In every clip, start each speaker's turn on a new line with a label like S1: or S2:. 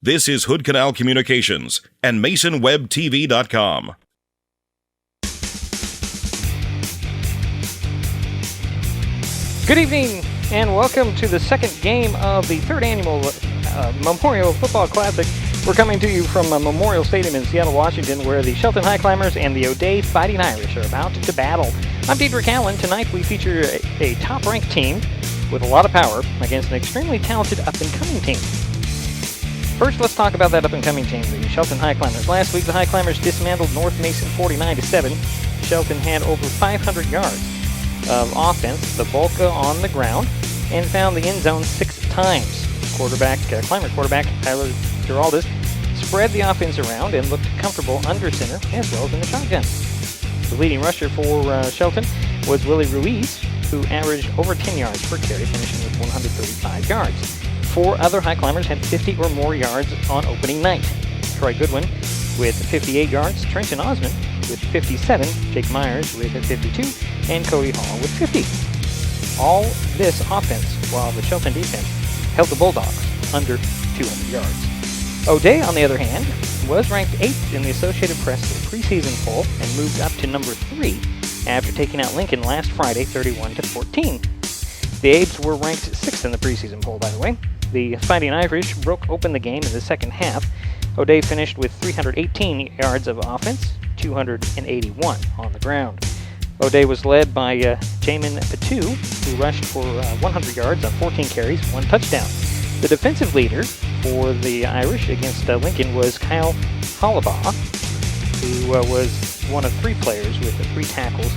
S1: This is Hood Canal Communications and MasonWebTV.com.
S2: Good evening and welcome to the second game of the third annual Memorial Football Classic. We're coming to you from Memorial Stadium in Seattle, Washington, where the Shelton Highclimbers and the O'Day Fighting Irish are about to battle. I'm Diedrich Allen. Tonight we feature a top-ranked team with a lot of power against an extremely talented up-and-coming team. First, let's talk about that up-and-coming team, the Shelton Highclimbers. Last week, the Highclimbers dismantled North Mason 49-7. Shelton had over 500 yards of offense, the bulk on the ground, and found the end zone 6 times. Climber quarterback Tyler Giraldez spread the offense around and looked comfortable under center as well as in the shotgun. The leading rusher for Shelton was Willie Ruiz, who averaged over 10 yards per carry, finishing with 135 yards. 4 other Highclimbers had 50 or more yards on opening night. Troy Goodwin with 58 yards, Trenton Osmond with 57, Jake Myers with 52, and Cody Hall with 50. All this offense while the Shelton defense held the Bulldogs under 200 yards. O'Day, on the other hand, was ranked 8th in the Associated Press preseason poll and moved up to number 3 after taking out Lincoln last Friday 31-14. The Abes were ranked 6th in the preseason poll, by the way. The Fighting Irish broke open the game in the second half. O'Day finished with 318 yards of offense, 281 on the ground. O'Day was led by Jamin Patu, who rushed for 100 yards on 14 carries, 1 touchdown. The defensive leader for the Irish against Lincoln was Kyle Hollabaugh, who was one of 3 players with 3 tackles,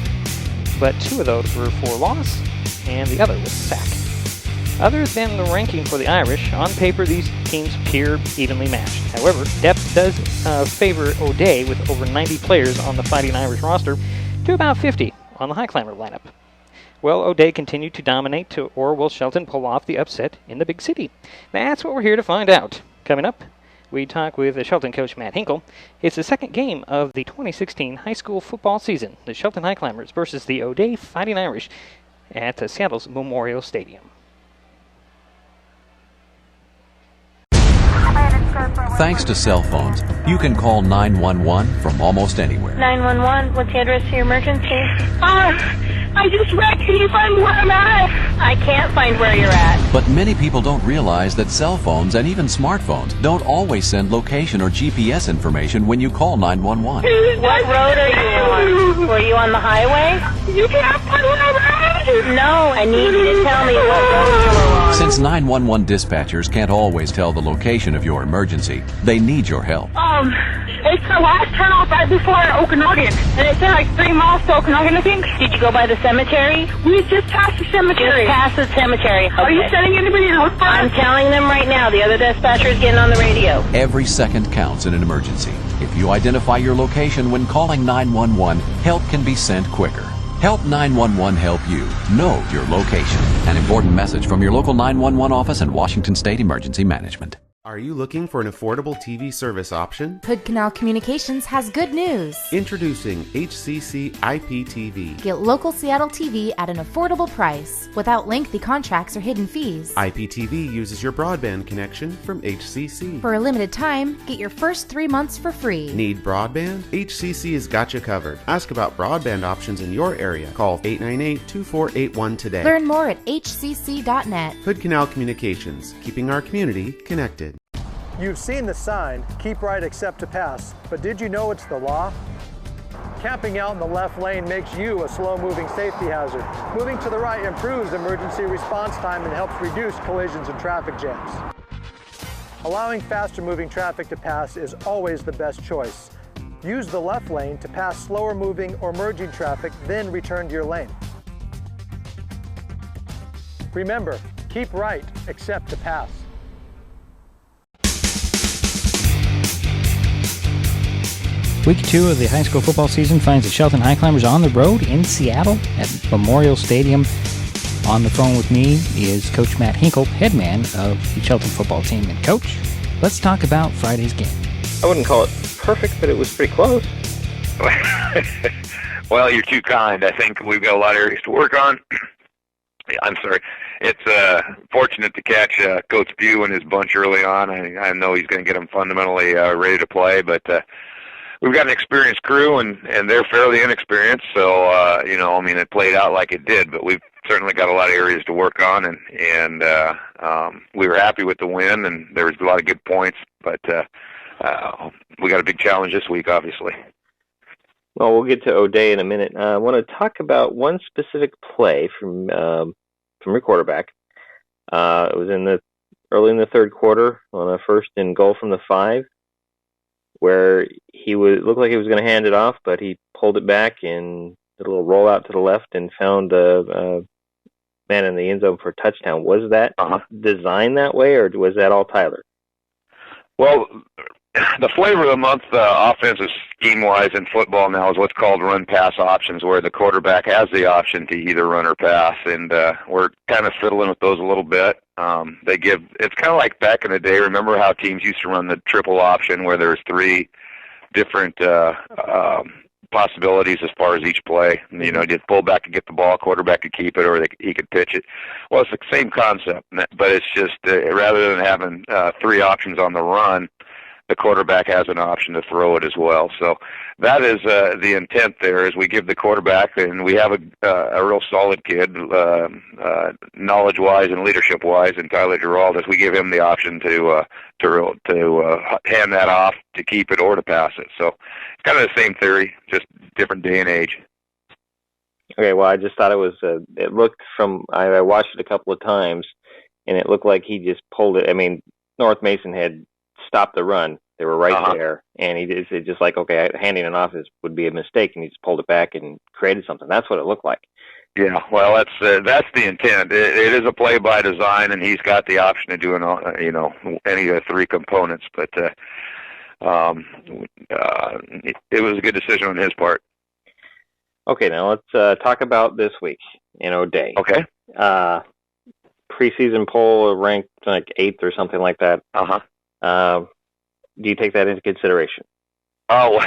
S2: but 2 of those were for loss, and the other was a sack. Other than the ranking for the Irish, on paper these teams appear evenly matched. However, depth does favor O'Day with over 90 players on the Fighting Irish roster to about 50 on the Highclimber lineup. Will O'Day continue to dominate, or will Shelton pull off the upset in the big city? That's what we're here to find out. Coming up, we talk with the Shelton coach Matt Hinkle. It's the second game of the 2016 high school football season, the Shelton Highclimbers versus the O'Day Fighting Irish at Seattle's Memorial Stadium.
S3: Thanks to cell phones, you can call 911 from almost anywhere.
S4: 911, what's the address to your emergency? I just wrecked. Can you find where I'm at? I can't find where you're at.
S3: But many people don't realize that cell phones and even smartphones don't always send location or GPS information when you call 911.
S4: What road are you on? Were you on the highway? You can't find where I'm at. No, I need you to tell me what road you were on.
S3: Since 911 dispatchers can't always tell the location of your emergency, they need your help.
S5: It's the last turnoff right before Okanagan, and it's like 3 miles to Okanagan, I think.
S4: Did you go by the cemetery?
S5: We just passed the cemetery.
S4: Just past the cemetery. Okay.
S5: Are you sending anybody to look for us?
S4: I'm telling them right now. The other dispatcher is getting on the radio.
S3: Every second counts in an emergency. If you identify your location when calling 911, help can be sent quicker. Help 911 help you know your location. An important message from your local 911 office and Washington State Emergency Management.
S6: Are you looking for an affordable TV service option?
S7: Hood Canal Communications has good news.
S6: Introducing HCC IPTV.
S7: Get local Seattle TV at an affordable price without lengthy contracts or hidden fees.
S6: IPTV uses your broadband connection from HCC.
S7: For a limited time, get your first 3 months for free.
S6: Need broadband? HCC has got you covered. Ask about broadband options in your area. Call 898-2481 today.
S7: Learn more at hcc.net.
S6: Hood Canal Communications, keeping our community connected.
S8: You've seen the sign, keep right except to pass, but did you know it's the law? Camping out in the left lane makes you a slow-moving safety hazard. Moving to the right improves emergency response time and helps reduce collisions and traffic jams. Allowing faster-moving traffic to pass is always the best choice. Use the left lane to pass slower-moving or merging traffic, then return to your lane. Remember, keep right except to pass.
S2: Week 2 of the high school football season finds the Shelton Highclimbers on the road in Seattle at Memorial Stadium. On the phone with me is Coach Matt Hinkle, head man of the Shelton football team. And Coach, let's talk about Friday's game.
S9: I wouldn't call it perfect, but it was pretty close.
S10: Well, you're too kind. I think we've got a lot of areas to work on. I'm sorry. it's fortunate to catch Coach Pugh and his bunch early on. I know he's going to get them fundamentally ready to play, but we've got an experienced crew, and they're fairly inexperienced. So it played out like it did, but we've certainly got a lot of areas to work on, and we were happy with the win, and there was a lot of good points, but we got a big challenge this week, obviously.
S9: Well, we'll get to O'Day in a minute. I want to talk about one specific play from your quarterback. It was early in the third quarter on a first and goal from the 5, where looked like he was going to hand it off, but he pulled it back and did a little rollout to the left and found a man in the end zone for a touchdown. Was that designed that way, or was that all Tyler?
S10: Well, the flavor of the month offensive scheme-wise in football now is what's called run-pass options, where the quarterback has the option to either run or pass, and we're kind of fiddling with those a little bit. It's kind of like back in the day. Remember how teams used to run the triple option, where there's 3 different possibilities as far as each play. Just pull back and get the ball, quarterback could keep it, or he could pitch it. Well, it's the same concept, but it's just rather than having 3 options on the run, the quarterback has an option to throw it as well. So that is the intent there, is we give the quarterback, and we have a real solid kid, knowledge-wise and leadership-wise, and Tyler Geraldus, we give him the option to hand that off, to keep it, or to pass it. So it's kind of the same theory, just different day and age.
S9: Okay, well, I just thought it looked I watched it a couple of times, and it looked like he just pulled it. I mean, North Mason had stopped the run. They were right there, and it's just like, okay, handing it off would be a mistake, and he just pulled it back and created something. That's what it looked like.
S10: Yeah, well, that's the intent. It is a play by design, and he's got the option of doing any of the 3 components. But it was a good decision on his part.
S9: Okay, now let's talk about this week in O'Day.
S10: Okay.
S9: Preseason poll ranked like 8th or something like that. Do you take that into consideration?
S10: Oh,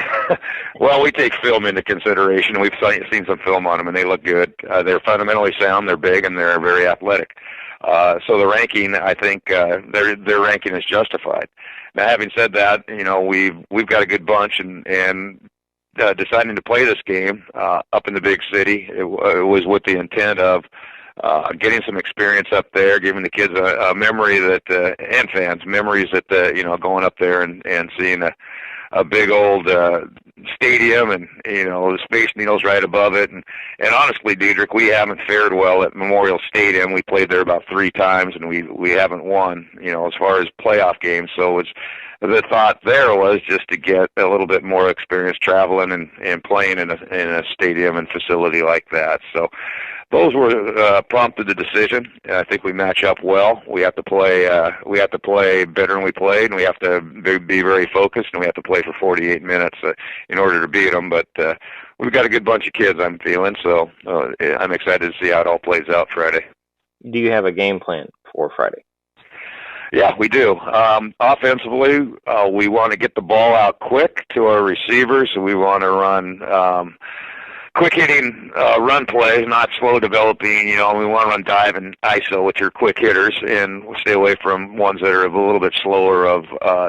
S10: well, we take film into consideration. We've seen some film on them, and they look good. They're fundamentally sound, they're big, and they're very athletic. So the ranking, I think their ranking is justified. Now, having said that, we've got a good bunch, and deciding to play this game up in the big city, it was with the intent of getting some experience up there, giving the kids a memory and fans memories going up there and seeing a big old stadium, and the Space Needle's right above it, and honestly, Diedrich, we haven't fared well at Memorial Stadium. We played there about 3 times, and we haven't won as far as playoff games. So the thought there was just to get a little bit more experience traveling and playing in a stadium and facility like that. So those were prompted the decision. I think we match up well. We have to play better than we played, and we have to be very focused, and we have to play for 48 minutes in order to beat them. But we've got a good bunch of kids, I'm feeling, so I'm excited to see how it all plays out Friday.
S9: Do you have a game plan for Friday?
S10: Yeah, we do. Offensively, we want to get the ball out quick to our receivers. So we want to run quick-hitting run plays, not slow developing. We want to run dive and ISO with your quick hitters, and we'll stay away from ones that are a little bit slower of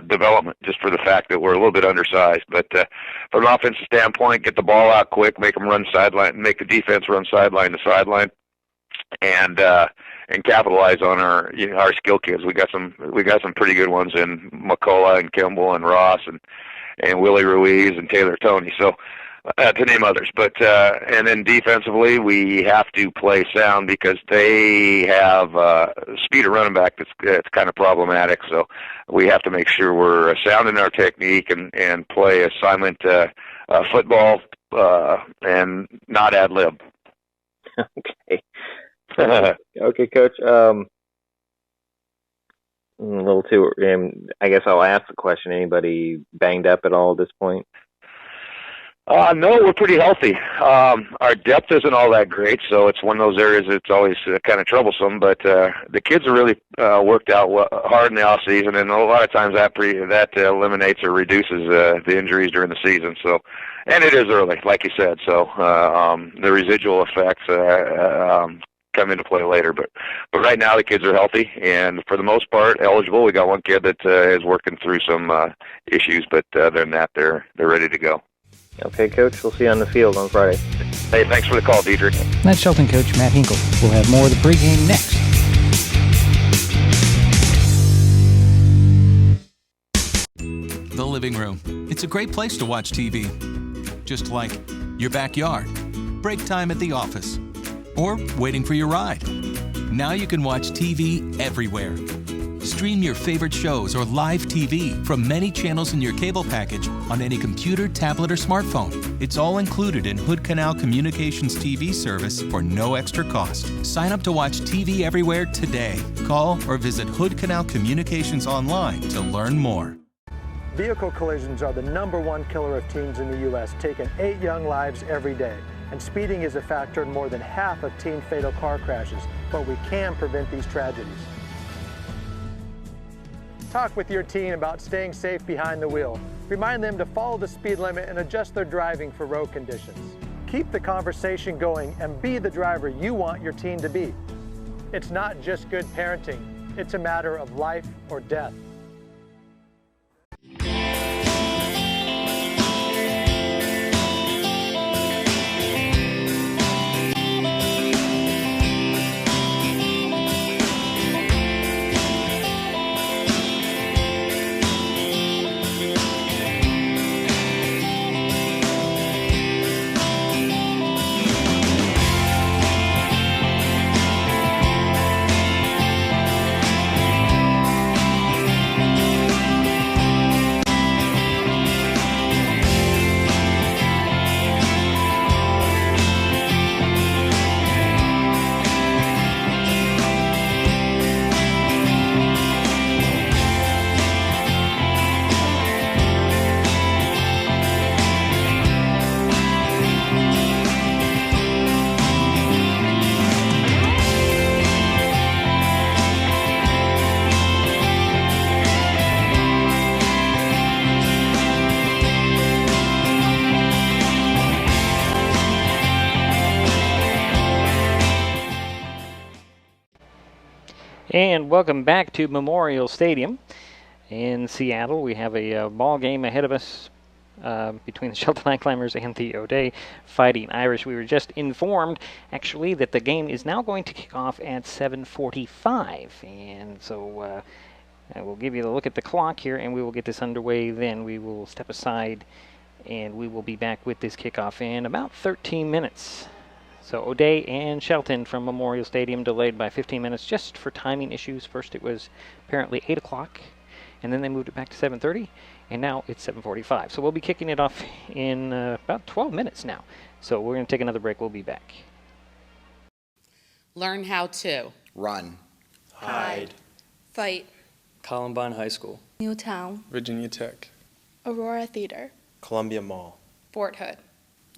S10: development, just for the fact that we're a little bit undersized. But from an offensive standpoint, get the ball out quick, make them run sideline, make the defense run sideline to sideline, and capitalize on our skill kids. We got some pretty good ones in McCullough and Kimball and Ross and Willie Ruiz and Taylor Toney. So to name others, but and then defensively, we have to play sound, because they have speed of running back that's kind of problematic. So we have to make sure we're sound in our technique and play a silent football and not ad lib.
S9: Okay. Okay, Coach. A little too. I guess I'll ask the question. Anybody banged up at all at this point?
S10: No, we're pretty healthy. Our depth isn't all that great, so it's one of those areas that's always kind of troublesome. But the kids are really worked out hard in the off season, and a lot of times that eliminates or reduces the injuries during the season. So, and it is early, like you said. So the residual effects come into play later. But right now the kids are healthy and for the most part eligible. We got one kid that is working through some issues, but other than that, they're ready to go.
S9: Okay, Coach. We'll see you on the field on Friday.
S10: Hey, thanks for the call, Diedrich.
S2: That's Shelton coach Matt Hinkle. We'll have more of the pregame next.
S11: The living room. It's a great place to watch TV. Just like your backyard, break time at the office, or waiting for your ride. Now you can watch TV everywhere. Stream your favorite shows or live TV from many channels in your cable package on any computer, tablet, or smartphone. It's all included in Hood Canal Communications TV service for no extra cost. Sign up to watch TV everywhere today. Call or visit Hood Canal Communications online to learn more.
S8: Vehicle collisions are the #1 killer of teens in the U.S., taking 8 young lives every day. And speeding is a factor in more than half of teen fatal car crashes. But we can prevent these tragedies. Talk with your teen about staying safe behind the wheel. Remind them to follow the speed limit and adjust their driving for road conditions. Keep the conversation going and be the driver you want your teen to be. It's not just good parenting. It's a matter of life or death.
S2: And welcome back to Memorial Stadium in Seattle. We have a ball game ahead of us between the Shelton Highclimbers and the O'Day Fighting Irish. We were just informed, actually, that the game is now going to kick off at 7:45. And so I will give you a look at the clock here, and we will get this underway. Then we will step aside, and we will be back with this kickoff in about 13 minutes. So O'Day and Shelton from Memorial Stadium delayed by 15 minutes just for timing issues. First it was apparently 8 o'clock, and then they moved it back to 7:30, and now it's 7:45. So we'll be kicking it off in about 12 minutes now. So we're going to take another break. We'll be back.
S12: Learn how to
S13: run,
S12: hide,
S14: fight.
S15: Columbine High School,
S14: Newtown,
S16: Virginia Tech,
S14: Aurora Theater,
S16: Columbia Mall,
S14: Fort Hood,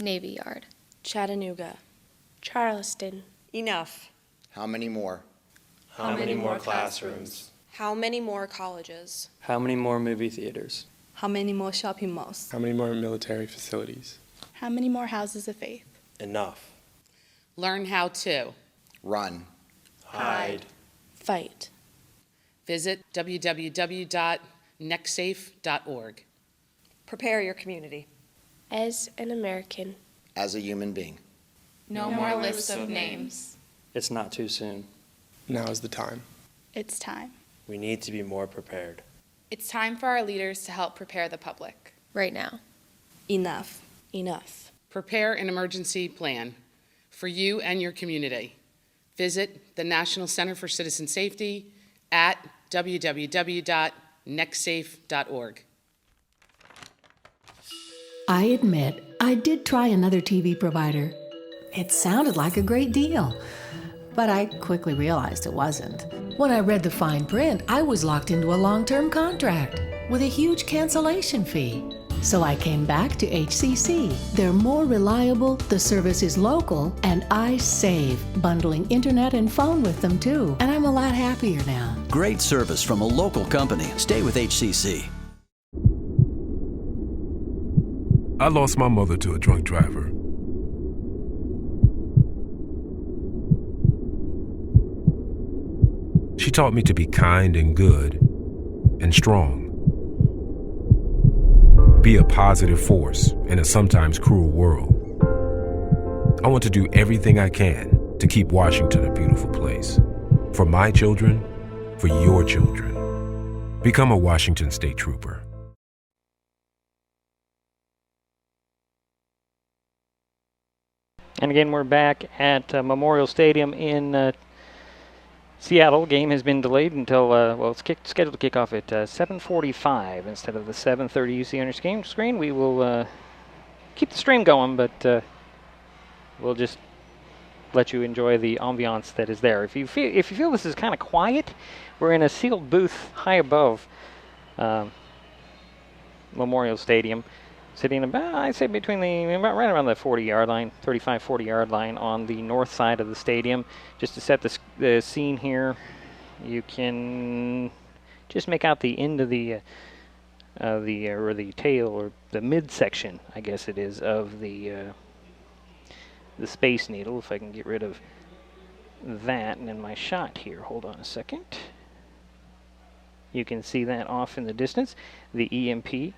S17: Navy Yard,
S14: Chattanooga, Charleston.
S12: Enough.
S13: How many more?
S16: How many more classrooms?
S14: How many more colleges?
S15: How many more movie theaters?
S14: How many more shopping malls?
S16: How many more military facilities?
S14: How many more houses of faith?
S16: Enough.
S12: Learn how to
S13: run,
S16: hide,
S14: fight.
S12: Visit www.nextsafe.org.
S14: Prepare your community.
S17: As an American.
S13: As a human being.
S17: No more lists of names.
S15: It's not too soon.
S16: Now is the time.
S14: It's time.
S16: We need to be more prepared.
S17: It's time for our leaders to help prepare the public. Right now.
S14: Enough. Enough.
S12: Prepare an emergency plan for you and your community. Visit the National Center for Citizen Safety at www.nextsafe.org.
S18: I admit, I did try another TV provider. It sounded like a great deal, but I quickly realized it wasn't. When I read the fine print, I was locked into a long-term contract with a huge cancellation fee. So I came back to HCC. They're more reliable, the service is local, and I save, bundling internet and phone with them too. And I'm a lot happier now.
S19: Great service from a local company. Stay with HCC.
S20: I lost my mother to a drunk driver. She taught me to be kind and good and strong. Be a positive force in a sometimes cruel world. I want to do everything I can to keep Washington a beautiful place. For my children, for your children. Become a Washington State Trooper.
S2: And again, we're back at Memorial Stadium in Seattle. Game has been delayed until, it's scheduled to kick off at 7:45 instead of the 7:30 you see on your screen. We will keep the stream going, but we'll just let you enjoy the ambiance that is there. If you feel this is kind of quiet, we're in a sealed booth high above Memorial Stadium, sitting about, I'd say, right around the 40-yard line, 35, 40-yard line on the north side of the stadium. Just to set the scene here, you can just make out the end of the tail, or the midsection, I guess it is, of the Space Needle. If I can get rid of that, and then my shot here. Hold on a second. You can see that off in the distance. The EMP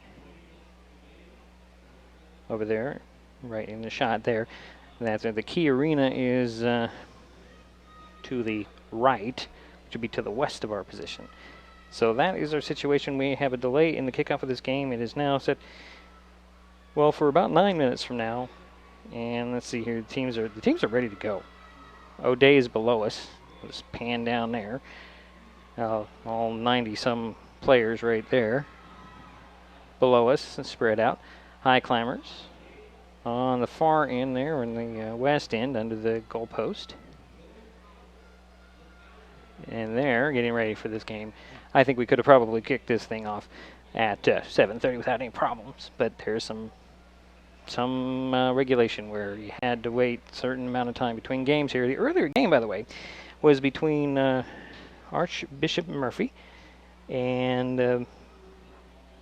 S2: over there, right in the shot there. That's the Key Arena is to the right, which would be to the west of our position. So that is our situation. We have a delay in the kickoff of this game. It is now set, well, for about 9 minutes from now. And let's see here. The teams are ready to go. O'Day is below us. Let's pan down there. All 90-some players right there below us and spread out. Highclimbers on the far end there, in the west end under the goalpost. And they're getting ready for this game. I think we could have probably kicked this thing off at 7:30 without any problems, but there's some regulation where you had to wait a certain amount of time between games here. The earlier game, by the way, was between Archbishop Murphy and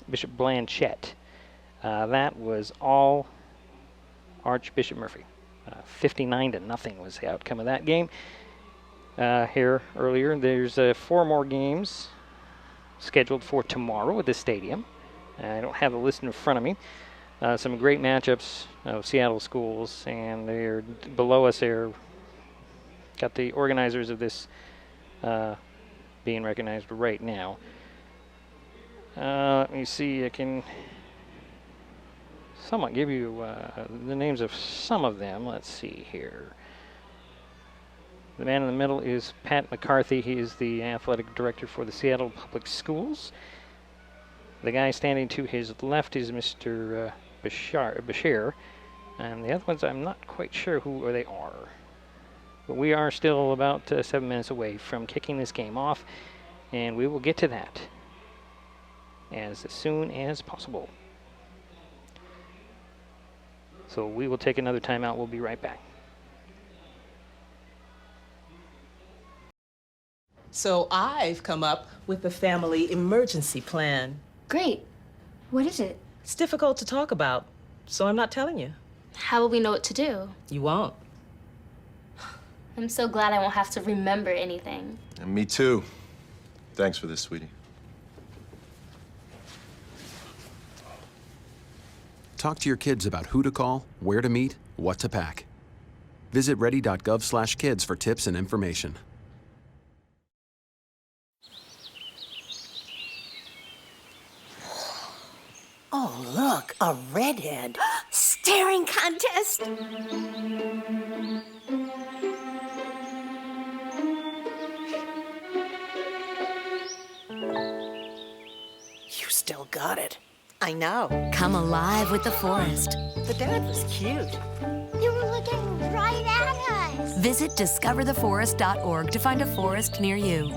S2: Bishop Blanchette. That was all Archbishop Murphy. 59-0 was the outcome of that game. Here earlier, there's 4 more games scheduled for tomorrow at the stadium. I don't have the list in front of me. Some great matchups of Seattle schools, and they're below us there. Got the organizers of this being recognized right now. Let me see, I can somewhat give you the names of some of them. Let's see here. The man in the middle is Pat McCarthy. He is the athletic director for the Seattle Public Schools. The guy standing to his left is Mr. Bashir, and the other ones I'm not quite sure who they are. But we are still about 7 minutes away from kicking this game off, and we will get to that as soon as possible. So we will take another timeout. We'll be right back.
S21: So I've come up with the family emergency plan.
S22: Great. What is it?
S21: It's difficult to talk about, so I'm not telling you.
S22: How will we know what to do?
S21: You won't.
S22: I'm so glad I won't have to remember anything.
S23: And me too. Thanks for this, sweetie.
S3: Talk to your kids about who to call, where to meet, what to pack. Visit ready.gov/kids for tips and information.
S24: Oh, look, a redhead. Staring contest. You still got it.
S14: I know.
S24: Come alive with the forest.
S14: The dad was cute.
S24: You were looking right at us. Visit discovertheforest.org to find a forest near you.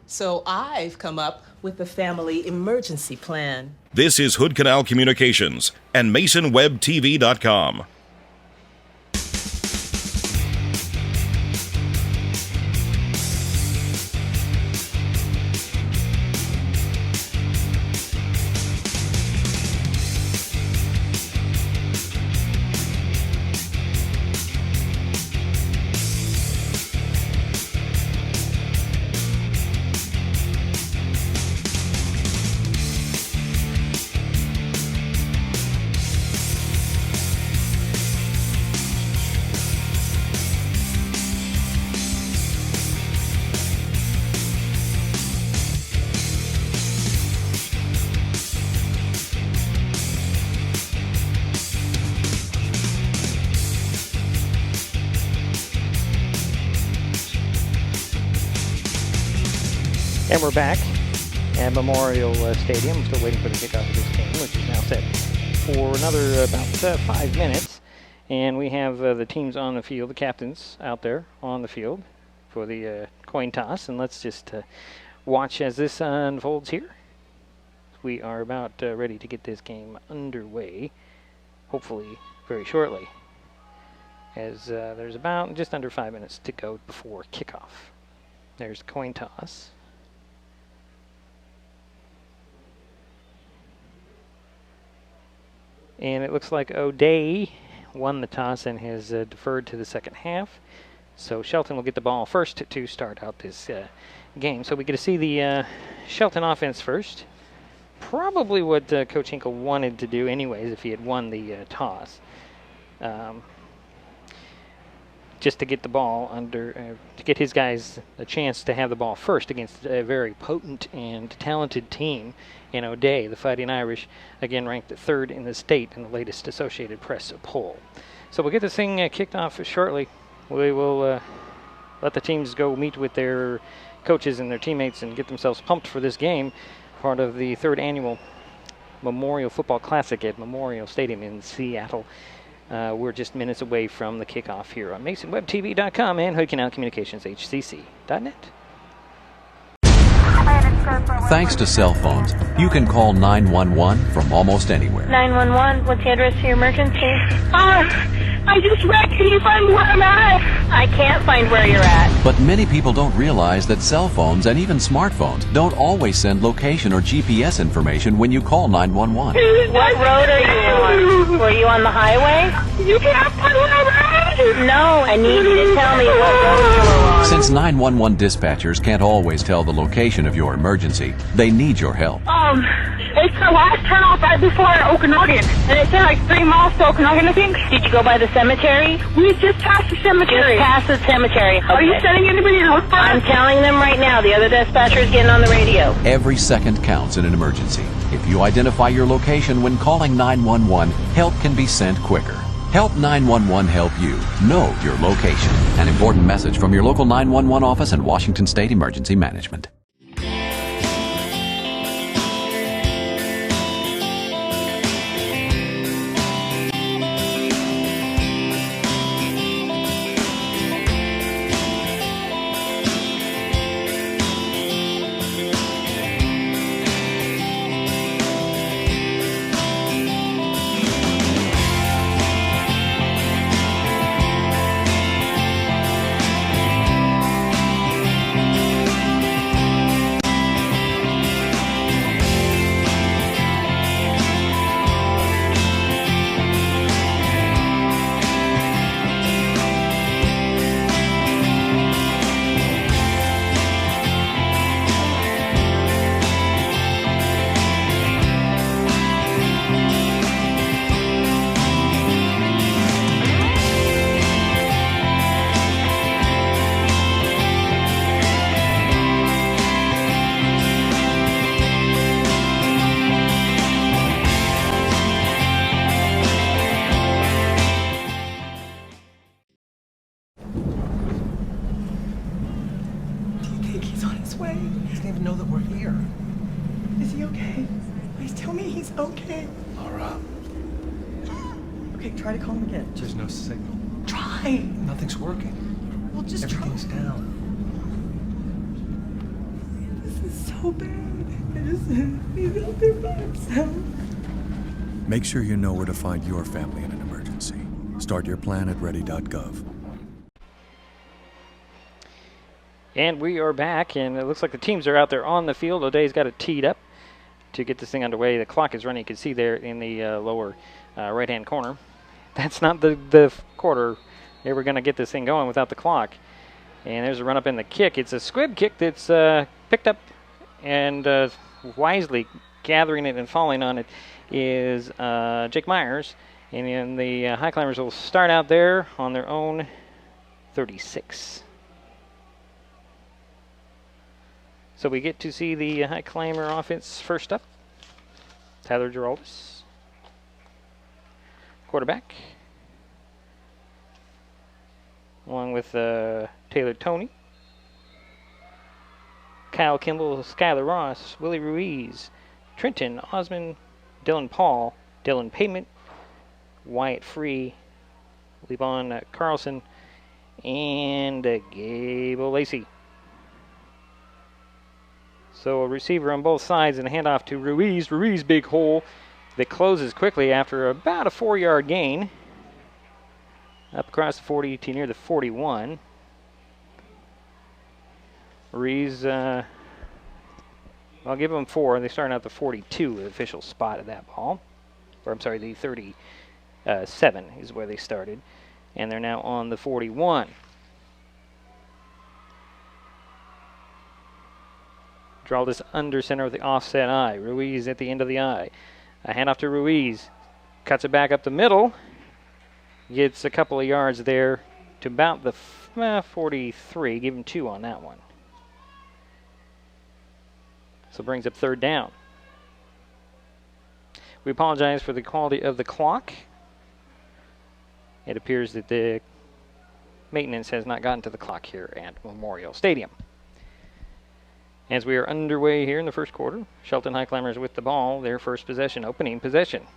S21: So I've come up with the family emergency plan.
S1: This is Hood Canal Communications and MasonWebTV.com.
S2: And we're back at Memorial Stadium. I'm still waiting for the kickoff of this game, which is now set for another about 5 minutes. And we have the teams on the field, the captains out there on the field for the coin toss. And let's just watch as this unfolds here. We are about ready to get this game underway, hopefully very shortly, as there's about just under 5 minutes to go before kickoff. There's the coin toss. And it looks like O'Day won the toss and has deferred to the second half. So Shelton will get the ball first to start out this game. So we get to see the Shelton offense first. Probably what Coach Hinkle wanted to do anyways if he had won the toss. Just to get the ball under, to get his guys a chance to have the ball first against a very potent and talented team in O'Day. The Fighting Irish, again, ranked third in the state in the latest Associated Press poll. So we'll get this thing kicked off shortly. We will let the teams go meet with their coaches and their teammates and get themselves pumped for this game, part of the third annual Memorial Football Classic at Memorial Stadium in Seattle. We're just minutes away from the kickoff here on MasonWebTV.com and HoodCanalCommunicationsHCC.net.
S3: Thanks to cell phones, you can call 911 from almost anywhere.
S4: 911, what's the address to your emergency? I just wrecked. Can you find where I'm at? I can't find where you're at.
S3: But many people don't realize that cell phones and even smartphones don't always send location or GPS information when you call 911.
S4: What road are you on? Were you on the highway? You can't find where I'm at. No, I need you to tell me what road you were on.
S3: Since 911 dispatchers can't always tell the location of your emergency, they need your help.
S4: It's the last turnoff right before Okanagan, and it's in like 3 miles to Okanagan, I think. Did you go by the cemetery? We just passed the cemetery. Just past the cemetery. Okay. Are you sending anybody else? I'm telling them right now. The other dispatcher is getting on the radio.
S3: Every second counts in an emergency. If you identify your location when calling 911, help can be sent quicker. Help 911 help you know your location. An important message from your local 911 office and Washington State Emergency Management.
S5: Try to call him again.
S6: There's no signal.
S5: Try.
S6: Nothing's working.
S5: Well, just
S6: Everything's
S5: try.
S6: down.
S5: This is so bad. He's out there by himself.
S7: Make sure you know where to find your family in an emergency. Start your plan at ready.gov.
S2: And we are back, and it looks like the teams are out there on the field. O'Day's got it teed up to get this thing underway. The clock is running. You can see there in the lower right-hand corner. That's not the quarter. They were going to get this thing going without the clock. And there's a run-up in the kick. It's a squib kick that's picked up, and wisely gathering it and falling on it is Jake Myers. And then the Highclimbers will start out there on their own 36. So we get to see the Highclimber offense first up. Tyler Geraldus, quarterback, along with Taylor Toney, Kyle Kimball, Skylar Ross, Willie Ruiz, Trenton Osmond, Dylan Paul, Dylan Payment, Wyatt Free, Levon Carlson, and Gable Lacey. So a receiver on both sides and a handoff to Ruiz. Ruiz, big hole that closes quickly after about a 4-yard gain. Up across the 40 to near the 41. Ruiz, I'll give them 4. They started out the 42, the official spot of that ball. Or I'm sorry, the 37 is where they started. And they're now on the 41. Draw this under center of the offset eye. Ruiz at the end of the eye. A handoff to Ruiz. Cuts it back up the middle. Gets a couple of yards there to about the 43. Give him 2 on that one. So brings up 3rd down. We apologize for the quality of the clock. It appears that the maintenance has not gotten to the clock here at Memorial Stadium. As we are underway here in the first quarter, Shelton Highclimbers with the ball, their first possession, opening possession.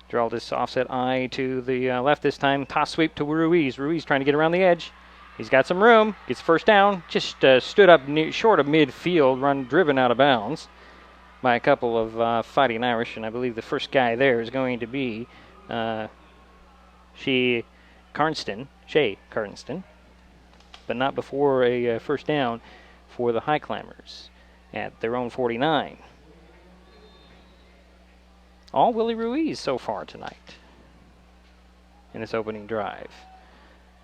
S2: Draw this offset eye to the left this time. Toss sweep to Ruiz. Ruiz trying to get around the edge. He's got some room. Gets first down. Just stood up short of midfield, driven out of bounds by a couple of Fighting Irish. And I believe the first guy there is going to be Shea Carnston. But not before a first down for the Highclimbers at their own 49. All Willie Ruiz so far tonight in this opening drive.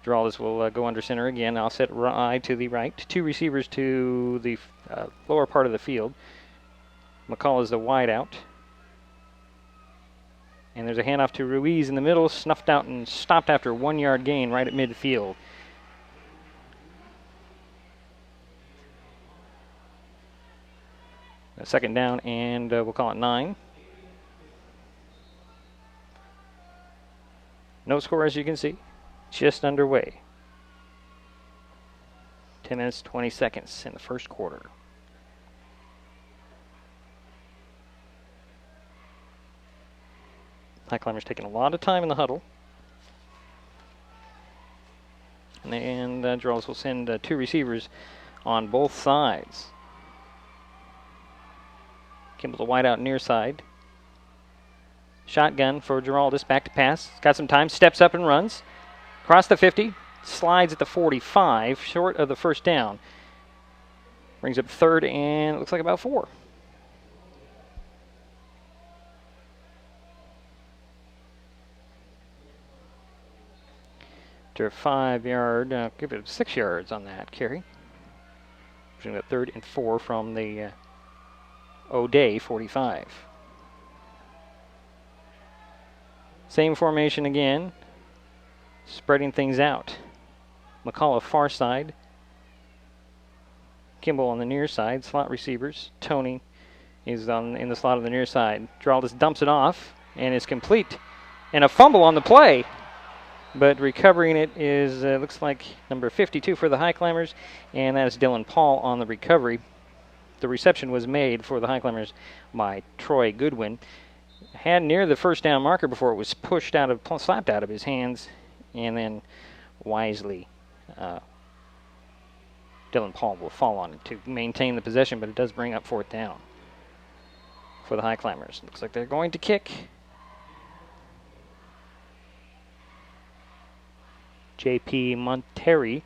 S2: Draw this will go under center again. I'll set eye to the right. 2 receivers to the lower part of the field. McCall is the wide out. And there's a handoff to Ruiz in the middle, snuffed out and stopped after a 1-yard gain right at midfield. A 2nd down, and we'll call it 9. No score, as you can see. Just underway. 10 minutes, 20 seconds in the first quarter. Highclimbers taking a lot of time in the huddle. And Draws will send 2 receivers on both sides. Kimball the wide out near side. Shotgun for Geraldus, back to pass. Got some time, steps up and runs. Across the 50, slides at the 45, short of the first down. Brings up 3rd and it looks like about 4. After a 5-yard, give it 6 yards on that carry. Bring up 3rd and 4 from the O'Day 45. Same formation again, spreading things out. McCullough far side. Kimball on the near side, slot receivers. Tony is in the slot on the near side. Geraldus dumps it off and is complete. And a fumble on the play. But recovering it is, looks like number 52 for the Highclimbers, and that is Dylan Paul on the recovery. The reception was made for the Highclimbers by Troy Goodwin. Had near the first down marker before it was slapped out of his hands, and then wisely Dylan Paul will fall on it to maintain the possession, but it does bring up 4th down for the Highclimbers. Looks like they're going to kick. J.P. Moriarty,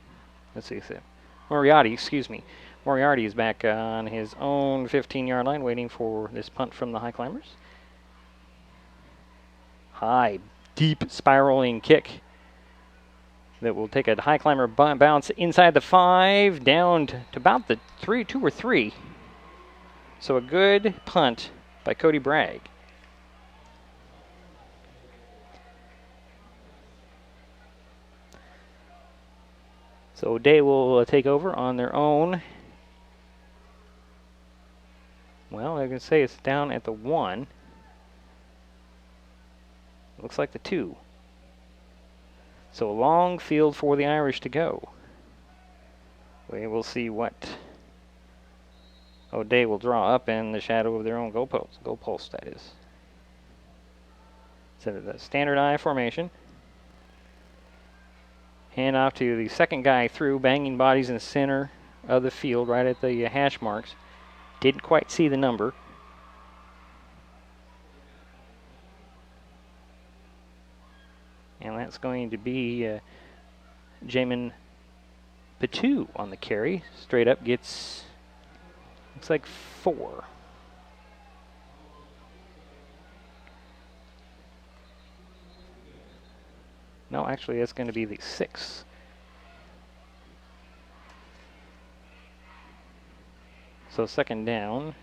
S2: excuse me. Moriarty is back on his own 15-yard line waiting for this punt from the Highclimbers. High, deep spiraling kick that will take a Highclimber bounce inside the 5, down to about the 2 or 3. So a good punt by Cody Bragg. So O'Day will take over on their own. Well, I can say it's down at the 1. Looks like the 2. So a long field for the Irish to go. We will see what O'Day will draw up in the shadow of their own goalpost, that is. So the standard I formation. Hand off to the second guy through, banging bodies in the center of the field, right at the hash marks. Didn't quite see the number. And that's going to be Jamin Patu on the carry. Straight up gets, looks like 4. No, actually, that's going to be the 6. So second down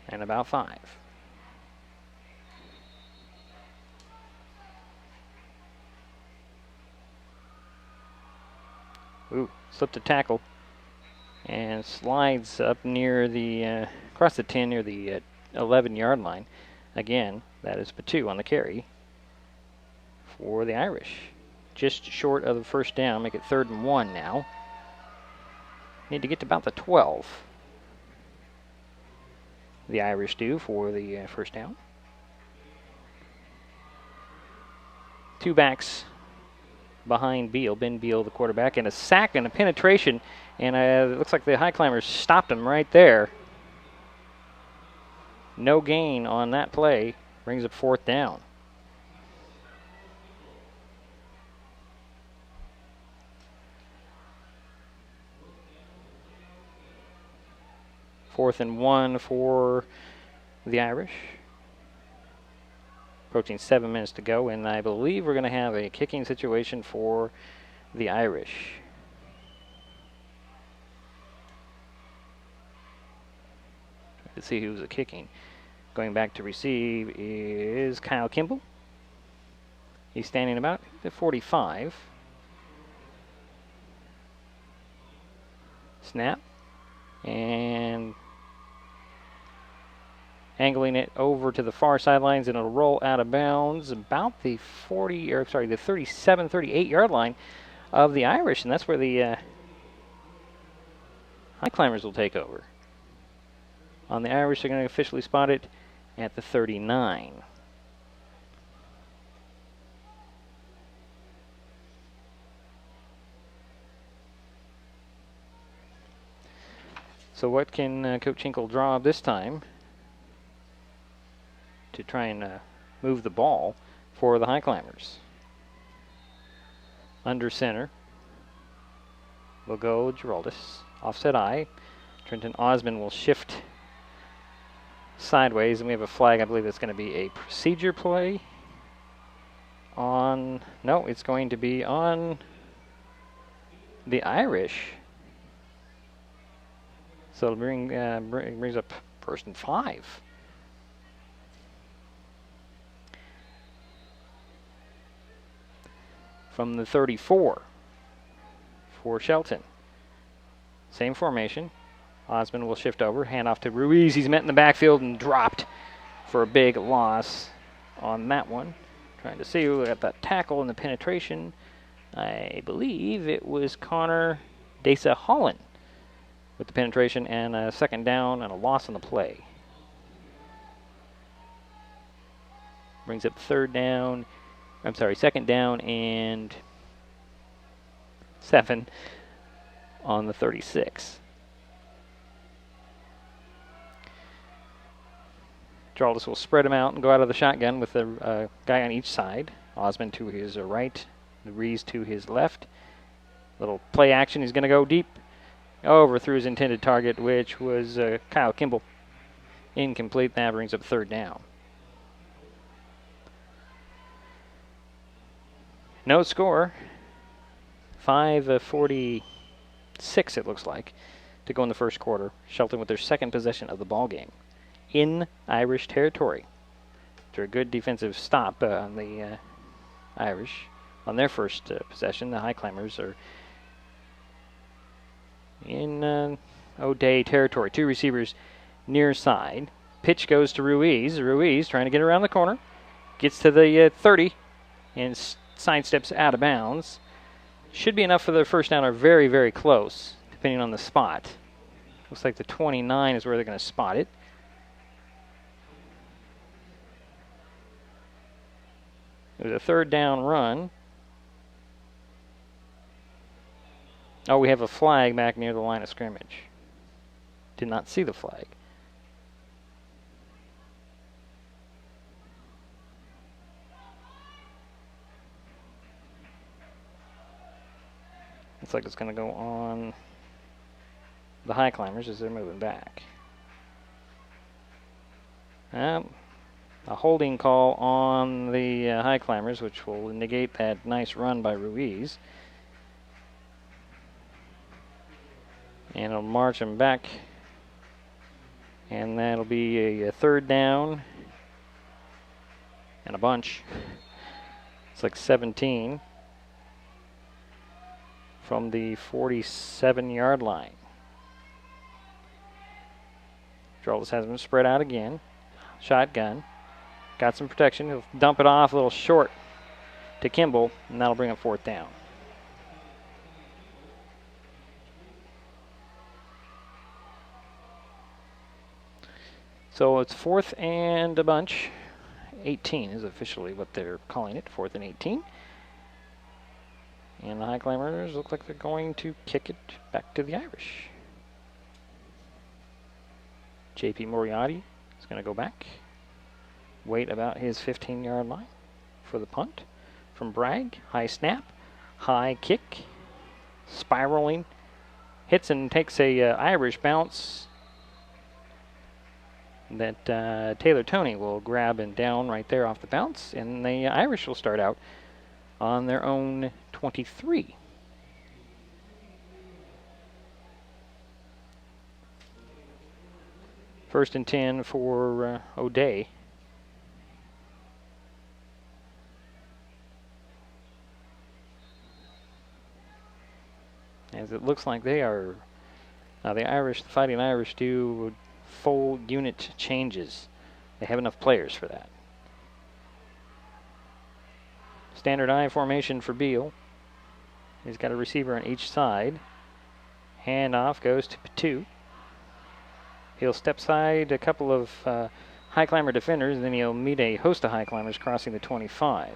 S2: and about 5. Ooh, slipped a tackle and slides up near the, across the 10 near the 11-yard line. Again, that is Patu on the carry for the Irish. Just short of the first down, make it 3rd and 1 now. Need to get to about the 12. The Irish do for the first down. 2 backs behind Beal, Ben Beal, the quarterback, and a sack and a penetration, and it looks like the Highclimbers stopped him right there. No gain on that play, brings up 4th down. Fourth and 1 for the Irish. Approaching 7 minutes to go, and I believe we're going to have a kicking situation for the Irish. Let's see who's kicking. Going back to receive is Kyle Kimball. He's standing about at 45. Snap. And angling it over to the far sidelines, and it'll roll out of bounds about the 37, 38-yard line of the Irish, and that's where the Highclimbers will take over. On the Irish, they're going to officially spot it at the 39. So what can Coach Hinkle draw up this time to try and move the ball for the Highclimbers? Under center will go Giraldus. Offset I. Trenton Osmond will shift sideways, and we have a flag. I believe it's going to be a procedure play on, no, it's going to be on the Irish. So it brings up 1st and 5. From the 34 for Shelton. Same formation. Osmond will shift over, hand off to Ruiz. He's met in the backfield and dropped for a big loss on that one. Trying to see who got that tackle and the penetration. I believe it was Connor Desa Holland with the penetration, and a 2nd down and a loss on the play. Brings up 2nd down and 7 on the 36. Giraldus will spread him out and go out of the shotgun with a guy on each side. Osmond to his right, Rees to his left. Little play action, he's going to go deep. Overthrew his intended target, which was Kyle Kimball. Incomplete. That brings up 3rd down. No score. 5:46 it looks like to go in the first quarter. Shelton with their 2nd possession of the ball game in Irish territory. After a good defensive stop on the Irish on their first possession, the Highclimbers are in O'Day territory. 2 receivers near side. Pitch goes to Ruiz. Ruiz trying to get around the corner. Gets to the 30 and sidesteps out of bounds. Should be enough for the first down, or very, very close, depending on the spot. Looks like the 29 is where they're going to spot it. There's a third down run. Oh, we have a flag back near the line of scrimmage. Did not see the flag. Looks like it's going to go on the Highclimbers as they're moving back. A holding call on the Highclimbers, which will negate that nice run by Ruiz. And it'll march him back. And that'll be a third down and a bunch. It's like 17 from the 47-yard line. Drolis has him spread out again. Shotgun. Got some protection. He'll dump it off a little short to Kimball, and that'll bring up fourth down. So it's fourth and a bunch. 18 is officially what they're calling it, fourth and 18. And the Highclimbers look like they're going to kick it back to the Irish. J.P. Moriarty is going to go back. Wait about his 15-yard line for the punt from Bragg. High snap, high kick, spiraling, hits and takes a Irish bounce that Taylor Toney will grab and down right there off the bounce, and the Irish will start out on their own 23. First and 10 for O'Day. As it looks like they are, the Fighting Irish do full unit changes. They have enough players for that. Standard I formation for Beal. He's got a receiver on each side. Handoff goes to Patu. He'll step side a couple of Highclimber defenders, and then he'll meet a host of Highclimbers crossing the 25.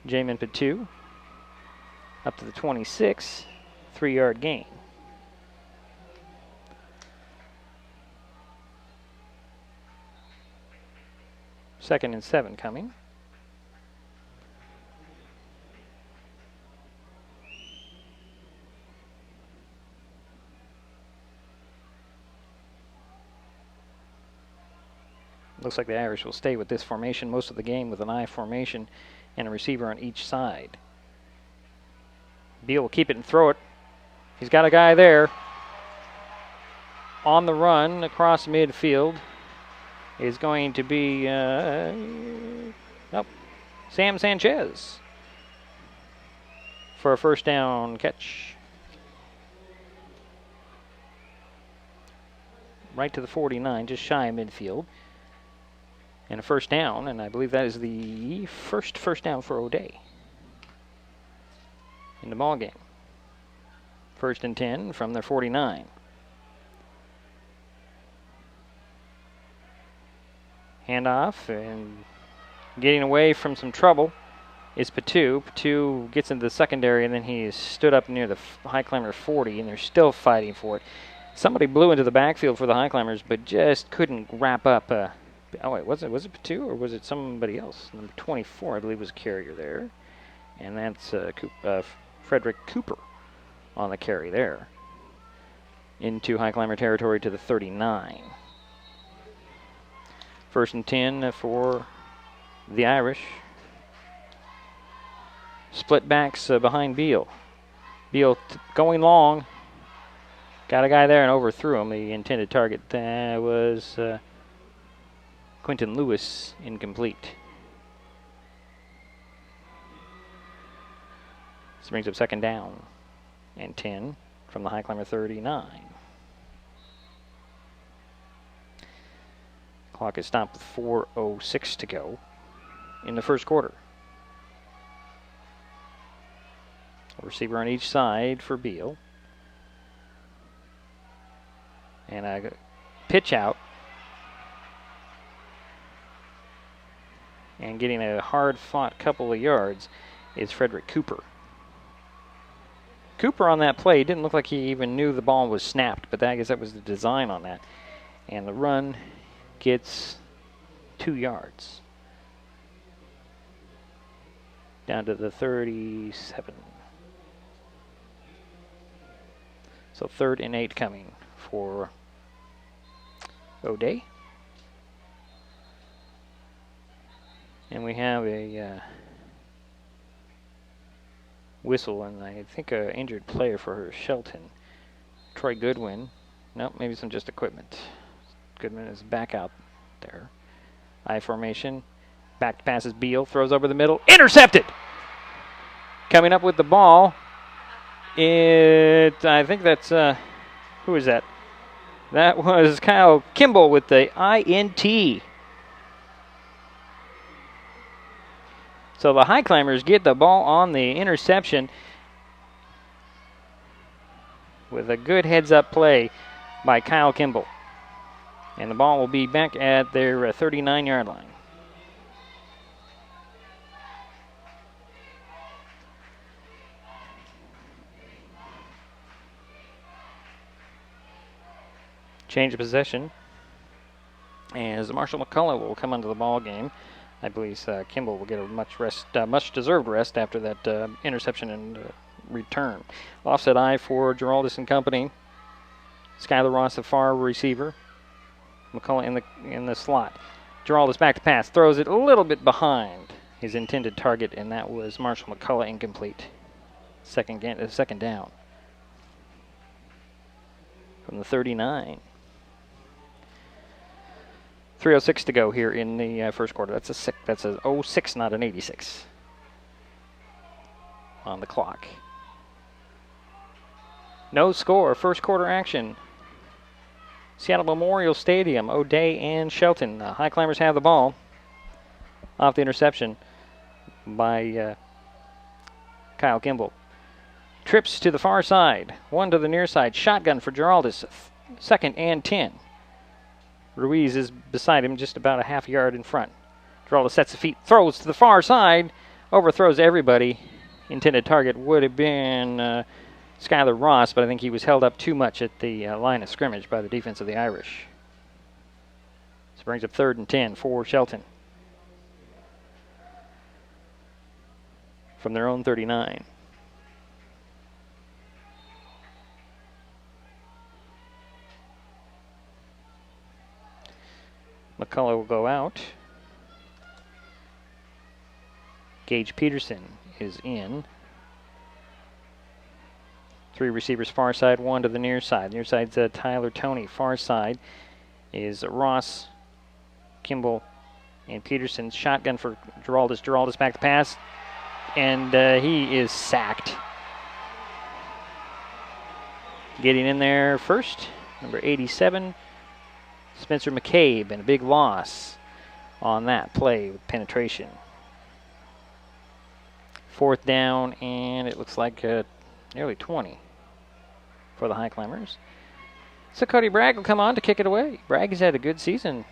S2: Jamin Patu up to the 26, 3-yard gain. Second and 7 coming. Looks like the Irish will stay with this formation most of the game with an I formation and a receiver on each side. Beal will keep it and throw it. He's got a guy there. On the run across midfield is going to be Sam Sanchez for a first down catch. Right to the 49, just shy of midfield. And a first down, and I believe that is the first down for O'Day in the ball game. First and 10 from their 49. Handoff, and getting away from some trouble is Patu. Patu gets into the secondary, and then he is stood up near the Highclimber 40, and they're still fighting for it. Somebody blew into the backfield for the Highclimbers, but just couldn't wrap up. Oh wait, was it Patu or was it somebody else? Number 24, I believe, was a carrier there, and that's Frederick Cooper on the carry there into Highclimber territory to the 39. First and 10 for the Irish. Split backs behind Beal. Beal going long. Got a guy there and overthrew him. The intended target was Quentin Lewis, incomplete. This brings up second down and 10 from the Highclimber 39. Clock is stopped with 4:06 to go in the first quarter. A receiver on each side for Beal. And a pitch out. And getting a hard-fought couple of yards is Frederick Cooper. Cooper on that play didn't look like he even knew the ball was snapped, but I guess that was the design on that. And the run gets 2 yards. Down to the 37. So 3rd and 8 coming for O'Day. And we have a whistle, and I think an injured player for Shelton. Troy Goodwin. Nope, maybe some just equipment. Goodwin is back out there. I formation. Back to passes Beal. Throws over the middle. Intercepted! Coming up with the ball. I think that's, who is that? That was Kyle Kimball with the INT. So the Highclimbers get the ball on the interception with a good heads-up play by Kyle Kimball. And the ball will be back at their 39-yard line. Change of possession as Marshall McCullough will come onto the ball game. I believe Kimball will get a much-deserved rest after that interception and return. Offset I for Geraldus and company. Skylar Ross, the far receiver. McCullough in the slot. Geraldus back to pass. Throws it a little bit behind his intended target, and that was Marshall McCullough, incomplete. Second down. From the 39. 3:06 to go here in the first quarter. That's a 06, not an 86 on the clock. No score. First quarter action. Seattle Memorial Stadium. O'Day and Shelton. Highclimbers have the ball off the interception by Kyle Kimball. Trips to the far side. One to the near side. Shotgun for Geraldus. 2nd and 10. Ruiz is beside him, just about a half yard in front. Geraldus sets the feet, throws to the far side, overthrows everybody. Intended target would have been Skylar Ross, but I think he was held up too much at the line of scrimmage by the defense of the Irish. This brings up 3rd and 10 for Shelton. From their own 39. McCullough will go out. Gage Peterson is in. 3 receivers far side, 1 to the near side. Near side's Tyler Toney. Far side is Ross, Kimball, and Peterson. Shotgun for Geraldus. Geraldus back to pass, and he is sacked. Getting in there first, number 87. Spencer McCabe, and a big loss on that play with penetration. 4th down, and it looks like nearly 20 for the Highclimbers. So Cody Bragg will come on to kick it away. Bragg has had a good season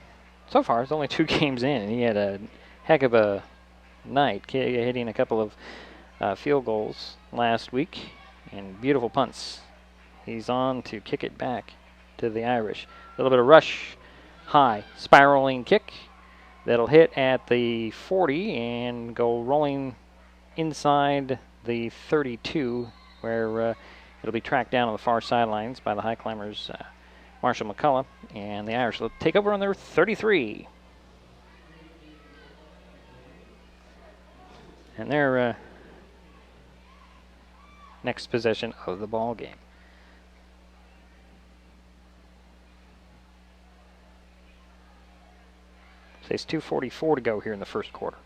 S2: so far. It's only 2 games in, and he had a heck of a night, hitting a couple of field goals last week and beautiful punts. He's on to kick it back to the Irish. A little bit of rush, high, spiraling kick that'll hit at the 40 and go rolling inside the 32, where it'll be tracked down on the far sidelines by the Highclimbers, Marshall McCullough, and the Irish will take over on their 33. And their next possession of the ball game. So it's 2:44 to go here in the first quarter.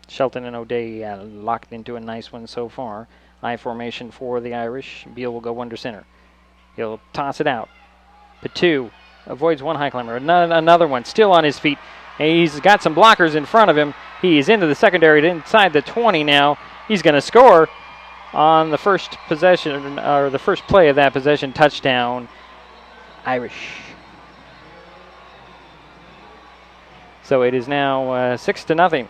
S2: Shelton and O'Day locked into a nice one so far. I formation for the Irish. Beal will go under center. He'll toss it out. Patu avoids one Highclimber. Another one still on his feet. He's got some blockers in front of him. He is into the secondary inside the 20 now He's going to score on the first possession, or the first play of that possession. Touchdown, Irish. So it is now 6-0.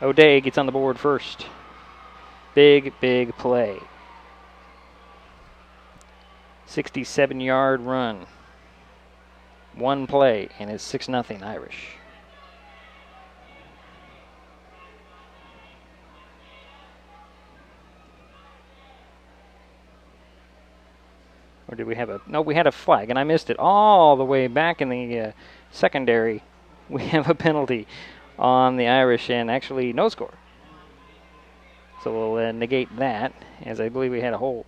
S2: O'Day gets on the board first. Big play. 67-yard run. One play, and it's 6-0 Irish. Or did we have a... No, we had a flag, and I missed it all the way back in the secondary. We have a penalty on the Irish, and actually no score. So we'll negate that, as I believe we had a hold.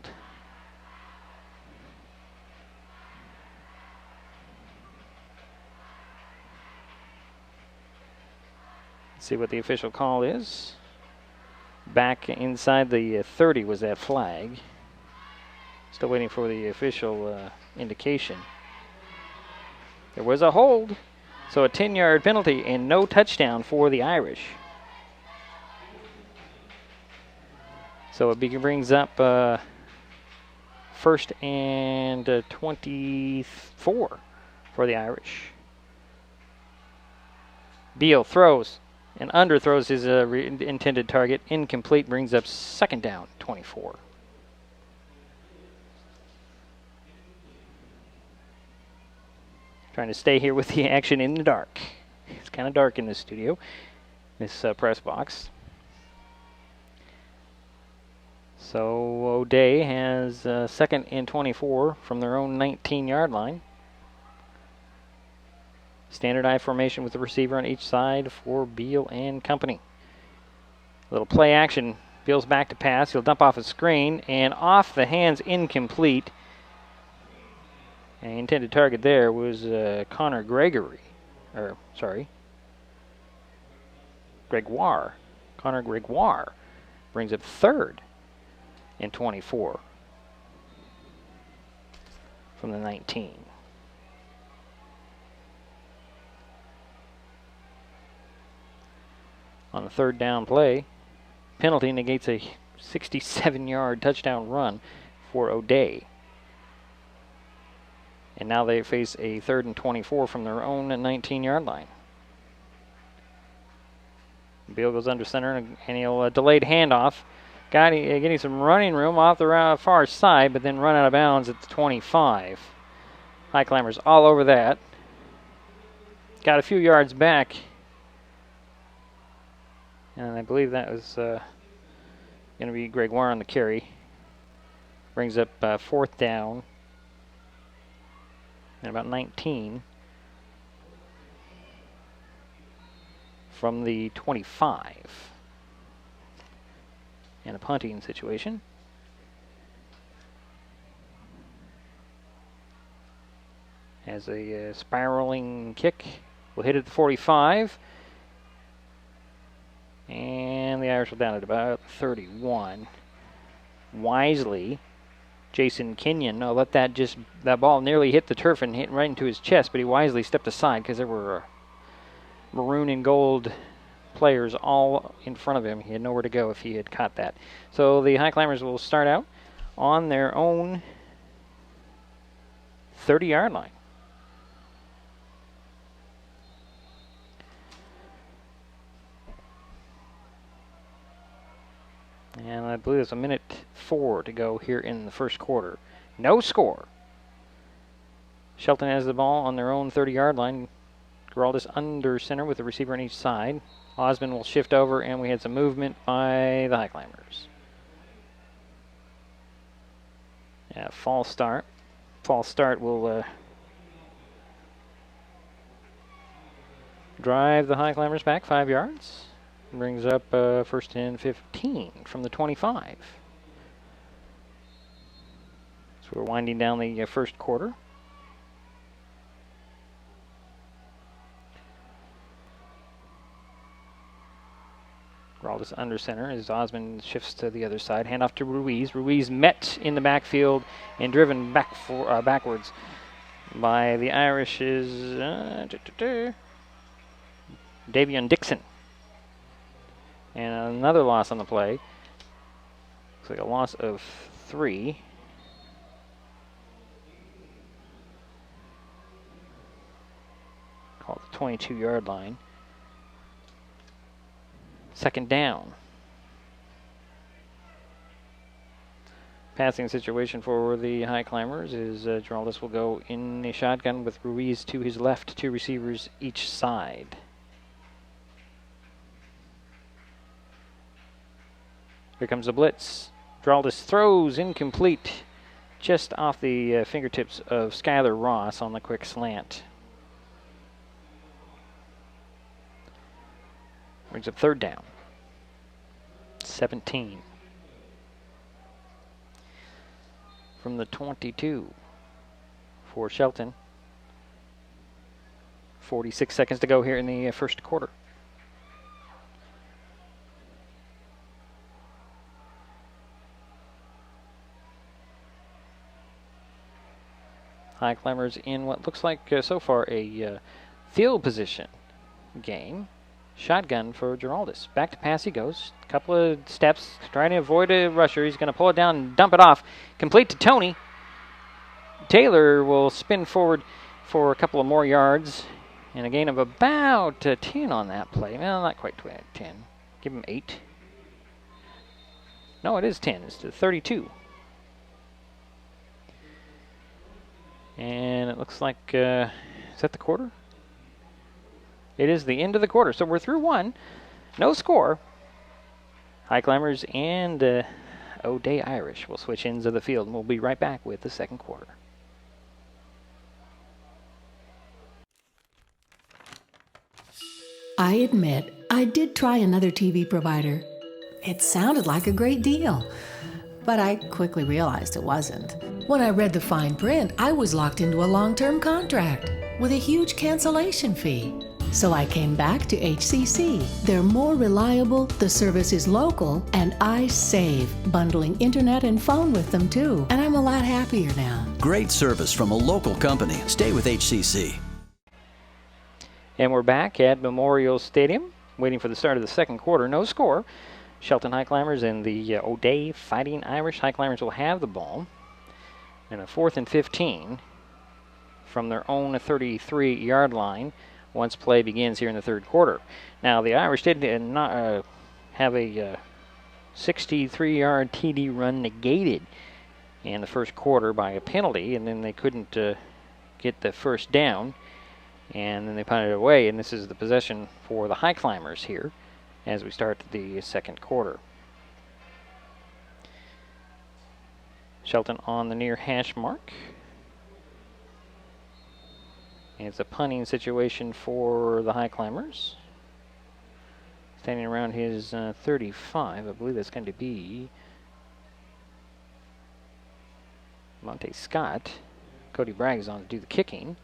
S2: Let's see what the official call is. Back inside the 30 was that flag. Still waiting for the official indication. There was a hold, so a 10-yard penalty and no touchdown for the Irish. So it brings up 1st and 24 for the Irish. Beal throws and underthrows his intended target. Incomplete, brings up 2nd down, 24. Trying to stay here with the action in the dark. It's kind of dark in this studio, this press box. So O'Day has 2nd and 24 from their own 19-yard line. Standard I formation with the receiver on each side for Beal and company. Little play action. Beal's back to pass. He'll dump off a screen and off the hands, incomplete. And the intended target there was Gregoire. Connor Gregoire brings up 3rd and 24 from the 19. On the 3rd down play, penalty negates a 67-yard touchdown run for O'Day. And now they face a 3rd and 24 from their own 19-yard line. Beal goes under center, and he'll delayed handoff. Getting some running room off the far side, but then run out of bounds at the 25. Highclimbers all over that. Got a few yards back. And I believe that was going to be Gregoire on the carry. Brings up 4th down. And about 19 from the 25. And a punting situation. As a spiraling kick will hit at the 45. And the Irish will down at about 31. Wisely, Jason Kenyon, let that ball nearly hit the turf and hit right into his chest, but he wisely stepped aside because there were maroon and gold players all in front of him. He had nowhere to go if he had caught that. So the Highclimbers will start out on their own 30-yard line. And I believe there's 1:04 to go here in the first quarter. No score. Shelton has the ball on their own 30-yard line. Geraldus under center with the receiver on each side. Osmond will shift over, and we had some movement by the Highclimbers. Yeah, false start. False start will drive the Highclimbers back 5 yards. Brings up 1st and 15 from the 25. So we're winding down the first quarter. Geraldus under center as Osmond shifts to the other side. Handoff to Ruiz. Ruiz met in the backfield and driven backwards by the Irish's Davion Dixon. And another loss on the play. Looks like a loss of 3. Call it the 22-yard line. Second down. Passing situation for the Highclimbers is Giraldus will go in a shotgun with Ruiz to his left, 2 receivers each side. Here comes the blitz. Giraldus throws incomplete, just off the fingertips of Skylar Ross on the quick slant. Brings up third down. 17. From the 22 for Shelton. 46 seconds to go here in the first quarter. Highclimbers in what looks like so far a field position game. Shotgun for Giraldus. Back to pass he goes. A couple of steps, trying to avoid a rusher. He's going to pull it down and dump it off. Complete to Tony. Taylor will spin forward for a couple of more yards. And a gain of about 10 on that play. Well, not quite 10. Give him 8. No, it is 10. It's to 32. And it looks like, is that the quarter? It is the end of the quarter. So we're through 1. No score. Highclimbers and O'Day Irish will switch ends of the field. And we'll be right back with the second quarter.
S18: I admit, I did try another TV provider. It sounded like a great deal, but I quickly realized it wasn't. When I read the fine print, I was locked into a long-term contract with a huge cancellation fee. So I came back to HCC. They're more reliable, the service is local, and I save, bundling internet and phone with them too. And I'm a lot happier now.
S19: Great service from a local company. Stay with HCC.
S2: And we're back at Memorial Stadium, waiting for the start of the second quarter. No score. Shelton Highclimbers and the O'Day Fighting Irish. Highclimbers will have the ball. And a 4th and 15 from their own 33-yard line once play begins here in the third quarter. Now, the Irish did not have a 63-yard TD run negated in the first quarter by a penalty, and then they couldn't get the first down, and then they punted it away, and this is the possession for the Highclimbers here as we start the second quarter. Shelton on the near hash mark. And it's a punting situation for the Highclimbers. Standing around his 35, I believe that's going to be Monte Scott. Cody Bragg's on to do the kicking.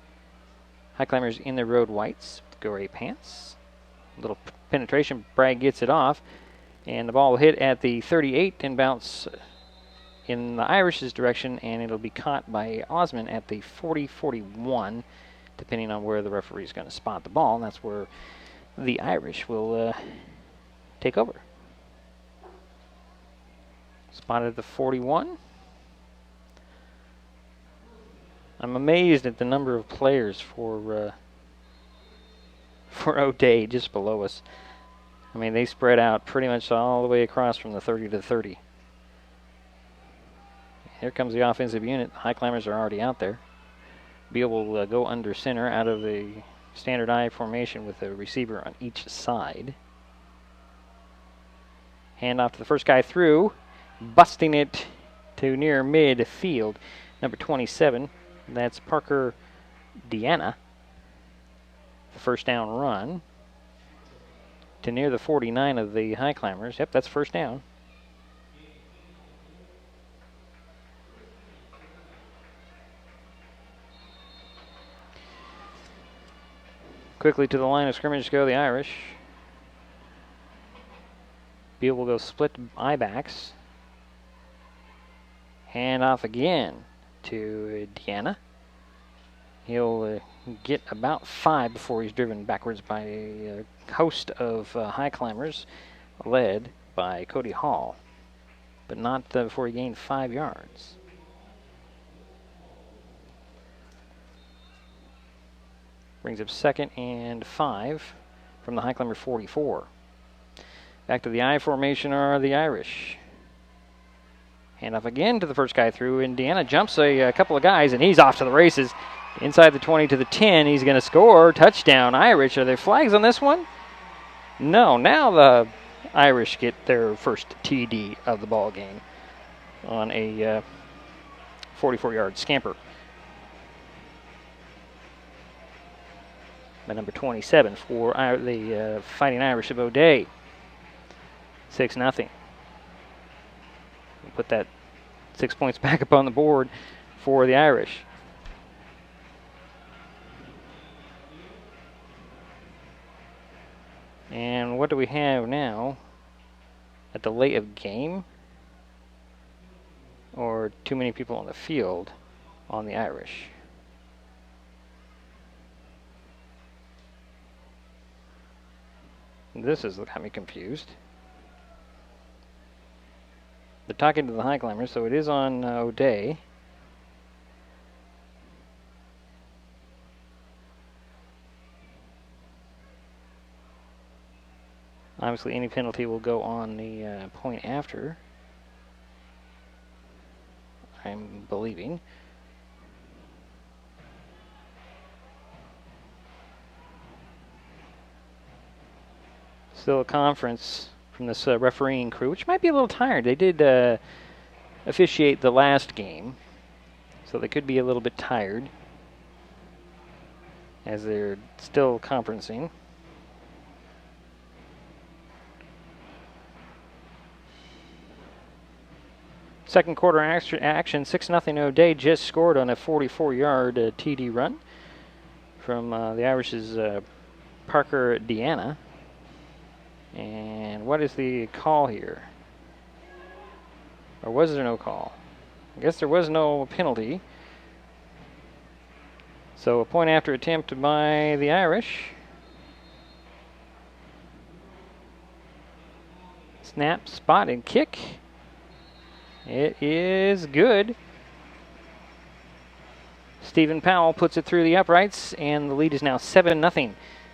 S2: Highclimbers in the road whites with gray pants. Little penetration, Bragg gets it off. And the ball will hit at the 38 and bounce in the Irish's direction, and it'll be caught by Osmond at the 40-41. Depending on where the referee is going to spot the ball, and that's where the Irish will take over. Spotted at the 41. I'm amazed at the number of players for O'Day just below us. I mean, they spread out pretty much all the way across from the 30 to 30. Here comes the offensive unit. The Highclimbers are already out there. Beal will go under center out of the standard I formation with a receiver on each side. Hand off to the first guy through, busting it to near midfield. Number 27, that's Parker Deanna. The first down run to near the 49 of the Highclimbers. Yep, that's first down. Quickly to the line of scrimmage go the Irish. Beal will go split I-backs. Hand off again to Deanna. He'll get about 5 before he's driven backwards by a host of Highclimbers. led by Cody Hall, but not before he gained 5 yards. Brings up 2nd and 5 from the Highclimber 44. Back to the I formation are the Irish. Hand off again to the first guy through. Indiana jumps a couple of guys, and he's off to the races. Inside the 20 to the 10, he's going to score. Touchdown, Irish. Are there flags on this one? No. Now the Irish get their first TD of the ball game on a 44-yard scamper. By number 27 for the Fighting Irish of O'Day. 6-0. Put that 6 points back up on the board for the Irish. And what do we have now? A delay of game? Or too many people on the field on the Irish? This has got me confused. They're talking to the Highclimbers, so it is on O'Day. Obviously, any penalty will go on the point after, I'm believing. Still a conference from this refereeing crew, which might be a little tired. They did officiate the last game, so they could be a little bit tired as they're still conferencing. Second quarter action, 6-0 O'Day just scored on a 44-yard TD run from the Irish's Parker Deanna. And what is the call here? Or was there no call? I guess there was no penalty. So a point after attempt by the Irish. Snap, spot, and kick. It is good. Stephen Powell puts it through the uprights, and the lead is now 7-0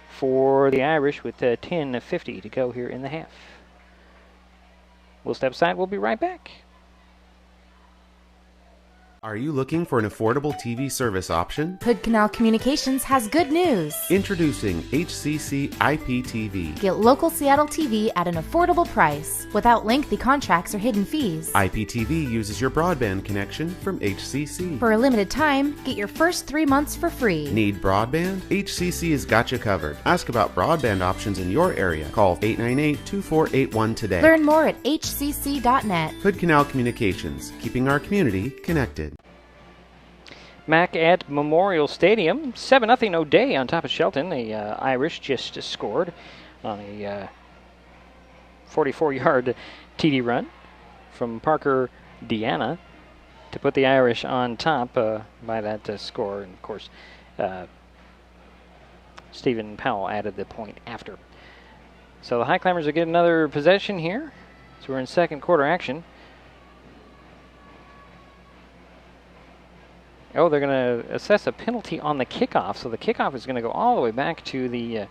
S2: for the Irish with 10:50 to go here in the half. We'll step aside. We'll be right back.
S6: Are you looking for an affordable TV service option?
S9: Hood Canal Communications has good news.
S6: Introducing HCC IPTV.
S9: Get local Seattle TV at an affordable price without lengthy contracts or hidden fees.
S6: IPTV uses your broadband connection from HCC.
S9: For a limited time, get your first 3 months for free.
S6: Need broadband? HCC has got you covered. Ask about broadband options in your area. Call 898-2481 today.
S9: Learn more at hcc.net.
S6: Hood Canal Communications, keeping our community connected.
S2: Back at Memorial Stadium, 7-0 O'Day on top of Shelton. The Irish just scored on a 44-yard TD run from Parker Deanna to put the Irish on top by that score. And, of course, Stephen Powell added the point after. So the Highclimbers will get another possession here. So we're in second quarter action. Oh, they're going to assess a penalty on the kickoff. So the kickoff is going to go all the way back to the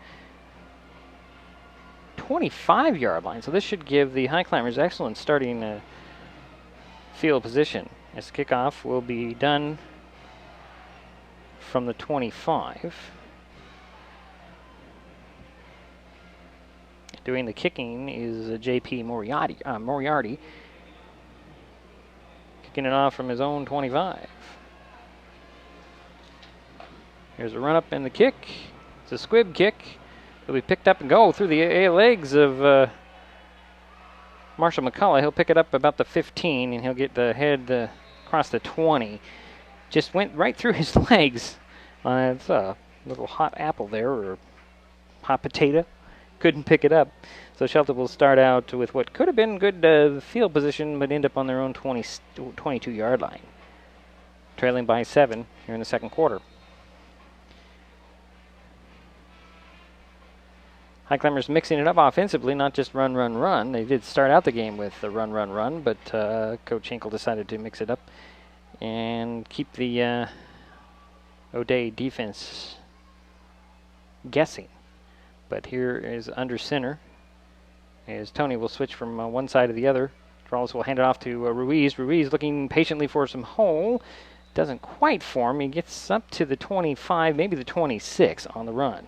S2: 25-yard line. So this should give the Highclimbers excellent starting field position, as the kickoff will be done from the 25. Doing the kicking is J.P. Moriarty. Kicking it off from his own 25. Here's a run up and the kick. It's a squib kick. It'll be picked up and go through the legs of Marshall McCullough. He'll pick it up about the 15, and he'll get the head across the 20. Just went right through his legs. It's a little hot apple there, or hot potato. Couldn't pick it up. So Shelton will start out with what could have been good field position, but end up on their own 22-yard line. Trailing by 7 here in the second quarter. Highclimbers mixing it up offensively, not just run, run, run. They did start out the game with the run, run, run, but Coach Hinkle decided to mix it up and keep the O'Day defense guessing. But here is under center as Tony will switch from one side to the other. Charles will hand it off to Ruiz. Ruiz looking patiently for some hole. Doesn't quite form. He gets up to the 25, maybe the 26 on the run.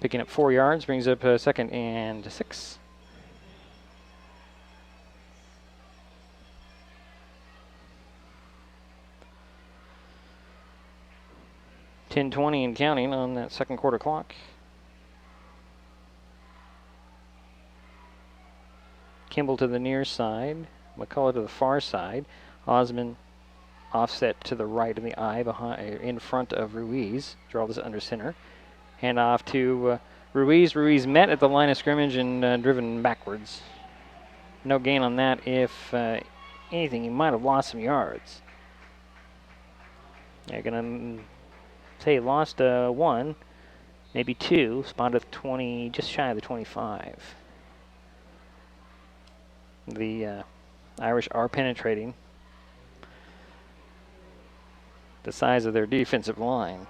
S2: Picking up 4 yards, brings up 2nd and 6. .10:20 and counting on that second quarter clock. Kimball to the near side, McCullough to the far side. Osman offset to the right in the eye in front of Ruiz. Draw this under center. Hand off to Ruiz. Ruiz met at the line of scrimmage and driven backwards. No gain on that. If anything, he might have lost some yards. They're going to say lost 1, maybe 2. Spotted 20, just shy of the 25. The Irish are penetrating. The size of their defensive line,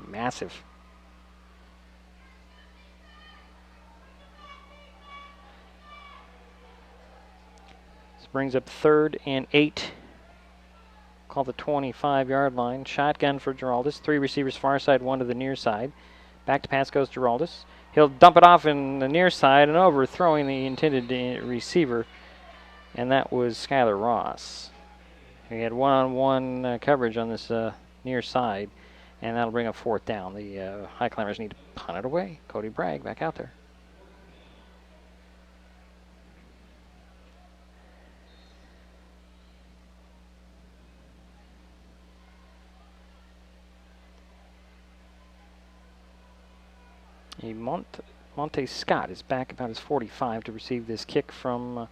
S2: massive. This brings up 3rd and 8. Call the 25-yard line. Shotgun for Giraldus. 3 receivers far side, 1 to the near side. Back to pass goes Giraldus. He'll dump it off in the near side and overthrowing the intended receiver. And that was Skylar Ross. He had one-on-one coverage on this near side, and that'll bring up 4th down. The Highclimbers need to punt it away. Cody Bragg back out there. Monte Scott is back about his 45 to receive this kick from...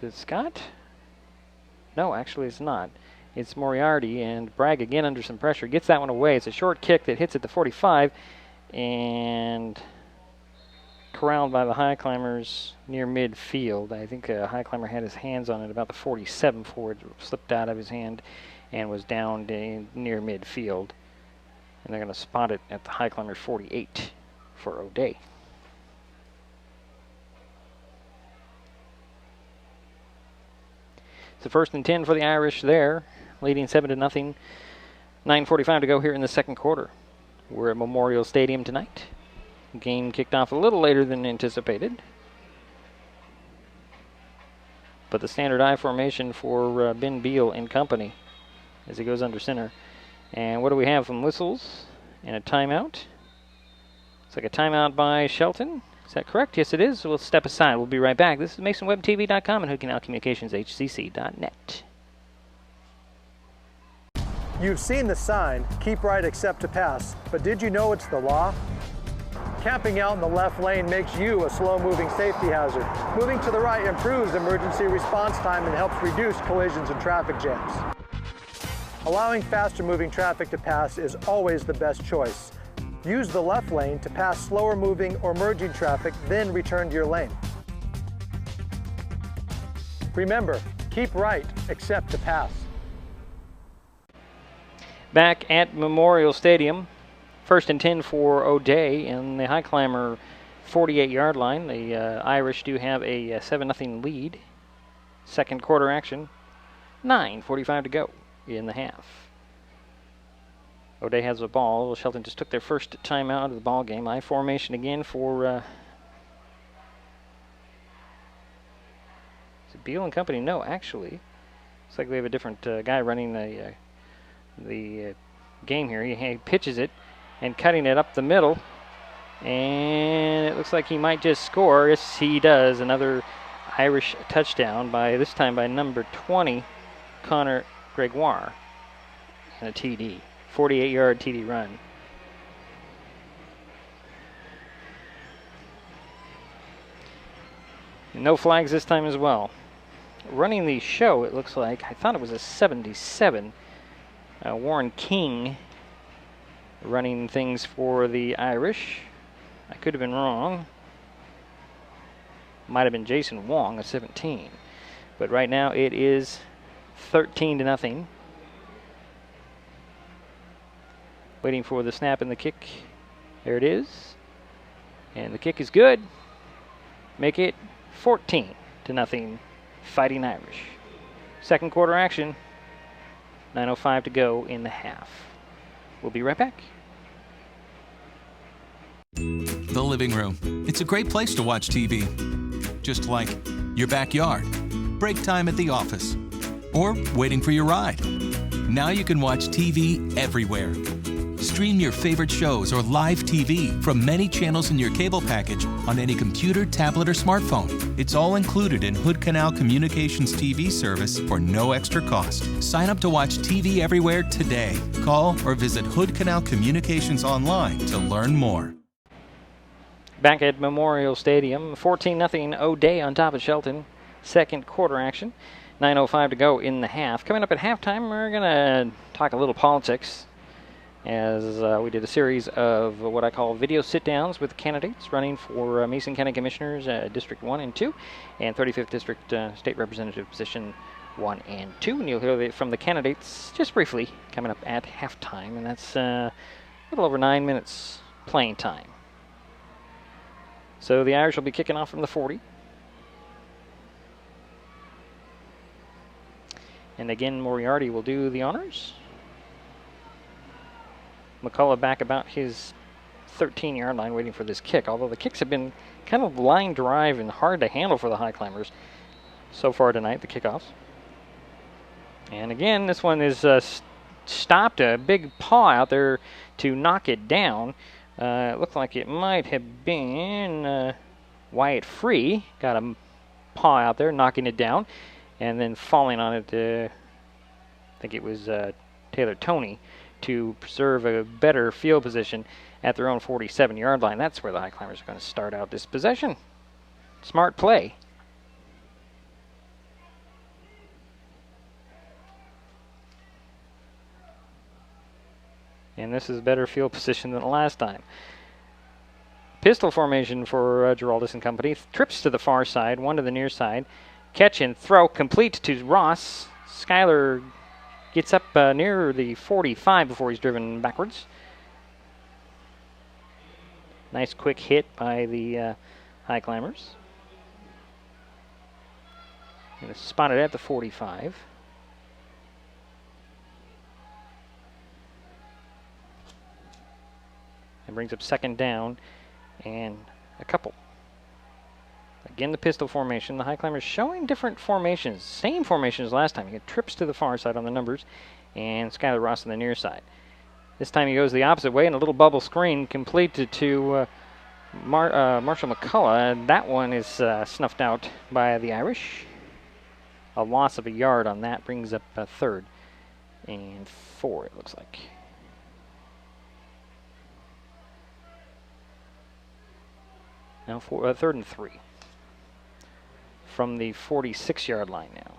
S2: Is it Scott? No, actually it's not. It's Moriarty, and Bragg again under some pressure. Gets that one away. It's a short kick that hits at the 45 and corralled by the Highclimbers near midfield. I think Highclimber had his hands on it about the 47 before it slipped out of his hand and was down near midfield. And they're going to spot it at the Highclimbers 48 for O'Day. It's the 1st and 10 for the Irish there, leading 7-0. 9:45 to go here in the second quarter. We're at Memorial Stadium tonight. Game kicked off a little later than anticipated. But the standard I formation for Ben Beal and company as he goes under center. And what do we have? Some whistles and a timeout. It's like a timeout by Shelton. Is that correct? Yes, it is. We'll step aside. We'll be right back. This is MasonWebTV.com and HookieNowCommunicationsHCC.net.
S8: You've seen the sign, keep right except to pass, but did you know it's the law? Camping out in the left lane makes you a slow-moving safety hazard. Moving to the right improves emergency response time and helps reduce collisions and traffic jams. Allowing faster-moving traffic to pass is always the best choice. Use the left lane to pass slower moving or merging traffic, then return to your lane. Remember, keep right except to pass.
S2: Back at Memorial Stadium, 1st and 10 for O'Day in the Highclimber 48-yard line. The Irish do have a 7-0 lead. Second quarter action, 9:45 to go in the half. O'Day has the ball. Shelton just took their first time out of the ball game. I formation again for is it Beal and company? No, actually. Looks like we have a different guy running the game here. He pitches it and cutting it up the middle. And it looks like he might just score. Yes, he does. Another Irish touchdown, this time by number 20, Connor Gregoire, and a TD. 48-yard TD run. No flags this time as well. Running the show, it looks like, I thought it was a 77. Warren King running things for the Irish. I could have been wrong. Might have been Jason Wong, a 17. But right now it is 13-0. Waiting for the snap and the kick. There it is. And the kick is good. Make it 14-0. Fighting Irish. Second quarter action. 9:05 to go in the half. We'll be right back.
S10: The living room. It's a great place to watch TV. Just like your backyard, break time at the office, or waiting for your ride. Now you can watch TV everywhere. Stream your favorite shows or live TV from many channels in your cable package on any computer, tablet, or smartphone. It's all included in Hood Canal Communications TV service for no extra cost. Sign up to watch TV everywhere today. Call or visit Hood Canal Communications online to learn more.
S2: Back at Memorial Stadium, 14-0 O'Day on top of Shelton. Second quarter action. 9:05 to go in the half. Coming up at halftime, we're going to talk a little politics, as we did a series of what I call video sit-downs with candidates running for Mason County Commissioners, District 1 and 2, and 35th District State Representative position 1 and 2. And you'll hear from the candidates just briefly coming up at halftime, and that's a little over 9 minutes playing time. So the Irish will be kicking off from the 40. And again, Moriarty will do the honors. McCullough back about his 13-yard line waiting for this kick, although the kicks have been kind of line drive and hard to handle for the Highclimbers so far tonight, the kickoffs. And again, this one is stopped, a big paw out there to knock it down. It looked like it might have been Wyatt Free. Got a paw out there, knocking it down, and then falling on it, I think it was Taylor Toney, to preserve a better field position at their own 47-yard line. That's where the Highclimbers are going to start out this possession. Smart play. And this is better field position than the last time. Pistol formation for Giraldus and company. Trips to the far side, one to the near side. Catch and throw complete to Ross. Schuyler gets up near the 45 before he's driven backwards. Nice quick hit by the Highclimbers. And it's spotted at the 45. And brings up second down and a couple. Again, the pistol formation. The Highclimbers showing different formations. Same formation as last time. He get trips to the far side on the numbers and Skylar Ross on the near side. This time he goes the opposite way, and a little bubble screen completed to Marshall McCullough. And that one is snuffed out by the Irish. A loss of a yard on that brings up a 3rd and 4, it looks like. Now 3rd and 3 from the 46-yard line now.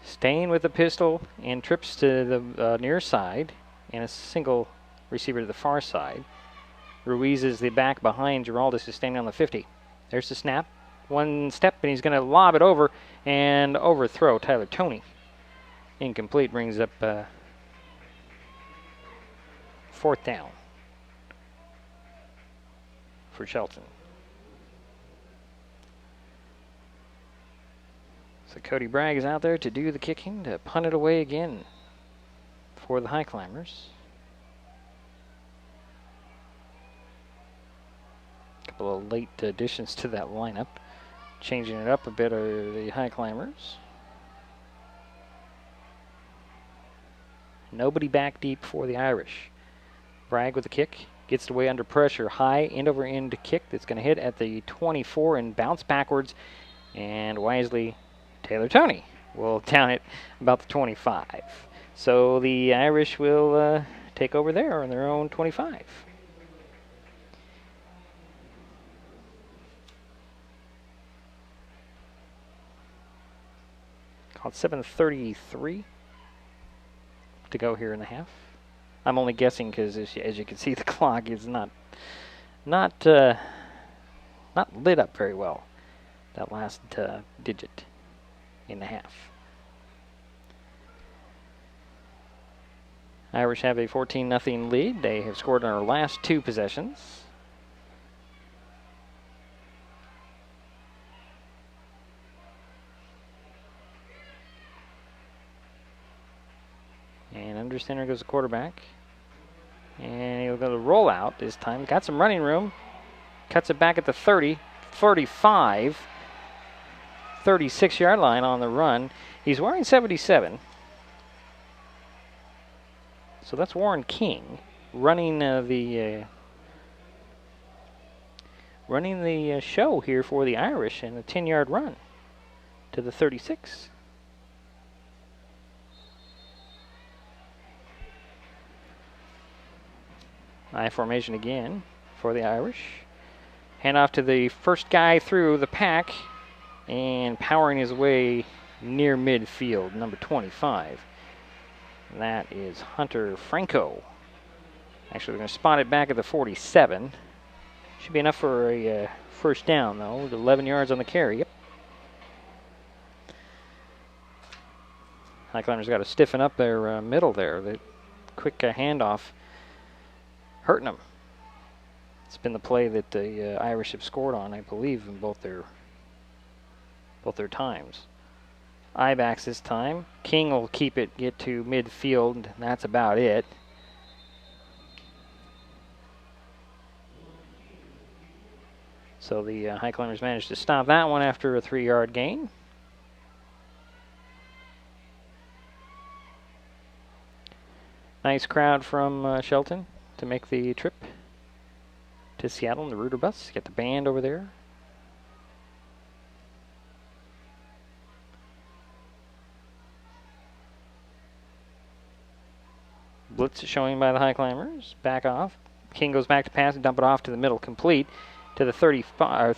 S2: Staying with the pistol and trips to the near side and a single receiver to the far side. Ruiz is the back behind. Giraldus is standing on the 50. There's the snap. One step, and he's going to lob it over and overthrow Tyler Toney. Incomplete, brings up 4th down for Shelton. So Cody Bragg is out there to do the kicking, to punt it away again for the Highclimbers. A couple of late additions to that lineup. Changing it up a bit are the Highclimbers. Nobody back deep for the Irish. Bragg with the kick. Gets it away under pressure. High end-over-end kick that's going to hit at the 24 and bounce backwards. And wisely, Taylor Toney will down it about the 25. So the Irish will take over there on their own 25. Called 7:33. to go here in the half. I'm only guessing because, as you can see, the clock is not lit up very well. That last digit in the half. Irish have a 14-0 lead. They have scored on our last 2 possessions. And under center goes the quarterback. And he'll go to roll out this time. Got some running room. Cuts it back at the 30, 35, 36-yard line on the run. He's wearing 77. So that's Warren King running the show here for the Irish in a 10-yard run to the 36. I formation again for the Irish. Hand off to the first guy through the pack and powering his way near midfield, number 25. That is Hunter Franco. Actually, they're going to spot it back at the 47. Should be enough for a first down, though, with 11 yards on the carry. Yep. Highclimbers got to stiffen up their middle there. The quick handoff hurting them. It's been the play that the Irish have scored on, I believe, in both their times. I-backs this time. King will keep it, get to midfield, and that's about it. So the Highclimbers managed to stop that one after a 3-yard gain. Nice crowd from Shelton to make the trip to Seattle in the Rooter bus. Get the band over there. Blitz showing by the Highclimbers. Back off. King goes back to pass and dump it off to the middle, complete to the 45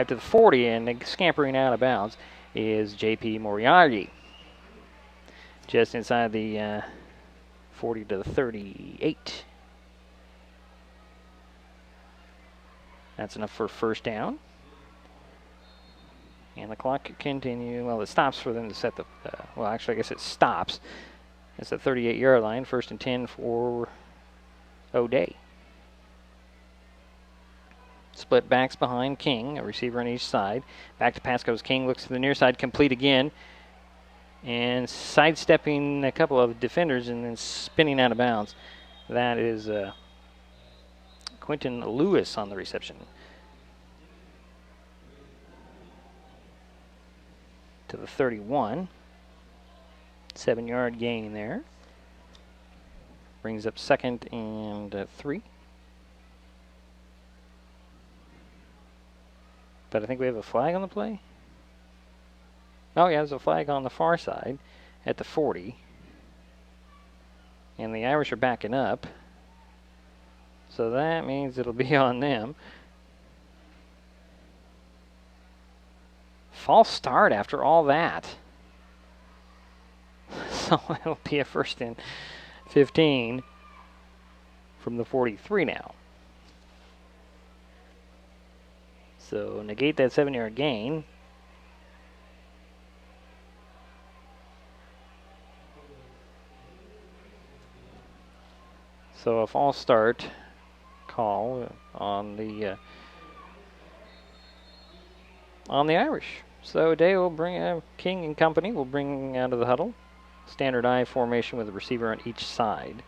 S2: to the 40, and scampering out of bounds is J.P. Moriarty. Just inside the 40 to the 38. That's enough for first down. And the clock could continue. Well, it stops for them to set the, well, actually, I guess it stops. It's the 38-yard line, 1st and 10 for O'Day. Split backs behind King, a receiver on each side. Back to pass goes King, looks to the near side, complete again. And sidestepping a couple of defenders and then spinning out of bounds. That is Quentin Lewis on the reception. To the 31. 7-yard gain there. Brings up 2nd and 3. But I think we have a flag on the play. Oh, yeah, there's a flag on the far side at the 40. And the Irish are backing up. So that means it'll be on them. False start after all that. So it'll be a 1st and 15 from the 43 now. So negate that 7-yard gain. So a false start call on the Irish. So Day will bring King and company will bring out of the huddle. Standard I formation with a receiver on each side.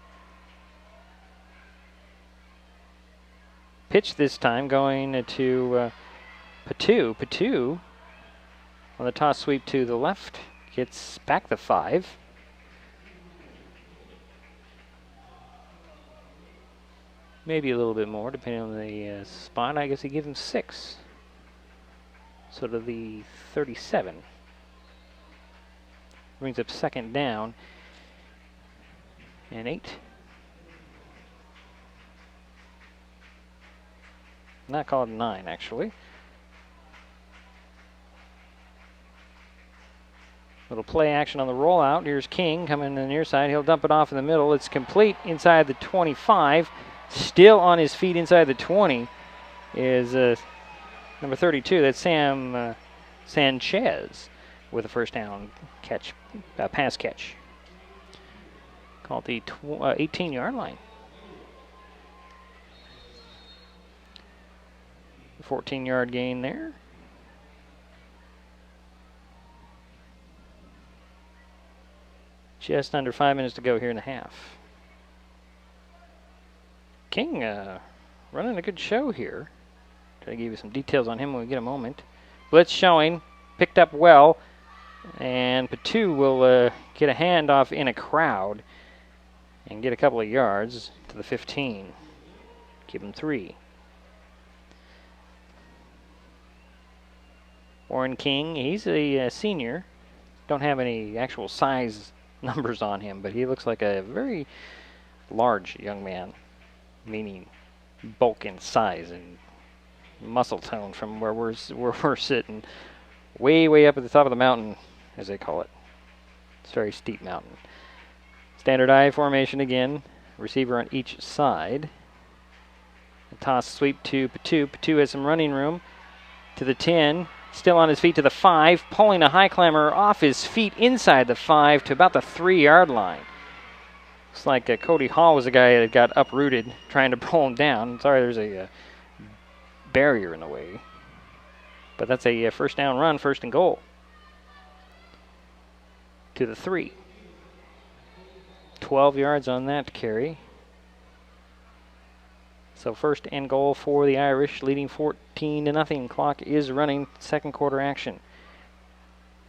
S2: Pitch this time going to Patu. Patu on the toss sweep to the left gets back the 5. Maybe a little bit more depending on the spot. I guess he gives him 6. So to the 37. Brings up 2nd down and 8. Not called 9, actually. Little play action on the rollout. Here's King coming in the near side. He'll dump it off in the middle. It's complete inside the 25. Still on his feet inside the 20 is number 32. That's Sam Sanchez with a first down catch, pass catch. Called the 18-yard line. 14-yard gain there. Just under 5 minutes to go here in the half. King running a good show here. Try to give you some details on him when we get a moment. Blitz showing, picked up well, and Patu will get a handoff in a crowd and get a couple of yards to the 15. Give him 3. Warren King, he's a senior. Don't have any actual size numbers on him, but he looks like a very large young man, meaning bulk and size and muscle tone from where we're sitting way up at the top of the mountain, as they call it. It's a very steep mountain. Standard I formation again, receiver on each side. A toss sweep to Patu. Patu has some running room to the 10. Still on his feet to the 5, pulling a Highclimber off his feet inside the 5 to about the 3-yard line. Looks like Cody Hall was a guy that got uprooted trying to pull him down. Sorry, there's a barrier in the way. But that's a first down run, first and goal. To the 3. 12 yards on that carry. So first and goal for the Irish, leading 14-0. Clock is running, second quarter action.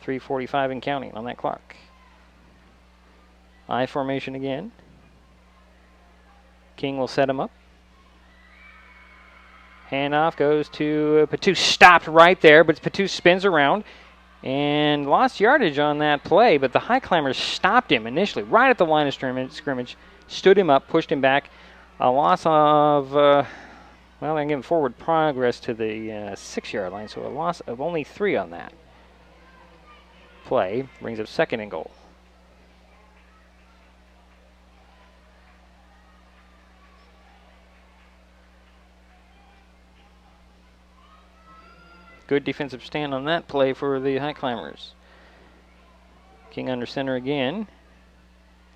S2: 3:45 and counting on that clock. I formation again. King will set him up. Handoff goes to Patu. Stopped right there, but Patu spins around and lost yardage on that play, but the Highclimbers stopped him initially, right at the line of scrimmage, stood him up, pushed him back. A loss of, well, they're giving forward progress to the 6-yard line, so a loss of only 3 on that play. Brings up second and goal. Good defensive stand on that play for the Highclimbers. King under center again.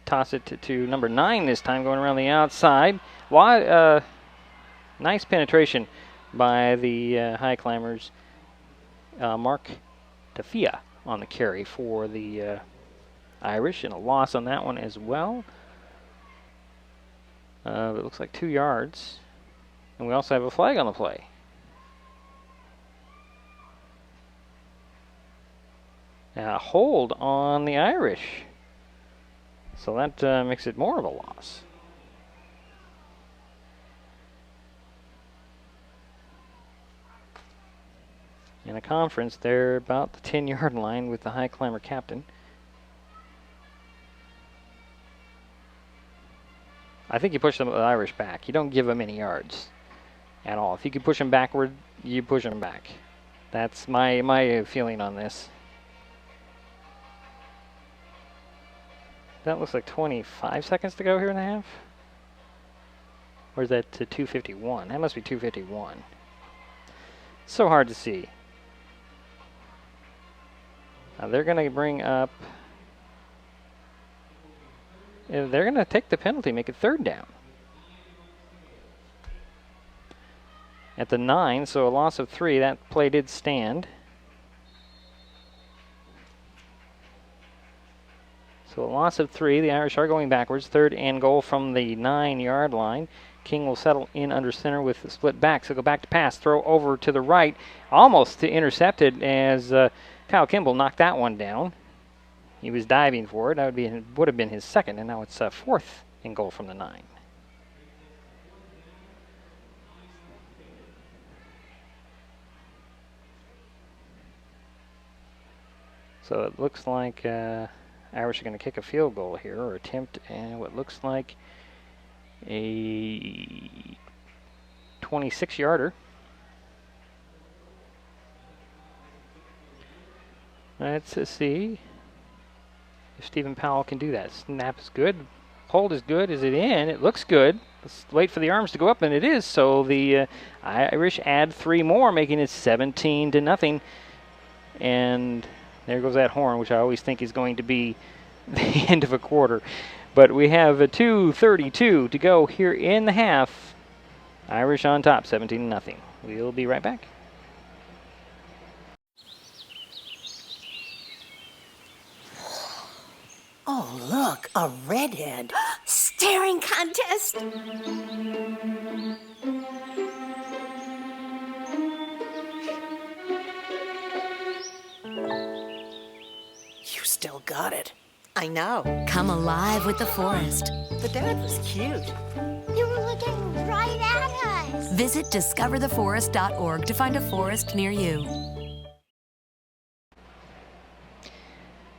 S2: Toss it to number 9 this time, going around the outside. Nice penetration by the Highclimbers. Mark Tafia on the carry for the Irish, and a loss on that one as well. It looks like 2 yards. And we also have a flag on the play. A hold on the Irish. So that makes it more of a loss. In a conference, they're about the 10-yard line with the Highclimber captain. I think you push the Irish back. You don't give them any yards at all. If you can push them backward, you push them back. That's my feeling on this. That looks like 25 seconds to go here in the half. Or is that to 2:51? That must be 2:51. So hard to see. Now they're going to bring up... They're going to take the penalty, make it third down. At the 9, so a loss of 3. That play did stand. So a loss of 3. The Irish are going backwards. Third and goal from the 9-yard line. King will settle in under center with the split back. So go back to pass. Throw over to the right. Almost intercepted as Kyle Kimball knocked that one down. He was diving for it. That would have been his second, and now it's fourth and goal from the 9. So it looks like Irish are going to kick a field goal here, or attempt, and what looks like a 26-yarder. Let's see. if Stephen Powell can do that. Snap is good. Hold is good. Is it in? It looks good. Let's wait for the arms to go up, and it is. So the Irish add 3 more, making it 17-0. And there goes that horn, which I always think is going to be the end of a quarter. But we have a 2:32 to go here in the half. Irish on top, 17-0. We'll be right back.
S14: Oh, look, a redhead. Staring contest. You still got it.
S24: I know. Come alive with the forest.
S14: The dad was cute.
S24: You were looking right at us. Visit discovertheforest.org to find a forest near you.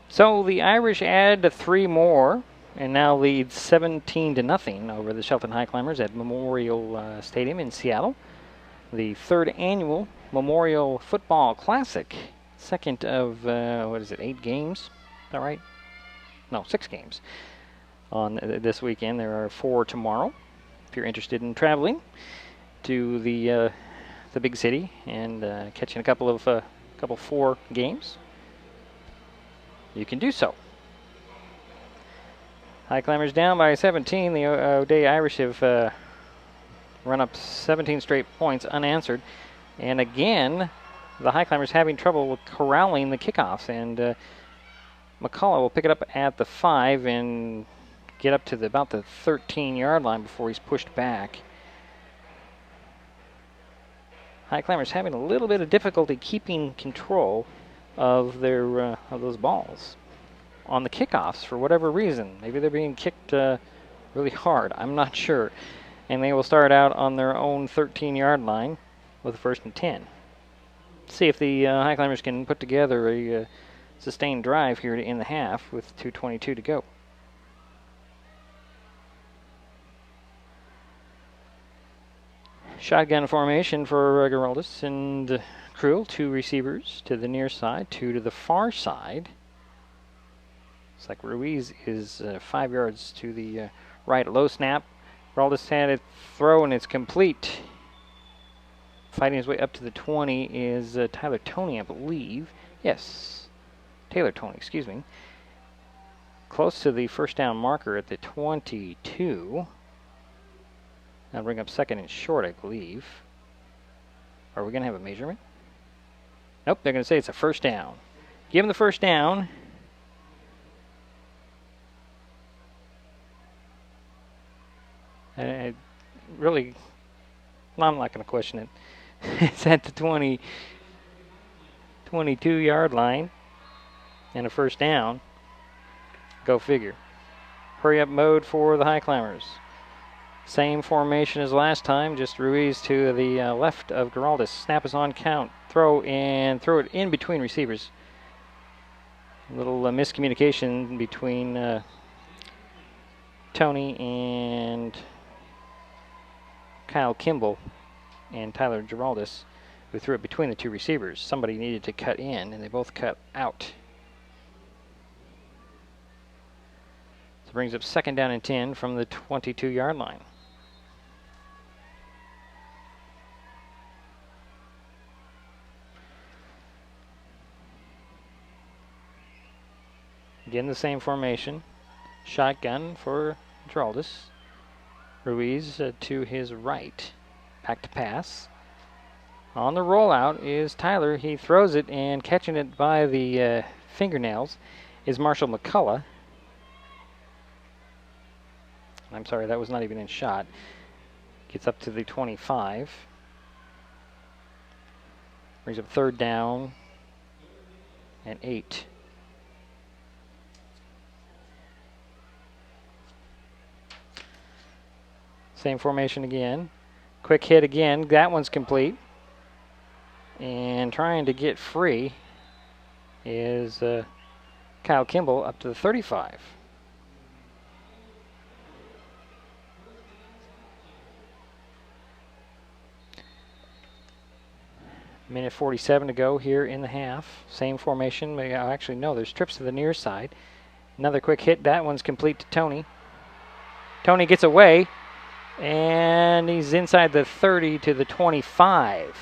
S2: So the Irish add 3 more and now lead 17-0 over the Shelton Highclimbers at Memorial Stadium in Seattle. The 3rd annual Memorial Football Classic. Second of, 8 games? Is that right? No, 6 games on this weekend. There are 4 tomorrow. If you're interested in traveling to the big city and catching a couple 4 games, you can do so. Highclimbers down by 17. The O'Day Irish have run up 17 straight points unanswered. And again, the Highclimbers having trouble with corralling the kickoffs. And McCullough will pick it up at the 5 and get up to about the 13-yard line before he's pushed back. Highclimbers having a little bit of difficulty keeping control of their of those balls on the kickoffs for whatever reason. Maybe they're being kicked really hard. I'm not sure. And they will start out on their own 13-yard line with a 1st and 10. See if the Highclimbers can put together a sustained drive here in the half with 2:22 to go. Shotgun formation for Geraldus and Cruel. 2 receivers to the near side, 2 to the far side. Looks like Ruiz is 5 yards to the right. Low snap. Geraldus had it throw, and it's complete. Fighting his way up to the 20 is Tyler Toney, I believe. Yes, Taylor Toney, excuse me. Close to the first down marker at the 22. That'll bring up 2nd and short, I believe. Are we going to have a measurement? Nope, they're going to say it's a 1st down. Give him the 1st down. Really, I'm not going to question it. It's at the 22-yard line and a 1st down. Go figure. Hurry up mode for the Highclimbers. Same formation as last time, just Ruiz to the left of Geraldus. Snap is on count. Throw it in between receivers. A little miscommunication between Tony and Kyle Kimball and Tyler Geraldus, who threw it between the 2 receivers. Somebody needed to cut in, and they both cut out. So it brings up 2nd down and 10 from the 22-yard line. Again, the same formation. Shotgun for Geraldus. Ruiz to his right. Back to pass. On the rollout is Tyler. He throws it, and catching it by the fingernails is Marshall McCullough. I'm sorry, that was not even in shot. Gets up to the 25. Brings up 3rd down and 8. Same formation again. Quick hit again. That one's complete. And trying to get free is Kyle Kimball up to the 35. Minute 47 to go here in the half. Same formation. Actually, no, there's trips to the near side. Another quick hit. That one's complete to Tony. Tony gets away, and he's inside the 30 to the 25.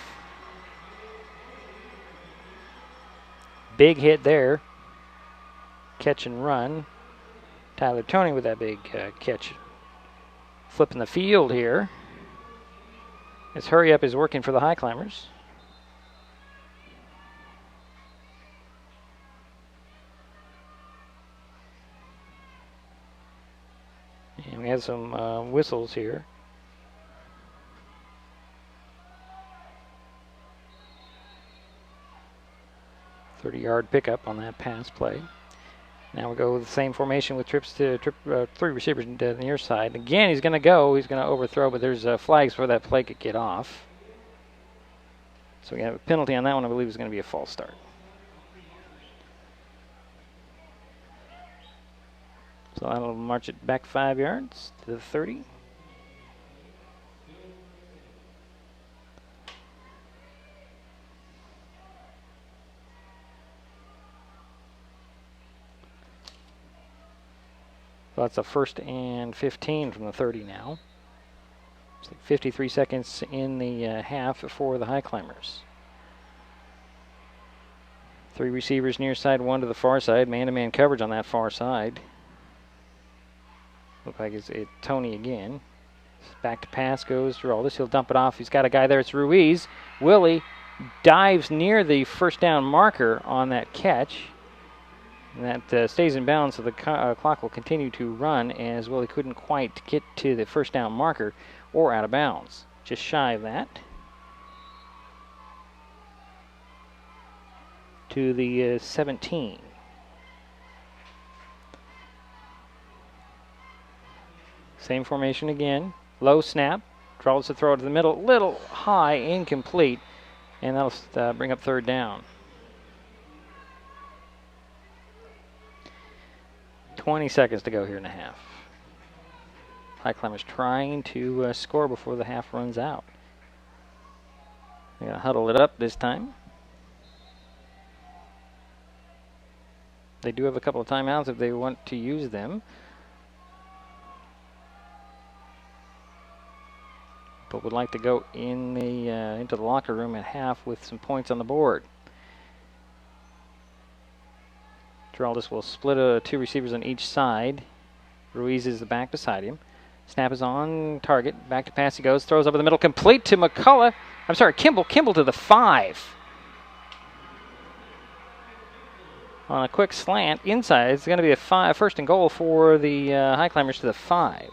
S2: Big hit there. Catch and run. Tyler Tony with that big catch. Flipping the field here. His hurry up is working for the Highclimbers. And we have some whistles here. .30-yard pickup on that pass play. Now we go with the same formation with three receivers to the near side. Again, he's going to go. He's going to overthrow, but there's flags for that play could get off. So we have a penalty on that one. I believe it's going to be a false start. So that'll march it back 5 yards to the 30. So that's a 1st and 15 from the 30 now. It's like 53 seconds in the half for the Highclimbers. 3 receivers near side, 1 to the far side. Man-to-man coverage on that far side. Look like it's Tony again. Back to pass goes through all this. He'll dump it off. He's got a guy there. It's Ruiz. Willie dives near the first down marker on that catch. And that stays in bounds, so the clock will continue to run as Willie couldn't quite get to the first down marker or out of bounds. Just shy of that. To the 17. Same formation again. Low snap. Draws the throw to the middle. Little high, incomplete. And that'll bring up 3rd down. 20 seconds to go here in the half. Highclimbers trying to score before the half runs out. They're going to huddle it up this time. They do have a couple of timeouts if they want to use them. But would like to go in the into the locker room at half with some points on the board. Geraldus will split 2 receivers on each side. Ruiz is the back beside him. Snap is on target. Back to pass he goes. Throws over the middle. Complete to McCullough. I'm sorry, Kimball. Kimball to the 5. On a quick slant inside. It's going to be a 1st and goal for the Highclimbers to the 5.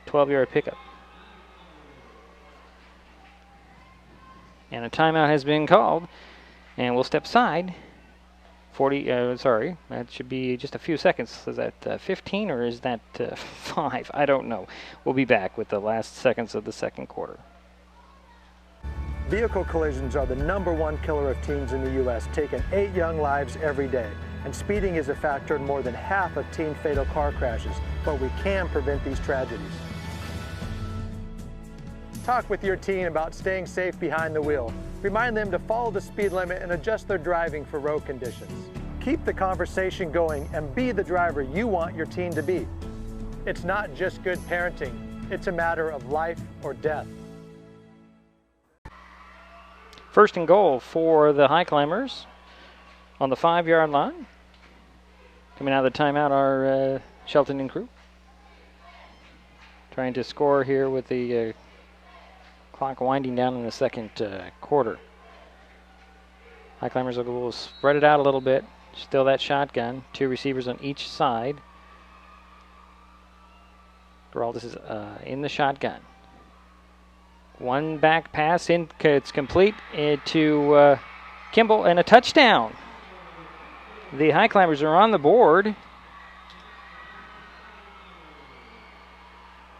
S2: 12-yard pickup. And a timeout has been called. And we'll step aside. That should be just a few seconds. Is that 15 or is that 5? I don't know. We'll be back with the last seconds of the second quarter.
S8: Vehicle collisions are the #1 killer of teens in the U.S., taking 8 young lives every day. And speeding is a factor in more than half of teen fatal car crashes. But we can prevent these tragedies. Talk with your teen about staying safe behind the wheel. Remind them to follow the speed limit and adjust their driving for road conditions. Keep the conversation going and be the driver you want your teen to be. It's not just good parenting, it's a matter of life or death.
S2: 1st and goal for the Highclimbers on the 5-yard line. Coming out of the timeout are Shelton and crew. Trying to score here with the clock winding down in the second quarter. Highclimbers will spread it out a little bit. Still that shotgun. 2 receivers on each side. Geraldus is in the shotgun. 1 back pass in. It's complete to Kimball and a touchdown. The Highclimbers are on the board.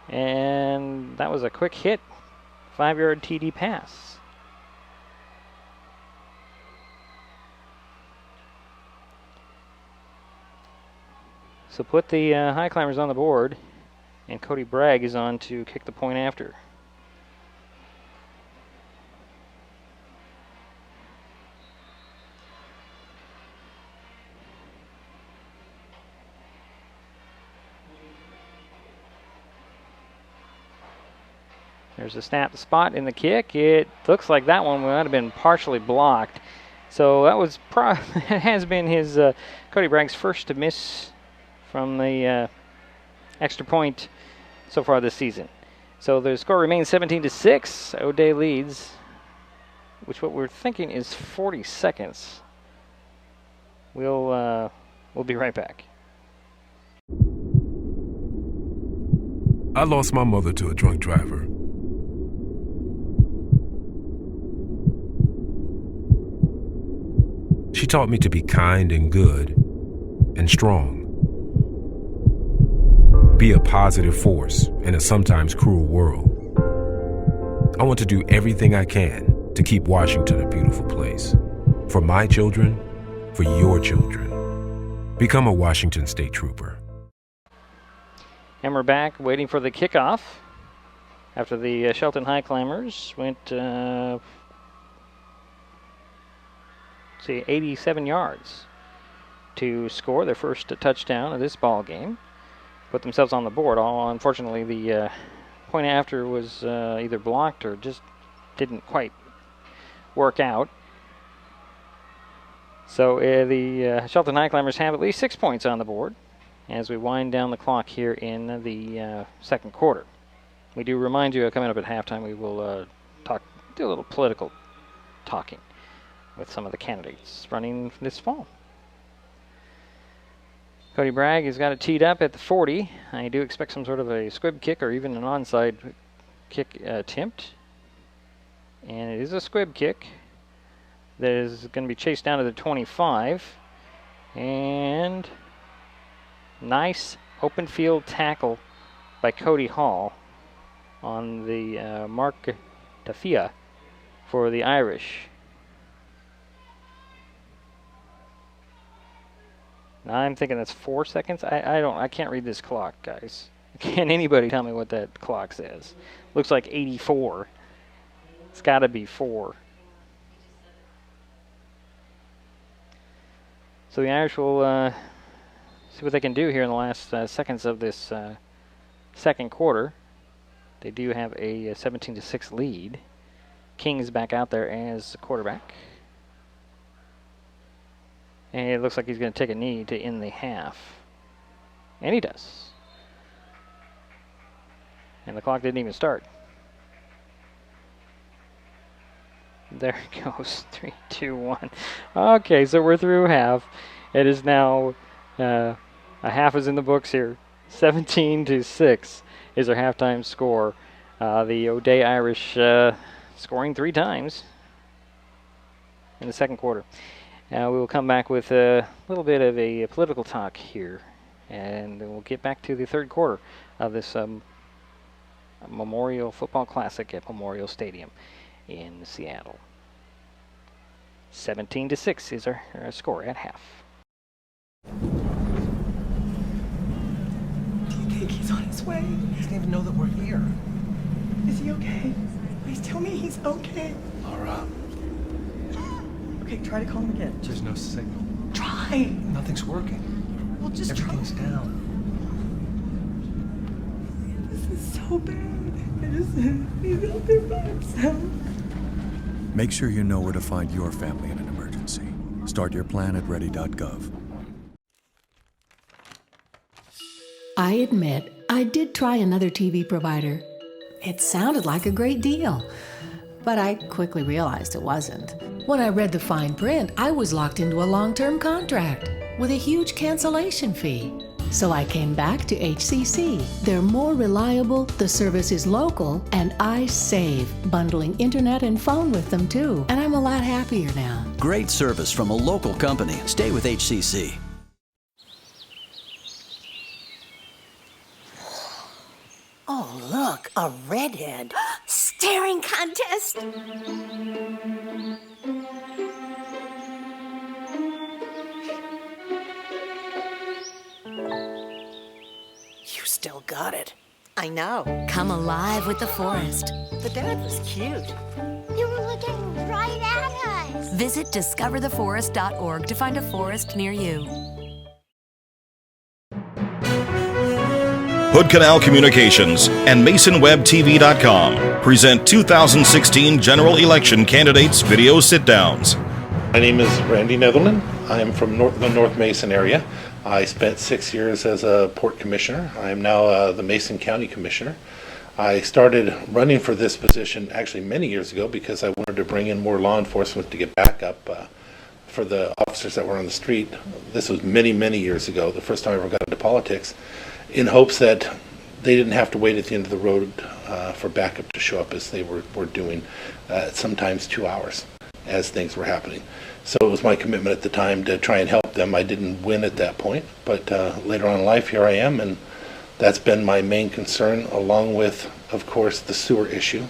S2: And that was a quick hit. 5-yard TD pass. So put the Highclimbers on the board, and Cody Bragg is on to kick the point after. There's a snap spot in the kick. It looks like that one might have been partially blocked. So that was has been his Cody Bragg's first to miss from the extra point so far this season. So the score remains 17-6. O'Day leads, which what we're thinking is 40 seconds. We'll be right back.
S20: I lost my mother to a drunk driver. She taught me to be kind and good and strong. Be a positive force in a sometimes cruel world. I want to do everything I can to keep Washington a beautiful place. For my children, for your children. Become a Washington State Trooper.
S2: And we're back waiting for the kickoff after the Shelton Highclimbers went 87 yards to score their first touchdown of this ball game. Put themselves on the board. Unfortunately, the point after was either blocked or just didn't quite work out. So the Shelton Highclimbers have at least 6 points on the board as we wind down the clock here in the second quarter. We do remind you, coming up at halftime, we will do a little political talking with some of the candidates running this fall. Cody Bragg has got it teed up at the 40. I do expect some sort of a squib kick or even an onside kick attempt. And it is a squib kick that is going to be chased down to the 25. And nice open field tackle by Cody Hall on the Mark Tafia for the Irish. Now I'm thinking that's 4 seconds. I can't read this clock, guys. Can anybody tell me what that clock says? Looks like 84. It's got to be 4. So the Irish will see what they can do here in the last seconds of this second quarter. They do have a 17-6 lead. King is back out there as the quarterback. And it looks like he's going to take a knee to end the half. And he does. And the clock didn't even start. There it goes. 3, 2, 1. Okay, so we're through half. It is now a half is in the books here. 17-6 is our halftime score. The O'Day Irish scoring 3 times in the second quarter. We will come back with a little bit of a political talk here, and then we'll get back to the third quarter of this Memorial Football Classic at Memorial Stadium in Seattle. 17-6 is our score at half.
S5: Do you think he's on his way?
S11: He doesn't even know that we're here.
S5: Is he okay? Please tell me he's okay.
S11: Laura.
S5: Okay, try to call him again.
S11: There's no signal.
S5: Try.
S11: Nothing's working.
S5: Well, just
S11: Everything's
S5: try.
S11: down.
S5: This is so bad. He's out there by himself.
S7: Make sure you know where to find your family in an emergency. Start your plan at ready.gov.
S18: I admit, I did try another TV provider. It sounded like a great deal, but I quickly realized it wasn't. When I read the fine print, I was locked into a long-term contract with a huge cancellation fee. So I came back to HCC. They're more reliable, the service is local, and I save, bundling internet and phone with them too. And I'm a lot happier now.
S19: Great service from a local company. Stay with HCC.
S14: Oh, look, a redhead. Staring contest. You still got it.
S24: I know. Come alive with the forest.
S14: The dad was cute.
S24: You were looking right at us. Visit discovertheforest.org to find a forest near you.
S1: Hood Canal Communications and MasonWebTV.com present 2016 general election candidates video sit-downs.
S13: My name is Randy Netherland. I am from the North Mason area. I spent 6 years as a port commissioner. I am now the Mason County Commissioner. I started running for this position actually many years ago because I wanted to bring in more law enforcement to get backup for the officers that were on the street. This was many, many years ago, the first time I ever got into politics, in hopes that they didn't have to wait at the end of the road for backup to show up as they were doing, sometimes 2 hours as things were happening. So it was my commitment at the time to try and help them. I didn't win at that point, but later on in life, here I am, and that's been my main concern, along with, of course, the sewer issue,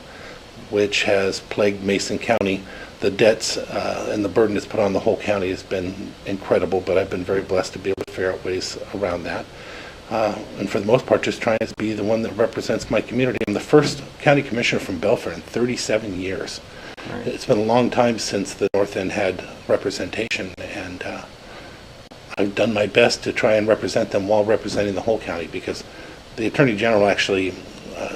S13: which has plagued Mason County. The debts and the burden it's put on the whole county has been incredible, but I've been very blessed to be able to figure out ways around that. And for the most part, just trying to be the one that represents my community. I'm the first county commissioner from Belfair in 37 years. Right. It's been a long time since the North End had representation, and I've done my best to try and represent them while representing the whole county, because the Attorney General actually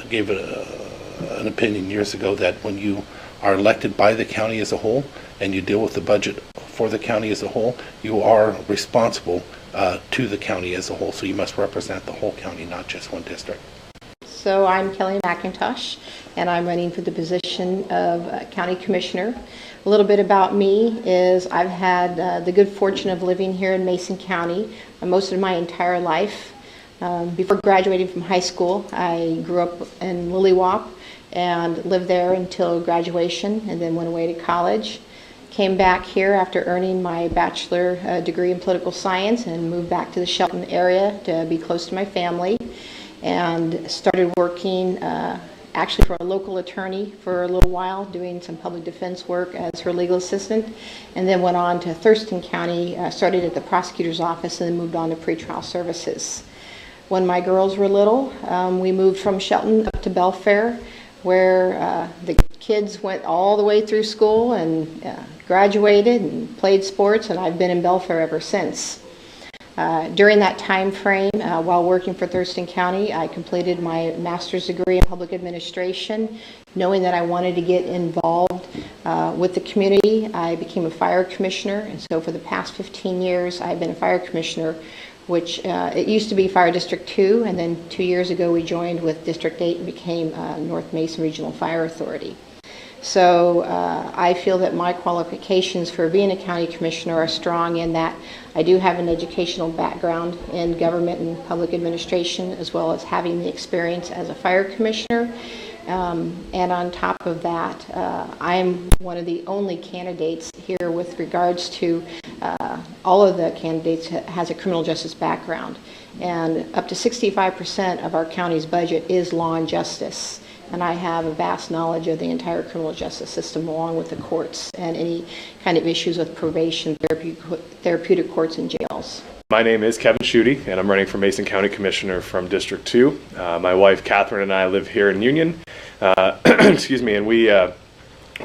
S13: gave an opinion years ago that when you are elected by the county as a whole and you deal with the budget for the county as a whole, you are responsible to the county as a whole, so you must represent the whole county, not just one district.
S15: So I'm Kelly McIntosh, and I'm running for the position of County Commissioner. A little bit about me is I've had the good fortune of living here in Mason County most of my entire life. Before graduating from high school, I grew up in Lilywop and lived there until graduation, and then went away to college. Came back here after earning my bachelor degree in political science and moved back to the Shelton area to be close to my family, and started working actually for a local attorney for a little while, doing some public defense work as her legal assistant, and then went on to Thurston County, started at the prosecutor's office, and then moved on to pretrial services. When my girls were little, we moved from Shelton up to Belfair, where the kids went all the way through school and graduated and played sports, and I've been in Belfair ever since. During that time frame, while working for Thurston County, I completed my master's degree in public administration. Knowing that I wanted to get involved with the community, I became a fire commissioner, and so for the past 15 years, I've been a fire commissioner, which it used to be Fire District 2, and then 2 years ago we joined with District 8 and became North Mason Regional Fire Authority. So I feel that my qualifications for being a county commissioner are strong in that I do have an educational background in government and public administration, as well as having the experience as a fire commissioner. And on top of that, I'm one of the only candidates here with regards to all of the candidates has a criminal justice background. And up to 65% of our county's budget is law and justice. And I have a vast knowledge of the entire criminal justice system, along with the courts and any kind of issues with probation, therapeutic courts, and jails.
S16: My name is Kevin Schutte, and I'm running for Mason County Commissioner from District 2. My wife, Catherine, and I live here in Union. Excuse me, and we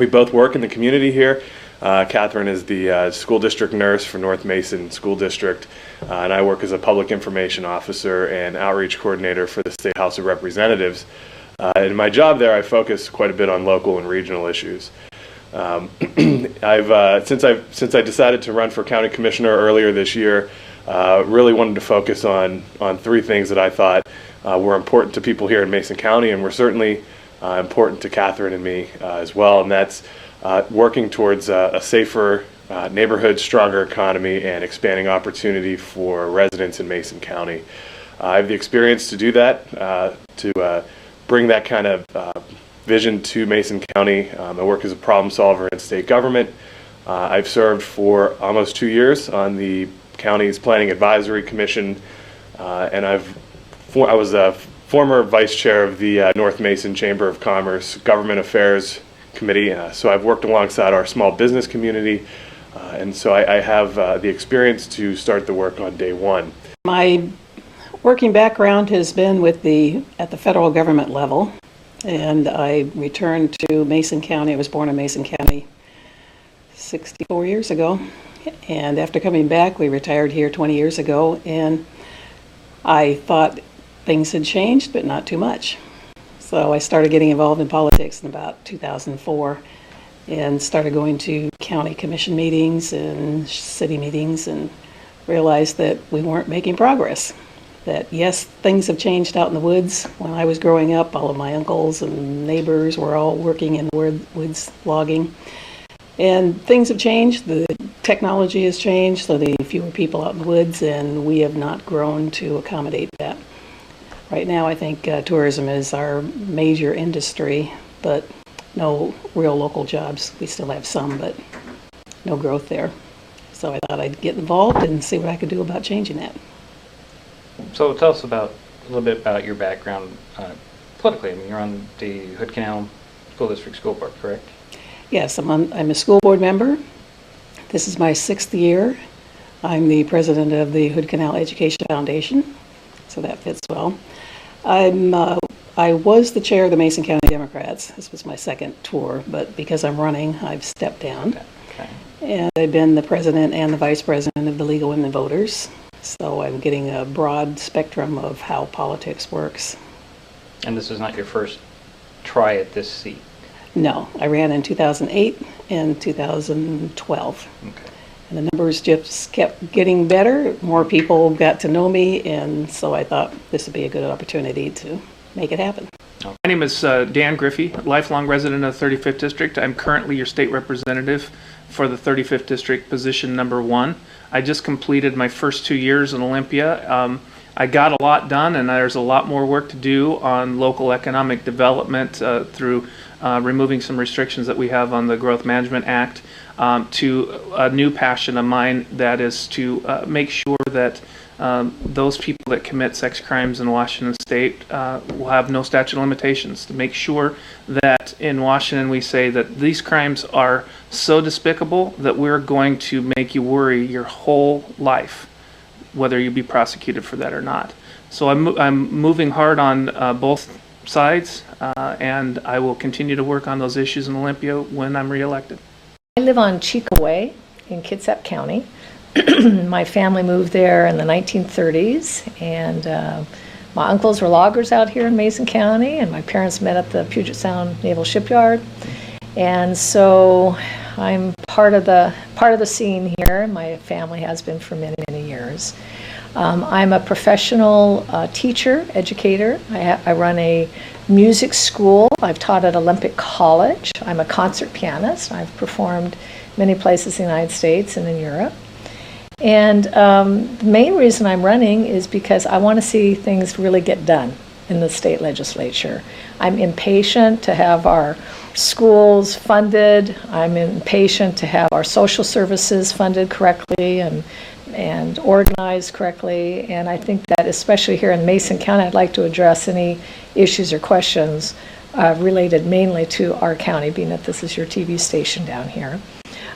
S16: both work in the community here. Catherine is the school district nurse for North Mason School District, and I work as a public information officer and outreach coordinator for the State House of Representatives. In my job there, I focus quite a bit on local and regional issues. Since I decided to run for county commissioner earlier this year, really wanted to focus on three things that I thought were important to people here in Mason County, and were certainly important to Catherine and me as well. And that's working towards a safer neighborhood, stronger economy, and expanding opportunity for residents in Mason County. I have the experience to do that, to bring that kind of vision to Mason County. I work as a problem solver in state government. I've served for almost 2 years on the county's Planning Advisory Commission, and I was a former vice chair of the North Mason Chamber of Commerce Government Affairs Committee, so I've worked alongside our small business community, and so I have the experience to start the work on day one.
S17: My working background has been at the federal government level, and I returned to Mason County. I was born in Mason County 64 years ago, and after coming back, we retired here 20 years ago, and I thought things had changed, but not too much. So I started getting involved in politics in about 2004 and started going to county commission meetings and city meetings and realized that we weren't making progress. That yes, things have changed out in the woods. When I was growing up, all of my uncles and neighbors were all working in the woods logging. And things have changed. The technology has changed, so there are fewer people out in the woods, and we have not grown to accommodate that. Right now, I think tourism is our major industry, but no real local jobs. We still have some, but no growth there. So I thought I'd get involved and see what I could do about changing that.
S2: So tell us a little bit about your background politically. I mean, you're on the Hood Canal School District School Board, correct?
S17: Yes, I'm a school board member. This is my 6th year. I'm the president of the Hood Canal Education Foundation, so that fits well. I was the chair of the Mason County Democrats. This was my second tour, but because I'm running, I've stepped down.
S2: Okay.
S17: And I've been the president and the vice president of the League of Women Voters, so I'm getting a broad spectrum of how politics works.
S2: And this is not your first try at this seat?
S17: No, I ran in 2008 and 2012.
S2: Okay.
S17: And the numbers just kept getting better. More people got to know me, and so I thought this would be a good opportunity to make it happen.
S12: My name is Dan Griffey, lifelong resident of the 35th District. I'm currently your state representative for the 35th District, position number 1. I just completed my first 2 years in Olympia. I got a lot done, and there's a lot more work to do on local economic development through removing some restrictions that we have on the Growth Management Act, to a new passion of mine that is to make sure that those people that commit sex crimes in Washington State will have no statute of limitations, to make sure that in Washington we say that these crimes are so despicable that we're going to make you worry your whole life, whether you be prosecuted for that or not. So I'm moving hard on both sides, and I will continue to work on those issues in Olympia when I'm reelected.
S21: I live on Chico Way in Kitsap County. My family moved there in the 1930s, and my uncles were loggers out here in Mason County, and my parents met at the Puget Sound Naval Shipyard. And so I'm part of the scene here. My family has been for many, many years. I'm a professional teacher, educator. I run a music school. I've taught at Olympic College. I'm a concert pianist. I've performed many places in the United States and in Europe. And the main reason I'm running is because I want to see things really get done in the state legislature. I'm impatient to have our schools funded. I'm impatient to have our social services funded correctly and organized correctly. And I think that especially here in Mason County, I'd like to address any issues or questions related mainly to our county, being that this is your TV station down here.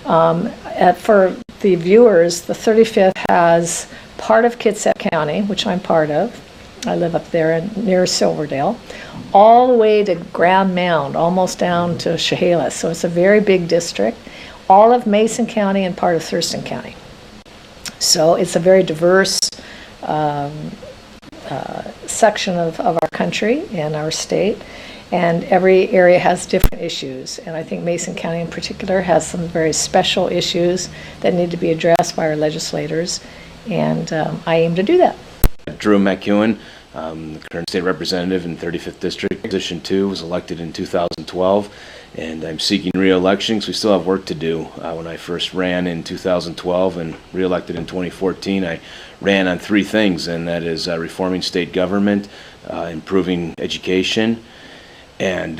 S21: For the viewers, the 35th has part of Kitsap County, which I'm part of. I live up there near Silverdale, all the way to Grand Mound, almost down to Chehalis. So it's a very big district. All of Mason County and part of Thurston County. So it's a very diverse section of our country and our state. And every area has different issues. And I think Mason County in particular has some very special issues that need to be addressed by our legislators. And I aim to do that.
S22: Drew McEwen, the current state representative in 35th District. Position 2 was elected in 2012, and I'm seeking re-election because we still have work to do. When I first ran in 2012 and re-elected in 2014, I ran on 3 things, and that is reforming state government, improving education, and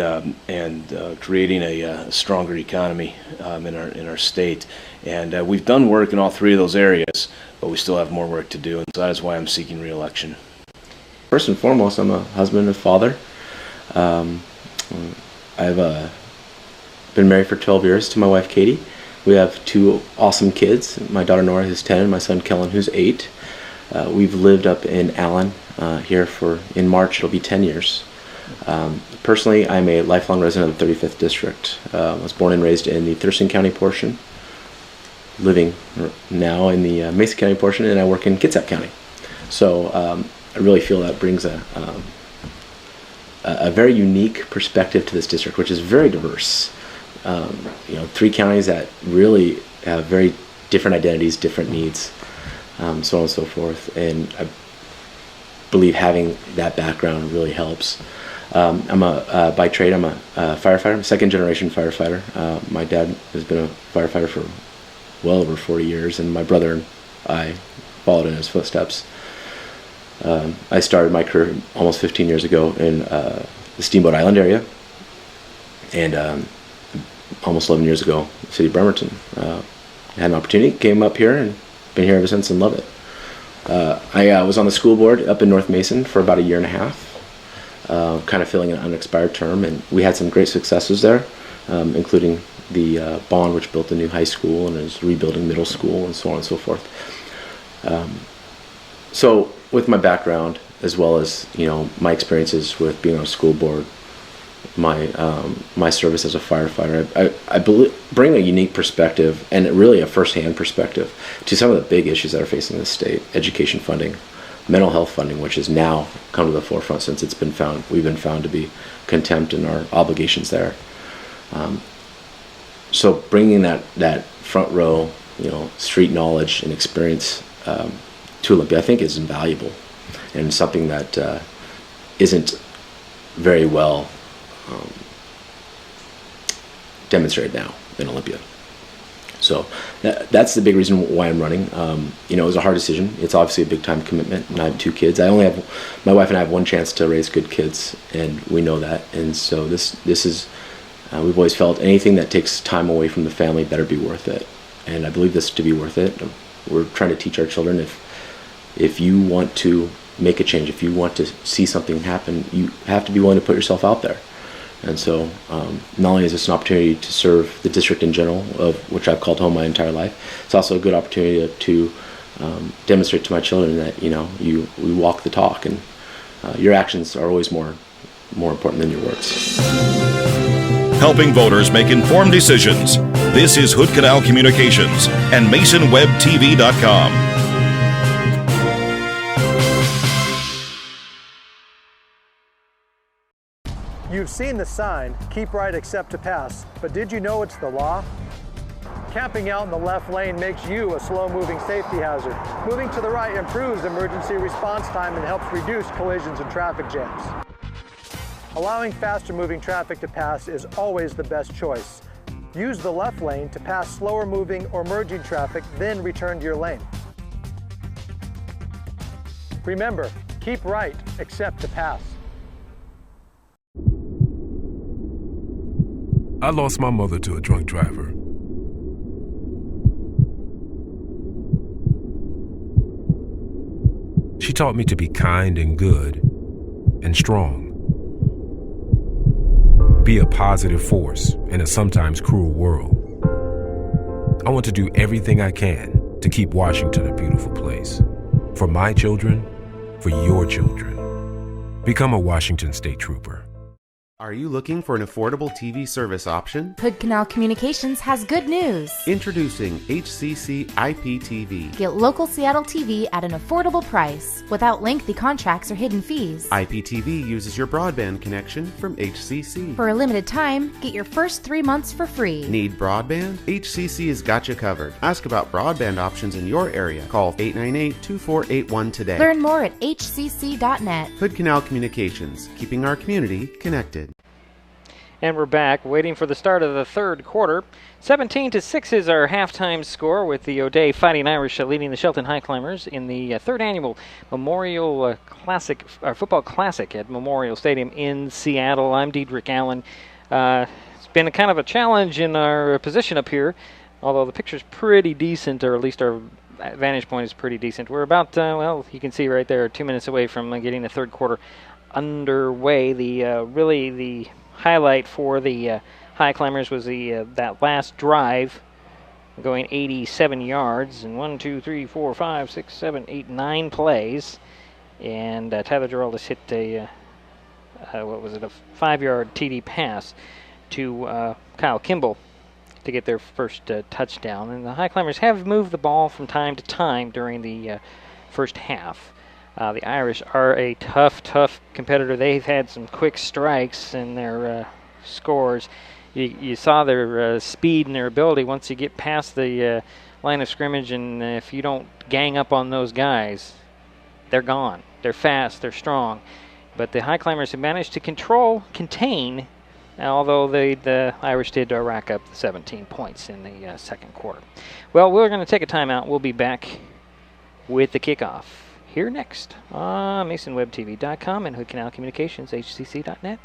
S22: creating a stronger economy in our state. And we've done work in all 3 of those areas, but we still have more work to do, and so that is why I'm seeking re-election.
S23: First and foremost, I'm a husband and father. I've been married for 12 years to my wife Katie. We have 2 awesome kids, my daughter Nora, who's 10, and my son Kellen, who's 8. We've lived up in Allen here in March, it'll be 10 years. Personally, I'm a lifelong resident of the 35th District. I was born and raised in the Thurston County portion, living now in the Mason County portion, and I work in Kitsap County. So really feel that brings a very unique perspective to this district, which is very diverse. 3 counties that really have very different identities, different needs, so on and so forth. And I believe having that background really helps. By trade, I'm a firefighter. I'm a second-generation firefighter. My dad has been a firefighter for well over 40 years, and my brother and I followed in his footsteps. I started my career almost 15 years ago in the Steamboat Island area, and almost 11 years ago, the city of Bremerton. Had an opportunity, came up here, and been here ever since and love it. I was on the school board up in North Mason for about a year and a half, kind of filling an unexpired term, and we had some great successes there, including the bond which built a new high school and is rebuilding middle school and so on and so forth. So with my background, as well as my experiences with being on a school board, my service as a firefighter, I bring a unique perspective and really a first-hand perspective to some of the big issues that are facing the state: education funding, mental health funding, which has now come to the forefront since we've been found to be contempt in our obligations there. So bringing that front row, street knowledge and experience to Olympia, I think, is invaluable and something that isn't very well demonstrated now in Olympia. So that's the big reason why I'm running. It was a hard decision. It's obviously a big time commitment, and I have 2 kids. My wife and I have one chance to raise good kids, and we know that. And so this is, we've always felt anything that takes time away from the family better be worth it. And I believe this to be worth it. We're trying to teach our children, if you want to make a change, if you want to see something happen, you have to be willing to put yourself out there. And so not only is this an opportunity to serve the district in general, of which I've called home my entire life, it's also a good opportunity to demonstrate to my children that we walk the talk, and your actions are always more important than your words.
S1: Helping voters make informed decisions. This is Hood Canal Communications and MasonWebTV.com.
S8: You've seen the sign, keep right except to pass, but did you know it's the law? Camping out in the left lane makes you a slow-moving safety hazard. Moving to the right improves emergency response time and helps reduce collisions and traffic jams. Allowing faster-moving traffic to pass is always the best choice. Use the left lane to pass slower-moving or merging traffic, then return to your lane. Remember, keep right except to pass.
S20: I lost my mother to a drunk driver. She taught me to be kind and good and strong. Be a positive force in a sometimes cruel world. I want to do everything I can to keep Washington a beautiful place. For my children, for your children. Become a Washington State Trooper.
S3: Are you looking for an affordable TV service option?
S4: Hood Canal Communications has good news.
S3: Introducing HCC IPTV.
S4: Get local Seattle TV at an affordable price without lengthy contracts or hidden fees.
S3: IPTV uses your broadband connection from HCC.
S4: For a limited time, get your first 3 months for free.
S3: Need broadband? HCC has got you covered. Ask about broadband options in your area. Call 898-2481 today.
S4: Learn more at hcc.net.
S3: Hood Canal Communications, keeping our community connected.
S2: And we're back, waiting for the start of the third quarter. 17-6 is our halftime score, with the O'Day Fighting Irish leading the Shelton Highclimbers in the third annual Memorial Classic, Football Classic at Memorial Stadium in Seattle. I'm Diedrich Allen. It's been a kind of a challenge in our position up here, although the picture's pretty decent, or at least our vantage point is pretty decent. We're about, well, you can see right there, 2 minutes away from getting the third quarter underway. Really the highlight for the Highclimbers was that last drive, going 87 yards, and 1, 2, 3, 4, 5, 6, 7, 8, 9 plays. And Tyler Geraldus hit a 5-yard TD pass to Kyle Kimball to get their first touchdown. And the Highclimbers have moved the ball from time to time during the first half. The Irish are a tough competitor. They've had some quick strikes in their scores. You saw their speed and their ability once you get past the line of scrimmage, and if you don't gang up on those guys, they're gone. They're fast, they're strong. But the Highclimbers have managed to contain, although the Irish did rack up 17 points in the second quarter. Well, we're going to take a timeout. We'll be back with the kickoff here next on MasonWebTV.com and Hood Canal Communications, HCC.net.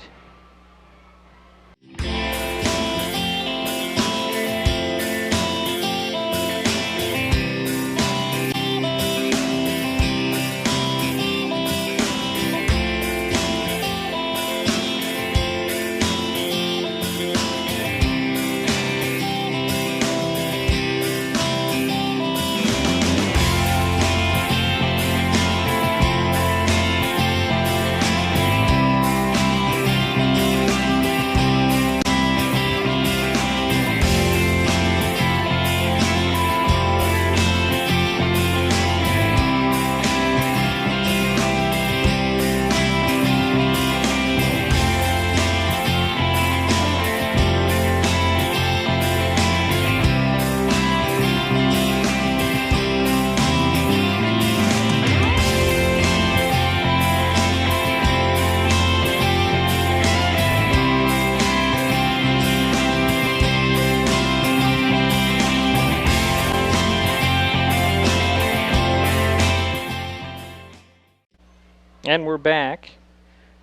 S2: And we're back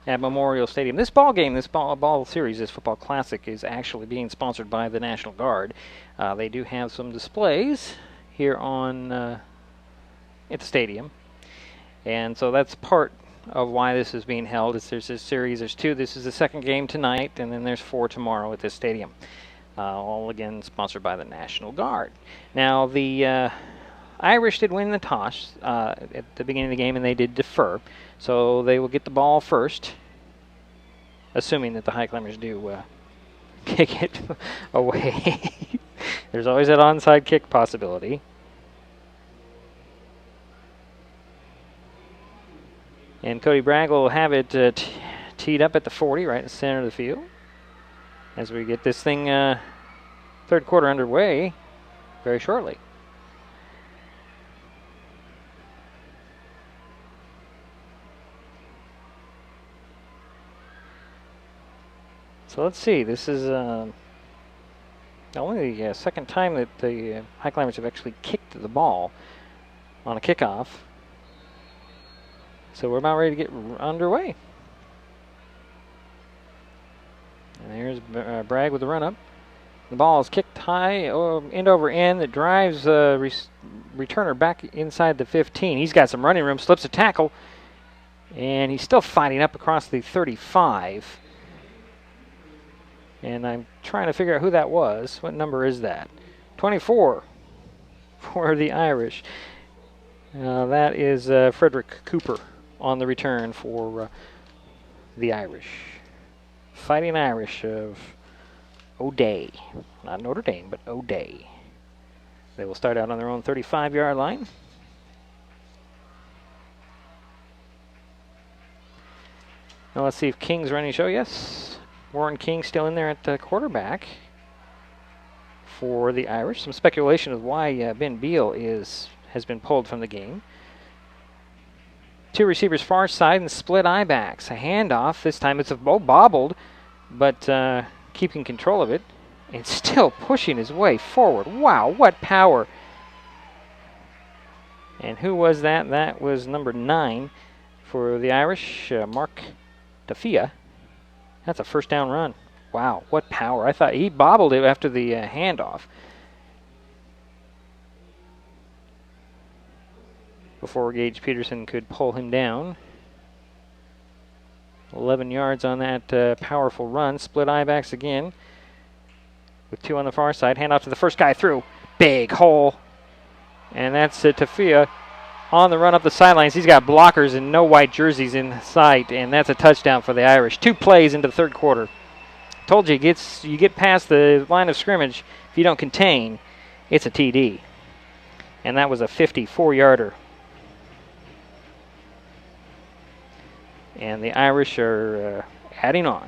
S2: at Memorial Stadium. This ball game, this ball series, this football classic is actually being sponsored by the National Guard. They do have some displays here on at the stadium, and so that's part of why this is being held. There's this series. There's two. This is the second game tonight, and then there's 4 tomorrow at this stadium. All again sponsored by the National Guard. Now the Irish did win the toss at the beginning of the game, and they did defer. So they will get the ball first, assuming that the Highclimbers do kick it away. There's always that onside kick possibility. And Cody Bragg will have it teed up at the 40, right in the center of the field, as we get this thing third quarter underway very shortly. So let's see, this is only the second time that the Highclimbers have actually kicked the ball on a kickoff. So we're about ready to get underway. And here's Bragg with the run up. The ball is kicked high, end over end, that drives returner back inside the 15. He's got some running room, slips a tackle, and he's still fighting up across the 35. And I'm trying to figure out who that was. What number is that? 24 for the Irish. That is Frederick Cooper on the return for the Irish. Fighting Irish of O'Day. Not Notre Dame, but O'Day. They will start out on their own 35-yard line. Now let's see if King's running show. Yes. Warren King still in there at quarterback for the Irish. Some speculation of why Ben Beal has been pulled from the game. Two receivers far side and split eye backs. A handoff. This time it's bobbled, but keeping control of it and still pushing his way forward. Wow, what power. And who was that? That was number 9 for the Irish, Mark Tafia. That's a first down run. Wow, what power. I thought he bobbled it after the handoff. Before Gage Peterson could pull him down. 11 yards on that powerful run. Split eye backs again. With 2 on the far side. Handoff to the first guy through. Big hole. And that's Tafia on the run up the sidelines. He's got blockers and no white jerseys in sight, and that's a touchdown for the Irish. 2 plays into the third quarter. Told you, you get past the line of scrimmage, if you don't contain, it's a TD. And that was a 54-yarder. And the Irish are adding on.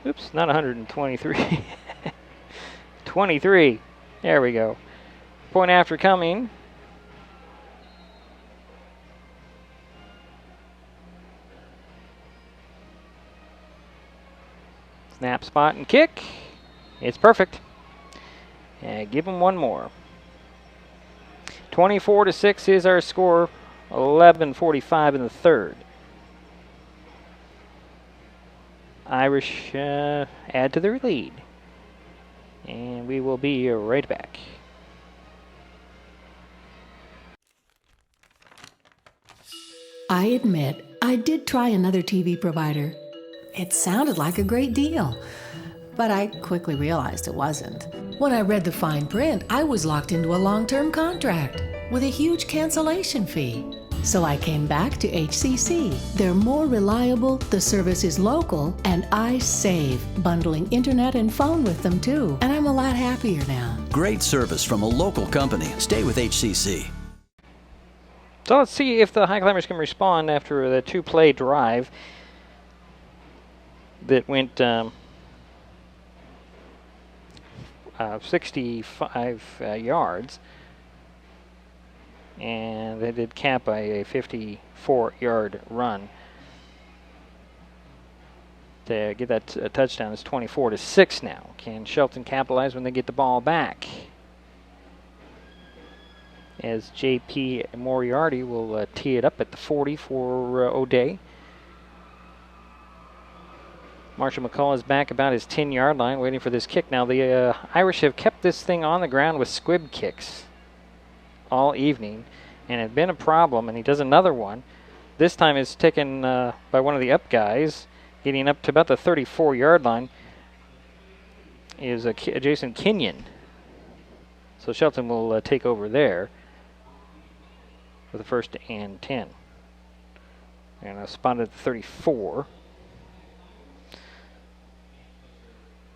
S2: Oops, not 123. 23. There we go. Point after coming. Snap, spot, and kick. It's perfect. And give them one more. 24-6 is our score. 11:45 in the third. Irish add to their lead. And we will be right back.
S18: I admit, I did try another TV provider. It sounded like a great deal, but I quickly realized it wasn't. When I read the fine print, I was locked into a long-term contract with a huge cancellation fee. So I came back to HCC. They're more reliable, the service is local, and I save, bundling internet and phone with them too. And I'm a lot happier now.
S19: Great service from a local company. Stay with HCC.
S2: So let's see if the Highclimbers can respond after the two-play drive that went 65 yards. And they did cap by a 54-yard run to get that touchdown. It's 24-6 now. Can Shelton capitalize when they get the ball back? As J.P. Moriarty will tee it up at the 40 for O'Day. Marshall McCullough is back about his 10-yard line waiting for this kick. Now the Irish have kept this thing on the ground with squib kicks all evening, and it had been a problem, and he does another one. This time it's taken by one of the up guys, getting up to about the 34-yard line, is Jason Kenyon. So Shelton will take over there for the 1st and 10. And spotted at the 34.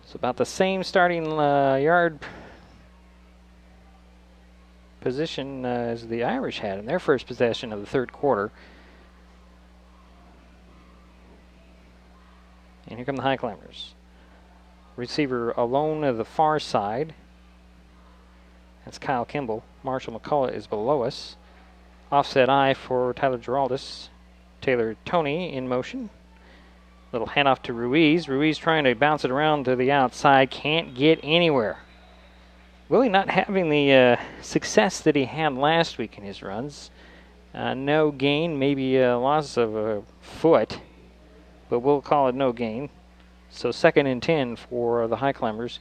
S2: It's about the same starting yard position as the Irish had in their first possession of the third quarter. And here come the Highclimbers. Receiver alone at the far side. That's Kyle Kimball. Marshall McCullough is below us. Offset eye for Tyler Giraldus. Taylor Tony in motion. Little handoff to Ruiz. Ruiz trying to bounce it around to the outside. Can't get anywhere. Willie not having the success that he had last week in his runs. No gain, maybe a loss of a foot, but we'll call it no gain. So 2nd and 10 for the Highclimbers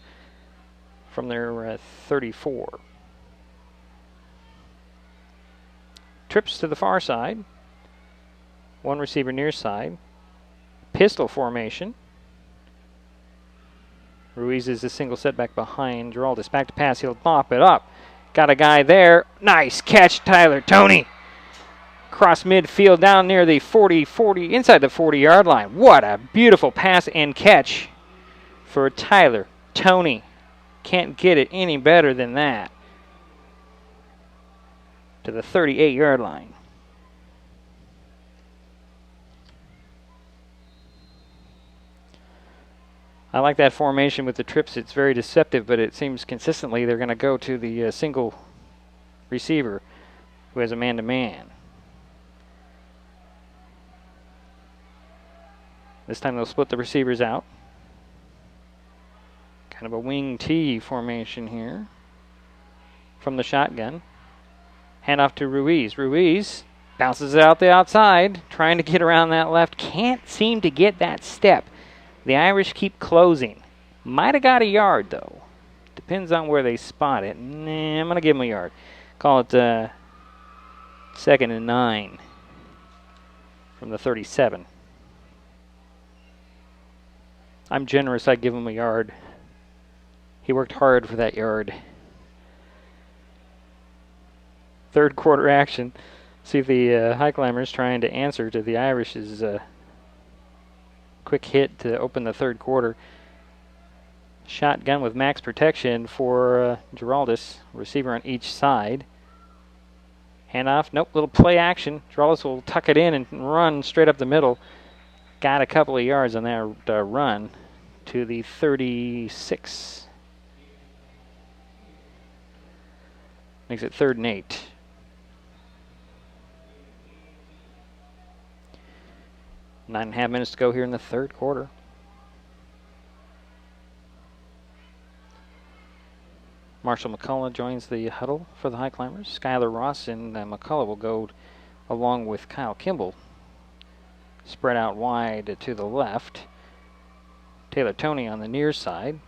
S2: from their 34. Trips to the far side. One receiver near side. Pistol formation. Ruiz is a single setback behind Giraldus. Back to pass. He'll mop it up. Got a guy there. Nice catch, Tyler Tony. Cross midfield down near the 40, inside the 40-yard line. What a beautiful pass and catch for Tyler Tony. Can't get it any better than that. To the 38-yard line. I like that formation with the trips. It's very deceptive, but it seems consistently they're going to go to the single receiver who has a man-to-man. This time they'll split the receivers out. Kind of a wing T formation here from the shotgun. Hand off to Ruiz. Ruiz bounces it out the outside, trying to get around that left. Can't seem to get that step. The Irish keep closing. Might have got a yard, though. Depends on where they spot it. Nah, I'm going to give him a yard. Call it 2nd and 9 from the 37. I'm generous. I give him a yard. He worked hard for that yard. Third quarter action. See if the Highclimbers trying to answer to the Irish's quick hit to open the third quarter. Shotgun with max protection for Giraldus. Receiver on each side. Handoff. Nope. Little play action. Giraldus will tuck it in and run straight up the middle. Got a couple of yards on that run to the 36. Makes it 3rd and 8. Nine and a half minutes to go here in the 3rd quarter. Marshall McCullough joins the huddle for the Highclimbers. Skylar Ross and McCullough will go along with Kyle Kimball. Spread out wide to the left. Taylor Toney on the near side.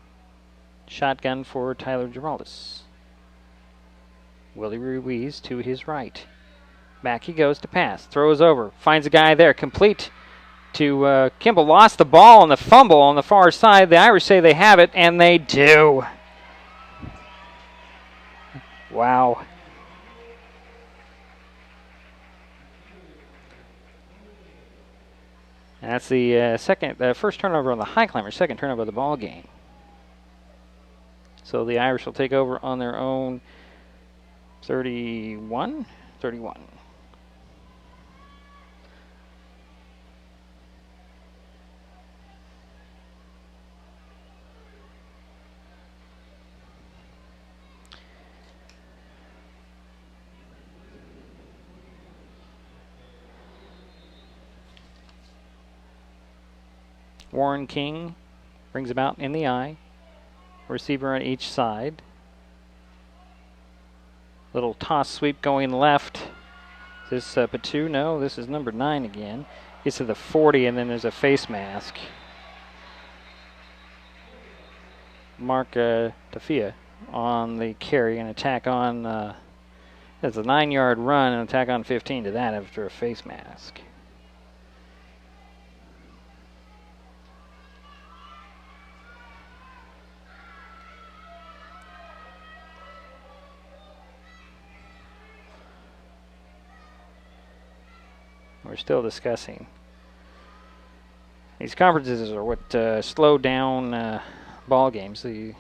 S2: Shotgun for Tyler Giraldus. Willie Ruiz to his right. Back he goes to pass. Throws over. Finds a guy there. Complete to Kimball. Lost the ball on the fumble on the far side. The Irish say they have it, and they do. Wow. That's the first turnover on the Highclimbers, second turnover of the ball game. So the Irish will take over on their own 31. Warren King brings him out in the eye. Receiver on each side. Little toss sweep going left. Is this Patu? No, this is number 9 again. Gets to the 40, and then there's a face mask. Mark Tafia on the carry and attack on. That's a 9-yard run and attack on 15 to that after a face mask. We're still discussing. These conferences are what slow down ball games. The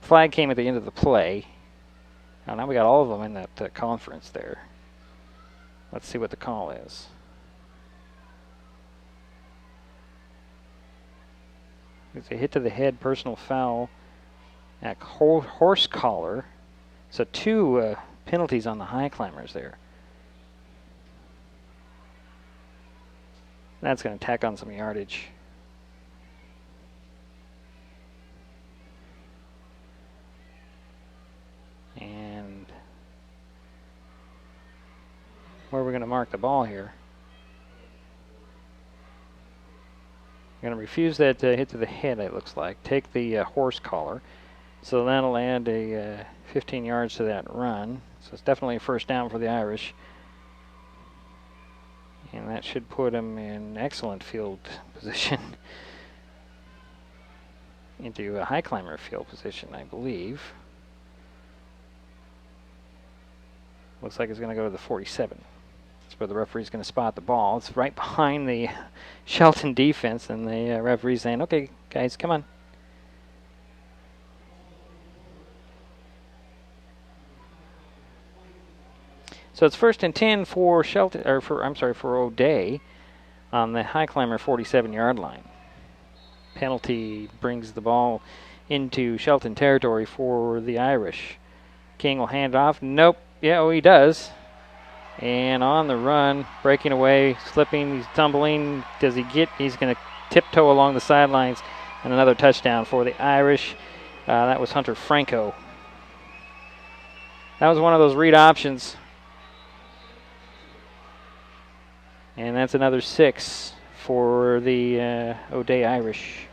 S2: flag came at the end of the play. Oh, now we got all of them in that conference there. Let's see what the call is. It's a hit to the head, personal foul, at horse collar. So 2 penalties on the Highclimbers there. That's going to tack on some yardage. And where are we going to mark the ball here? We're going to refuse that hit to the head, it looks like. Take the horse collar. So that'll add a 15 yards to that run. So it's definitely a first down for the Irish. And that should put him in excellent field position into a Highclimber field position, I believe. Looks like it's going to go to the 47. That's where the referee's going to spot the ball. It's right behind the Shelton defense, and the referee's saying, okay, guys, come on. So it's 1st and 10 for Shelton, or for O'Day on the Highclimber 47-yard line. Penalty brings the ball into Shelton territory for the Irish. King will hand it off. Nope. Yeah, he does. And on the run, breaking away, slipping, he's tumbling. Does he get? He's going to tiptoe along the sidelines, and another touchdown for the Irish. That was Hunter Franco. That was one of those read options. And that's another 6 for the O'Day Irish.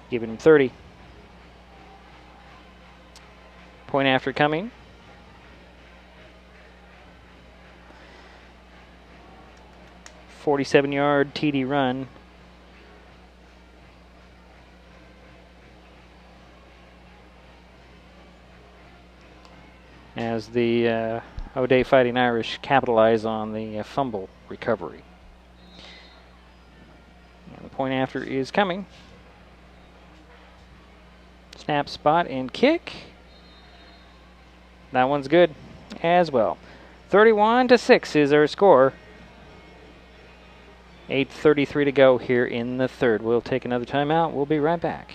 S2: Giving him 30. Point after coming. .47-yard TD run. As the O'Day Fighting Irish capitalize on the fumble recovery. And the point after is coming. Snap, spot, and kick. That one's good as well. 31-6 is our score. 8:33 to go here in the third. We'll take another timeout. We'll be right back.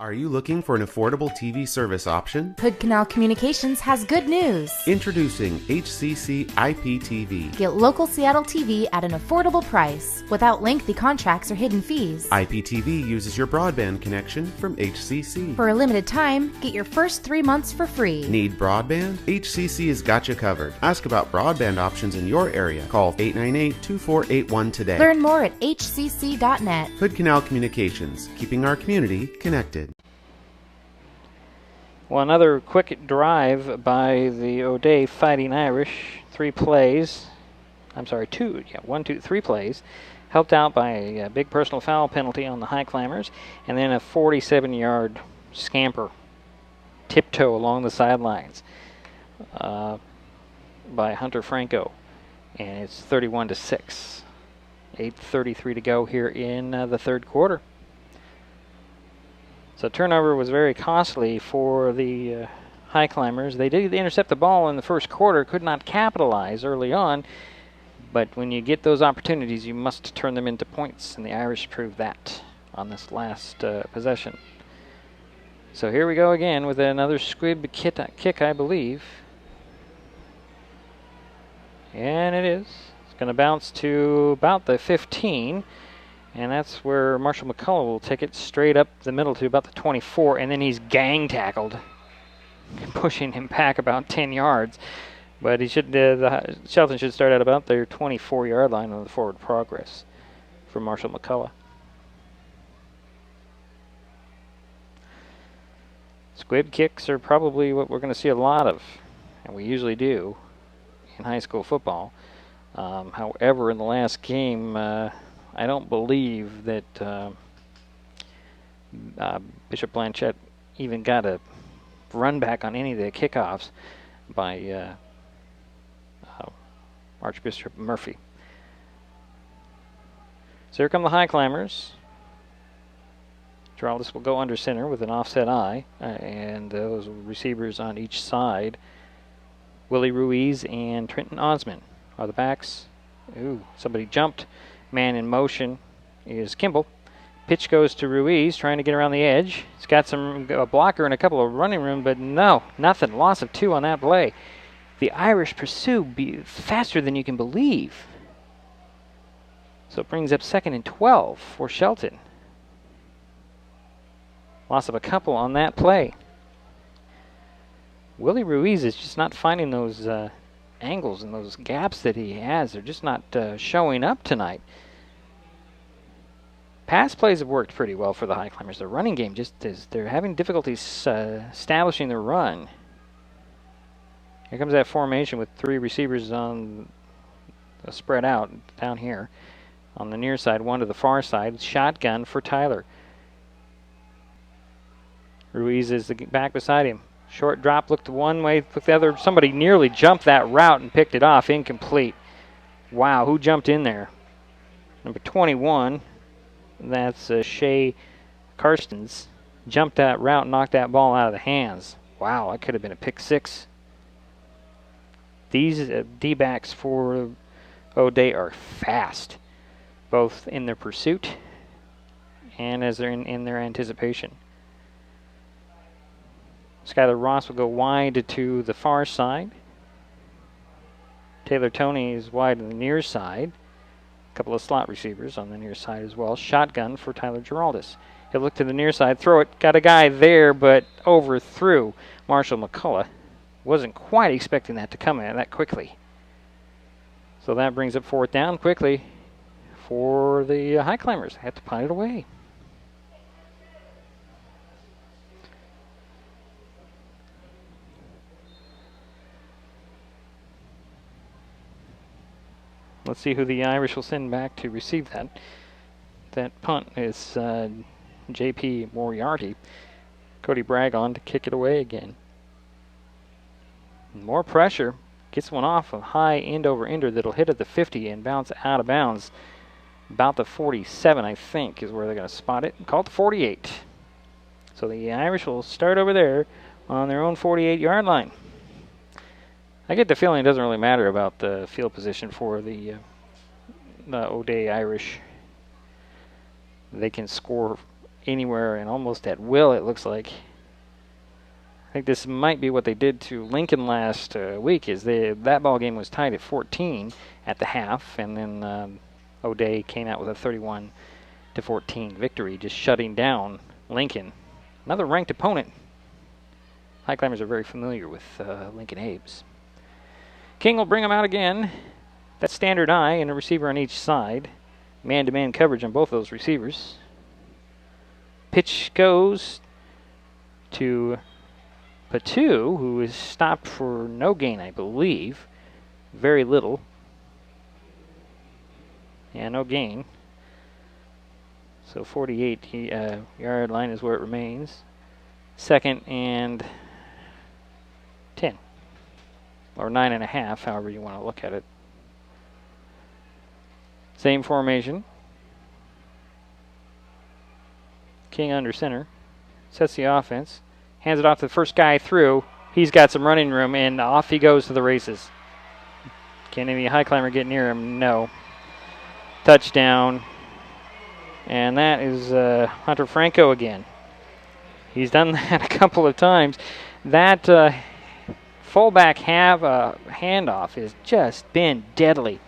S3: Are you looking for an affordable TV service option?
S4: Hood Canal Communications has good news.
S3: Introducing HCC IPTV.
S4: Get local Seattle TV at an affordable price without lengthy contracts or hidden fees.
S3: IPTV uses your broadband connection from HCC.
S4: For a limited time, get your first 3 months for free.
S3: Need broadband? HCC has got you covered. Ask about broadband options in your area. Call 898-2481 today.
S4: Learn more at hcc.net.
S3: Hood Canal Communications, keeping our community connected.
S2: Well, another quick drive by the O'Day Fighting Irish. 3 plays. I'm sorry, 2. Yeah, 1, 2, 3 plays. Helped out by a big personal foul penalty on the Highclimbers, and then a 47-yard scamper, tiptoe along the sidelines by Hunter Franco, and it's 31-6. 8:33 to go here in the third quarter. So turnover was very costly for the Highclimbers. They did intercept the ball in the first quarter, could not capitalize early on, but when you get those opportunities, you must turn them into points, and the Irish proved that on this last possession. So here we go again with another squib kick, I believe. And it is. It's going to bounce to about the 15. And that's where Marshall McCullough will take it straight up the middle to about the 24, and then he's gang tackled, pushing him back about 10 yards. But he should, Shelton should start at about their 24-yard line on the forward progress for Marshall McCullough. Squib kicks are probably what we're going to see a lot of, and we usually do in high school football. However, in the last game, I don't believe that Bishop Blanchette even got a run back on any of the kickoffs by Archbishop Murphy. So here come the Highclimbers. Geraldus will go under center with an offset eye, and those receivers on each side. Willie Ruiz and Trenton Osmond are the backs. Ooh, somebody jumped. Man in motion is Kimball. Pitch goes to Ruiz, trying to get around the edge. He's got a blocker and a couple of running room, but no, nothing. Loss of 2 on that play. The Irish pursue faster than you can believe. So it brings up 2nd and 12 for Shelton. Loss of a couple on that play. Willie Ruiz is just not finding those angles and those gaps that he has. They're just not showing up tonight. Pass plays have worked pretty well for the Highclimbers. The running game just is, they're having difficulties establishing the run. Here comes that formation with 3 receivers on spread out down here on the near side, 1 to the far side. Shotgun for Tyler. Ruiz is back beside him. Short drop, looked one way, looked the other. Somebody nearly jumped that route and picked it off. Incomplete. Wow, who jumped in there? Number 21, that's Shea Karstens. Jumped that route and knocked that ball out of the hands. Wow, that could have been a pick 6. These D-backs for O'Day are fast, both in their pursuit and as they're in their anticipation. Skylar Ross will go wide to the far side. Taylor Toney is wide on the near side. A couple of slot receivers on the near side as well. Shotgun for Tyler Geraldus. He'll look to the near side, throw it. Got a guy there, but overthrew Marshall McCullough. Wasn't quite expecting that to come in that quickly. So that brings up 4th down quickly for the Highclimbers. They had to punt it away. Let's see who the Irish will send back to receive that. That punt is J.P. Moriarty. Cody Bragg on to kick it away again. More pressure. Gets one off a high end-over-ender that'll hit at the 50 and bounce out of bounds. About the 47, I think, is where they're going to spot it. Call it the 48. So the Irish will start over there on their own 48-yard line. I get the feeling it doesn't really matter about the field position for the O'Day Irish. They can score anywhere and almost at will, it looks like. I think this might be what they did to Lincoln last week. Is that ball game was tied at 14 at the half, and then O'Day came out with a 31-14 victory, just shutting down Lincoln. Another ranked opponent. Highclimbers are very familiar with Lincoln Abe's. King will bring them out again. That's standard eye and a receiver on each side. Man-to-man coverage on both of those receivers. Pitch goes to Patu, who is stopped for no gain, I believe. Very little. Yeah, no gain. So 48-yard line is where it remains. 2nd and 10. Or 9.5, however you want to look at it. Same formation. King under center. Sets the offense. Hands it off to the first guy through. He's got some running room, and off he goes to the races. Can any Highclimber get near him? No. Touchdown. And that is Hunter Franco again. He's done that a couple of times. That fullback handoff has just been deadly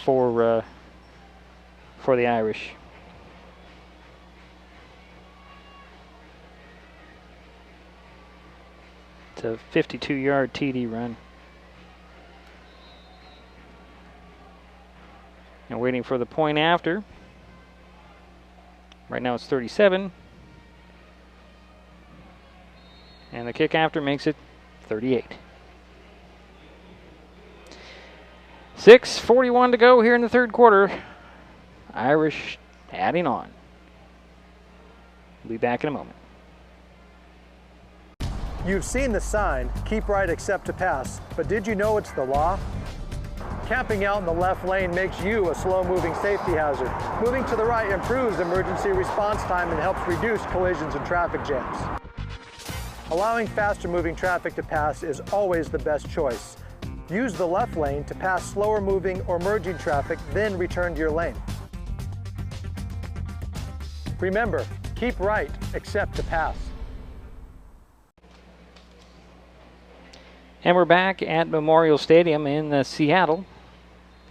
S2: for the Irish. It's a 52-yard TD run. And waiting for the point after. Right now it's 37. And the kick after makes it 38. 6:41 to go here in the third quarter. Irish adding on. We'll be back in a moment.
S8: You've seen the sign, keep right except to pass, but did you know it's the law? Camping out in the left lane makes you a slow-moving safety hazard. Moving to the right improves emergency response time and helps reduce collisions and traffic jams. Allowing faster-moving traffic to pass is always the best choice. Use the left lane to pass slower-moving or merging traffic, then return to your lane. Remember, keep right except to pass.
S2: And we're back at Memorial Stadium in Seattle.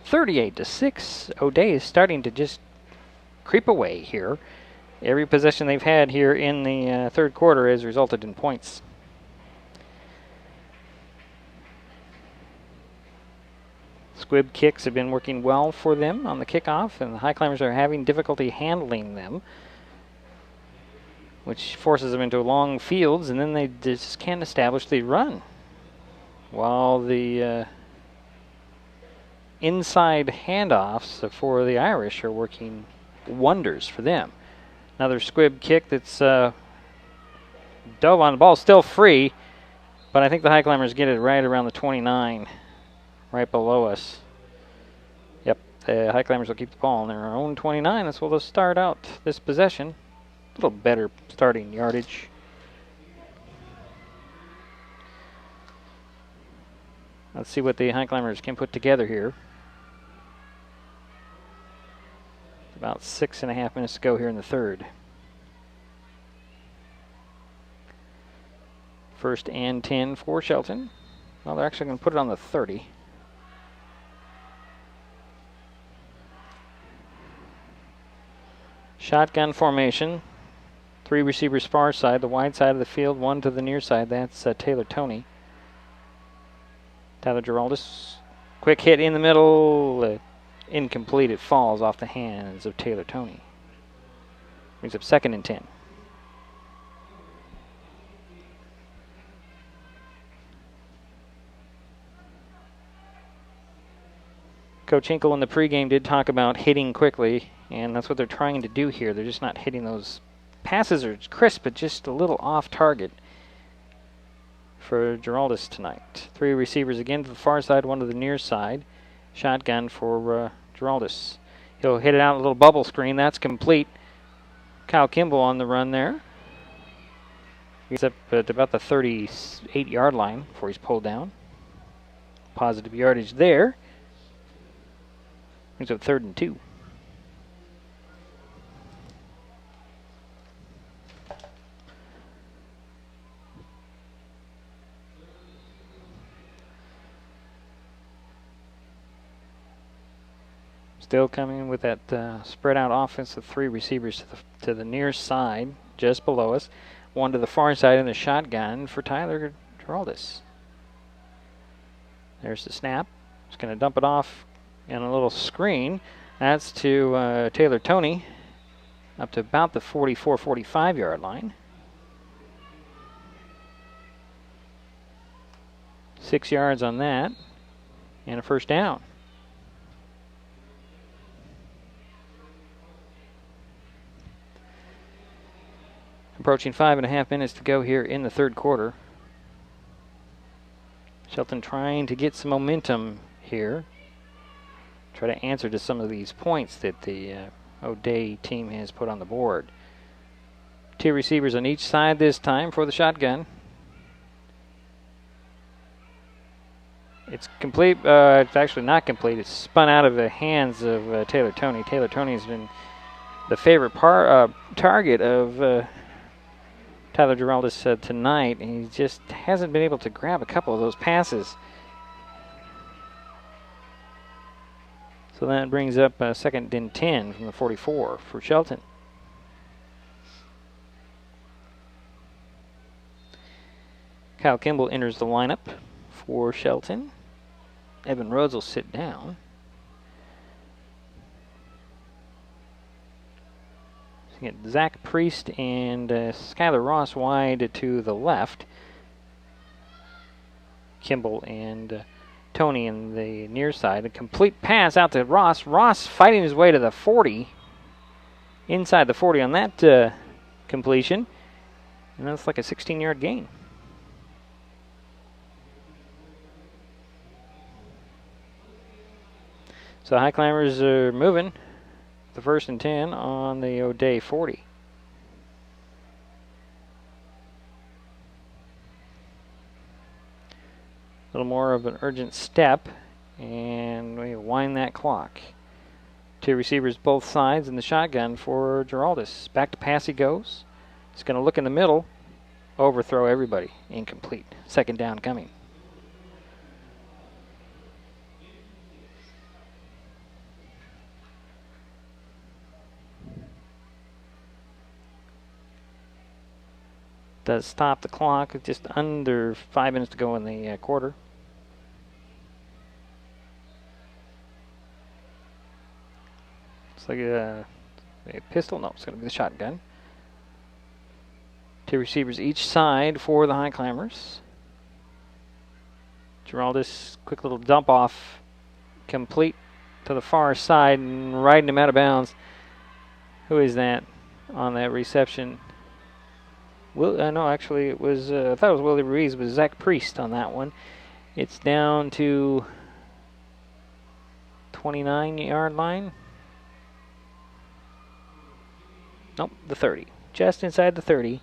S2: 38-6. O'Day is starting to just creep away here. Every possession they've had here in the third quarter has resulted in points. Squib kicks have been working well for them on the kickoff, and the Highclimbers are having difficulty handling them, which forces them into long fields, and then they just can't establish the run. While the inside handoffs for the Irish are working wonders for them. Another squib kick that's dove on the ball, still free, but I think the Highclimbers get it right around the 29, right below us. Yep, the Highclimbers will keep the ball on their own 29. That's where they'll start out this possession. A little better starting yardage. Let's see what the Highclimbers can put together here. About 6.5 minutes to go here in the third. 1st and 10 for Shelton. Well, they're actually going to put it on the 30. Shotgun formation. 3 receivers far side, the wide side of the field, 1 to the near side. That's Taylor Toney. Tyler Giraldus, quick hit in the middle, incomplete. It falls off the hands of Taylor Toney. Brings up 2nd and 10. Coach Hinkle in the pregame did talk about hitting quickly, and that's what they're trying to do here. They're just not hitting those passes are crisp, but just a little off target for Giraldus tonight. 3 receivers again to the far side, 1 to the near side. Shotgun for Giraldus. He'll hit it out a little bubble screen. That's complete. Kyle Kimball on the run there. He's up at about the 38-yard line before he's pulled down. Positive yardage there. He's up 3rd and 2. Still coming with that spread out offense of 3 receivers to the near side, just below us. 1 to the far side in the shotgun for Tyler Giraldus. There's the snap. He's going to dump it off in a little screen. That's to Taylor Toney up to about the 44, 45-yard line. 6 yards on that and a first down. Approaching 5.5 minutes to go here in the 3rd quarter. Shelton trying to get some momentum here. Try to answer to some of these points that the O'Day team has put on the board. 2 receivers on each side this time for the shotgun. It's complete. It's actually not complete. It's spun out of the hands of Taylor Toney. Taylor Toney has been the favorite target of Tyler Giraldus tonight. He just hasn't been able to grab a couple of those passes. So that brings up 2nd and 10 from the 44 for Shelton. Kyle Kimball enters the lineup for Shelton. Evan Rhodes will sit down. So you get Zach Priest and Skylar Ross wide to the left. Kimball and Toney in the near side. A complete pass out to Ross. Ross fighting his way to the 40. Inside the 40 on that completion. And that's like a 16-yard gain. So Highclimbers are moving. The 1st and 10 on the O'Day 40. A little more of an urgent step, and we wind that clock. 2 receivers both sides in the shotgun for Giraldus. Back to pass he goes. He's going to look in the middle, overthrow everybody. Incomplete. 2nd down coming. Does stop the clock. Just under 5 minutes to go in the quarter. It's like a pistol. No, it's going to be the shotgun. 2 receivers each side for the Highclimbers. Giraldus, quick little dump off, complete to the far side and riding him out of bounds. Who is that on that reception? No, actually it was, I thought it was Willie Ruiz, but Zach Priest on that one. It's down to 29-yard line. Nope, the 30. Just inside the 30.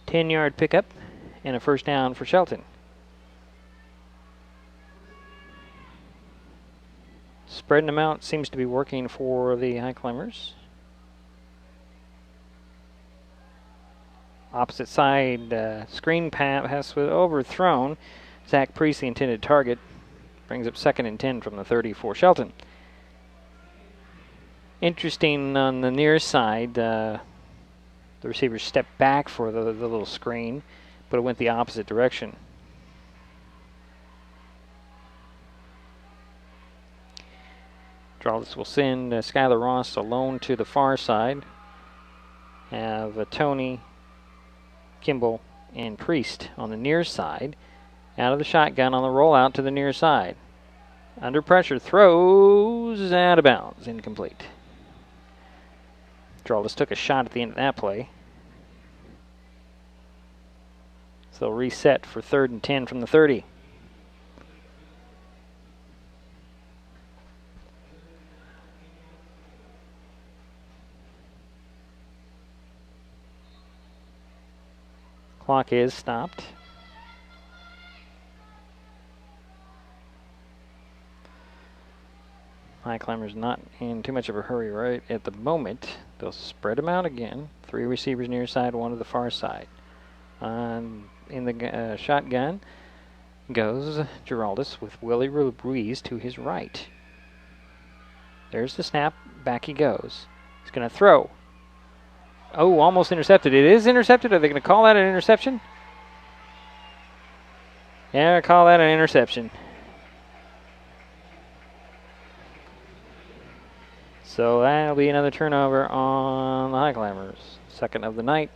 S2: 10-yard pickup and a first down for Shelton. Spreading them out seems to be working for the Highclimbers. Opposite side screen pass was overthrown. Zach Priest, the intended target, brings up 2nd and 10 from the 30 for Shelton. Interesting on the near side, the receiver stepped back for the little screen, but it went the opposite direction. Giraldus will send Skylar Ross alone to the far side. Have Toney, Kimball, and Priest on the near side. Out of the shotgun on the rollout to the near side. Under pressure, throws out of bounds, incomplete. Giraldus took a shot at the end of that play. So they'll reset for 3rd and 10 from the 30. Clock is stopped. Highclimbers not in too much of a hurry right at the moment. They'll spread them out again. 3 receivers near side, 1 to the far side. In the shotgun goes Giraldus with Willie Ruiz to his right. There's the snap. Back he goes. He's going to throw. Oh, almost intercepted. It is intercepted. Are they going to call that an interception? Yeah, call that an interception. So that'll be another turnover on the Highclimbers. Second of the night.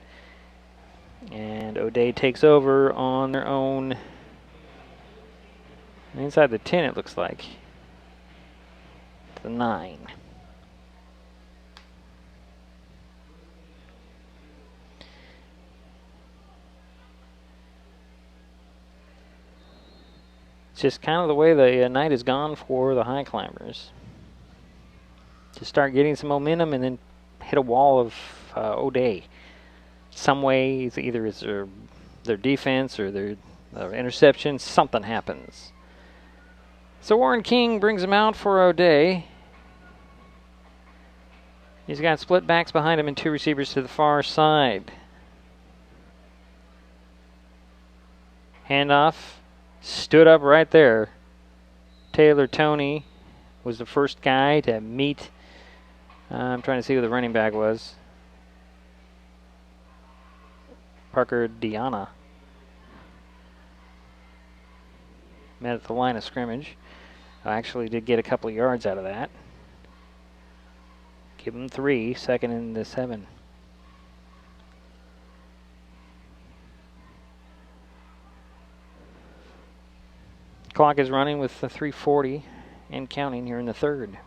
S2: And O'Day takes over on their own. Inside the 10, it looks like. The 9. It's just kind of the way the night has gone for the Highclimbers. Just start getting some momentum and then hit a wall of O'Day. Some way, either it's their defense or their interception, something happens. So Warren King brings him out for O'Day. He's got split backs behind him and 2 receivers to the far side. Handoff. Stood up right there. Taylor Toney was the first guy to meet. I'm trying to see who the running back was. Parker Diana. Met at the line of scrimmage. I actually did get a couple of yards out of that. Give him 3, 2nd and 7. Clock is running with the 3:40 and counting here in the 3rd.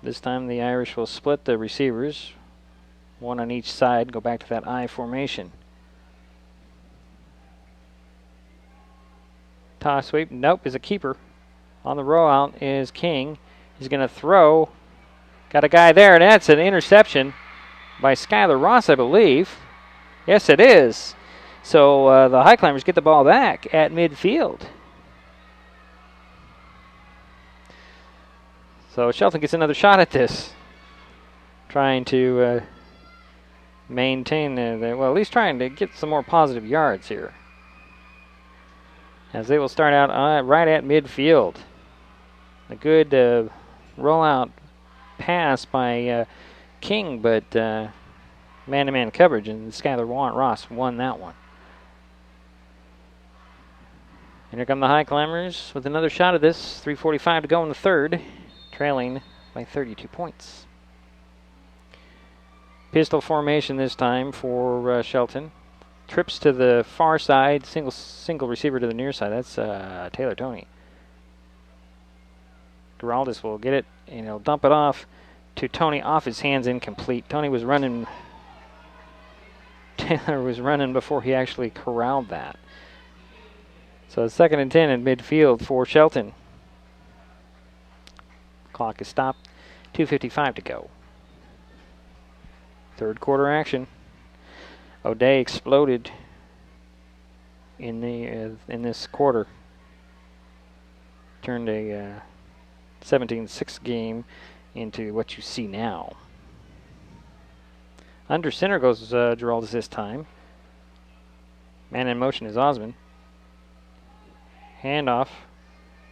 S2: This time the Irish will split the receivers, 1 on each side, go back to that I formation. Toss sweep, nope, is a keeper. On the rollout is King. He's going to throw. Got a guy there, and that's an interception by Skylar Ross, I believe. Yes, it is. So the Highclimbers get the ball back at midfield. So Shelton gets another shot at this. Trying to maintain, well, at least trying to get some more positive yards here. As they will start out right at midfield. A good rollout pass by King, but man-to-man coverage, and Skylar Ross won that one. And here come the Highclimbers with another shot at this. 3:45 to go in the 3rd, trailing by 32 points. Pistol formation this time for Shelton. Trips to the far side, single receiver to the near side. That's Taylor Toney. Giraldus will get it, and he'll dump it off to Toney, off his hands, incomplete. Toney was running. Taylor was running before he actually corralled that. So it's 2nd and 10 in midfield for Shelton. Clock is stopped. 2:55 to go. 3rd quarter action. O'Day exploded in this quarter. Turned a 17-6 game into what you see now. Under center goes Giraldus this time. Man in motion is Osmond. Handoff,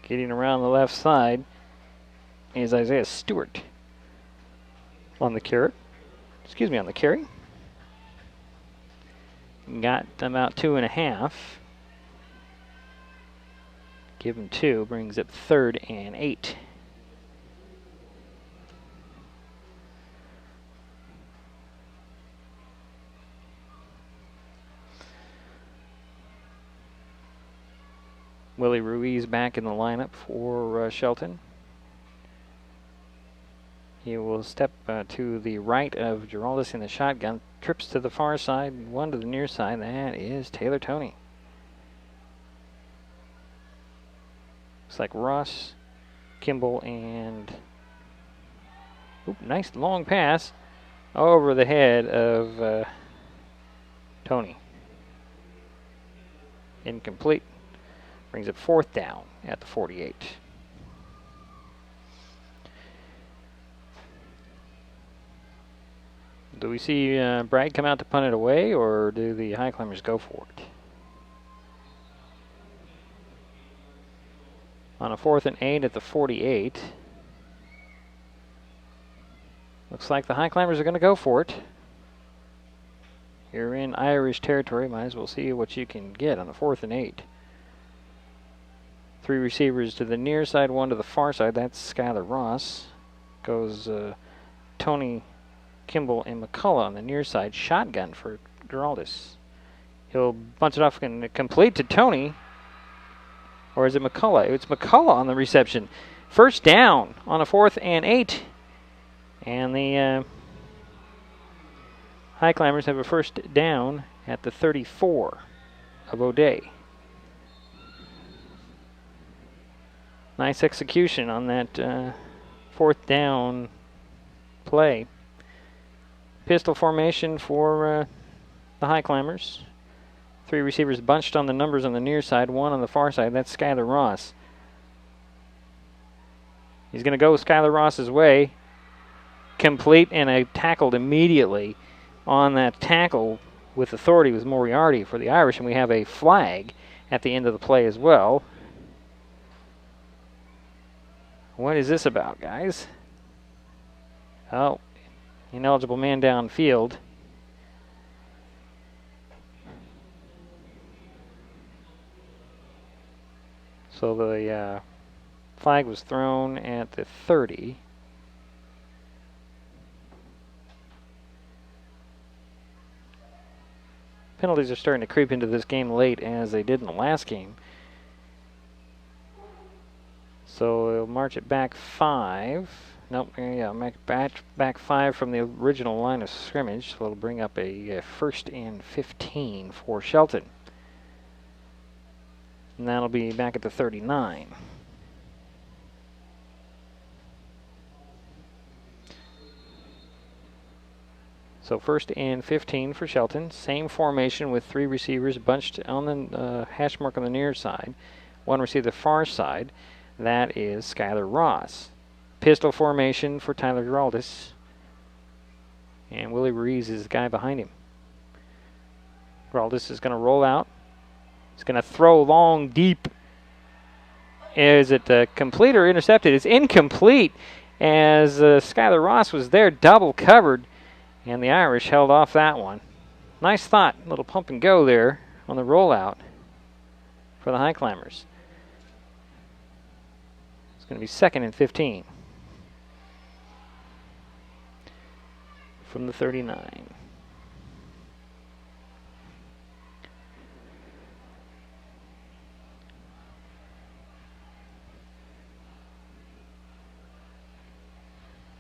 S2: getting around the left side, is Isaiah Stewart. On the carry. Got about 2.5. Give him 2, brings up 3rd and 8. Willie Ruiz back in the lineup for Shelton. He will step to the right of Giraldus in the shotgun. Trips to the far side, 1 to the near side. That is Taylor Toney. Looks like Ross, Kimball, and... nice long pass over the head of Tony. Incomplete. Brings it 4th down at the 48. Do we see Bragg come out to punt it away, or do the Highclimbers go for it? On a 4th and 8 at the 48. Looks like the Highclimbers are going to go for it. You're in Irish territory. Might as well see what you can get on a 4th and 8. 3 receivers to the near side, 1 to the far side. That's Skylar Ross. Goes Tony, Kimball, and McCullough on the near side. Shotgun for Geraldus. He'll bunch it off and complete to Tony. Or is it McCullough? It's McCullough on the reception. First down on a 4th and 8. And the Highclimbers have a first down at the 34 of O'Day. Nice execution on that 4th down play. Pistol formation for the Highclimbers. 3 receivers bunched on the numbers on the near side, 1 on the far side. That's Skylar Ross. He's going to go Skylar Ross's way. Complete, and tackled immediately on that tackle with authority was Moriarty for the Irish, and we have a flag at the end of the play as well. What is this about, guys? Oh, ineligible man downfield. So the flag was thrown at the 30. Penalties are starting to creep into this game late, as they did in the last game. So they'll march it back 5. Nope, yeah, back 5 from the original line of scrimmage. So it'll bring up a 1st and 15 for Shelton. And that'll be back at the 39. So 1st and 15 for Shelton. Same formation with 3 receivers bunched on the hash mark on the near side. 1 receiver the far side. That is Skylar Ross. Pistol formation for Tyler Geraldus. And Willie Ruiz is the guy behind him. Geraldus is going to roll out. He's going to throw long, deep. Is it complete or intercepted? It's incomplete, as Skylar Ross was there, double covered. And the Irish held off that one. Nice thought. Little pump and go there on the rollout for the Highclimbers. It's going to be 2nd and 15 from the 39.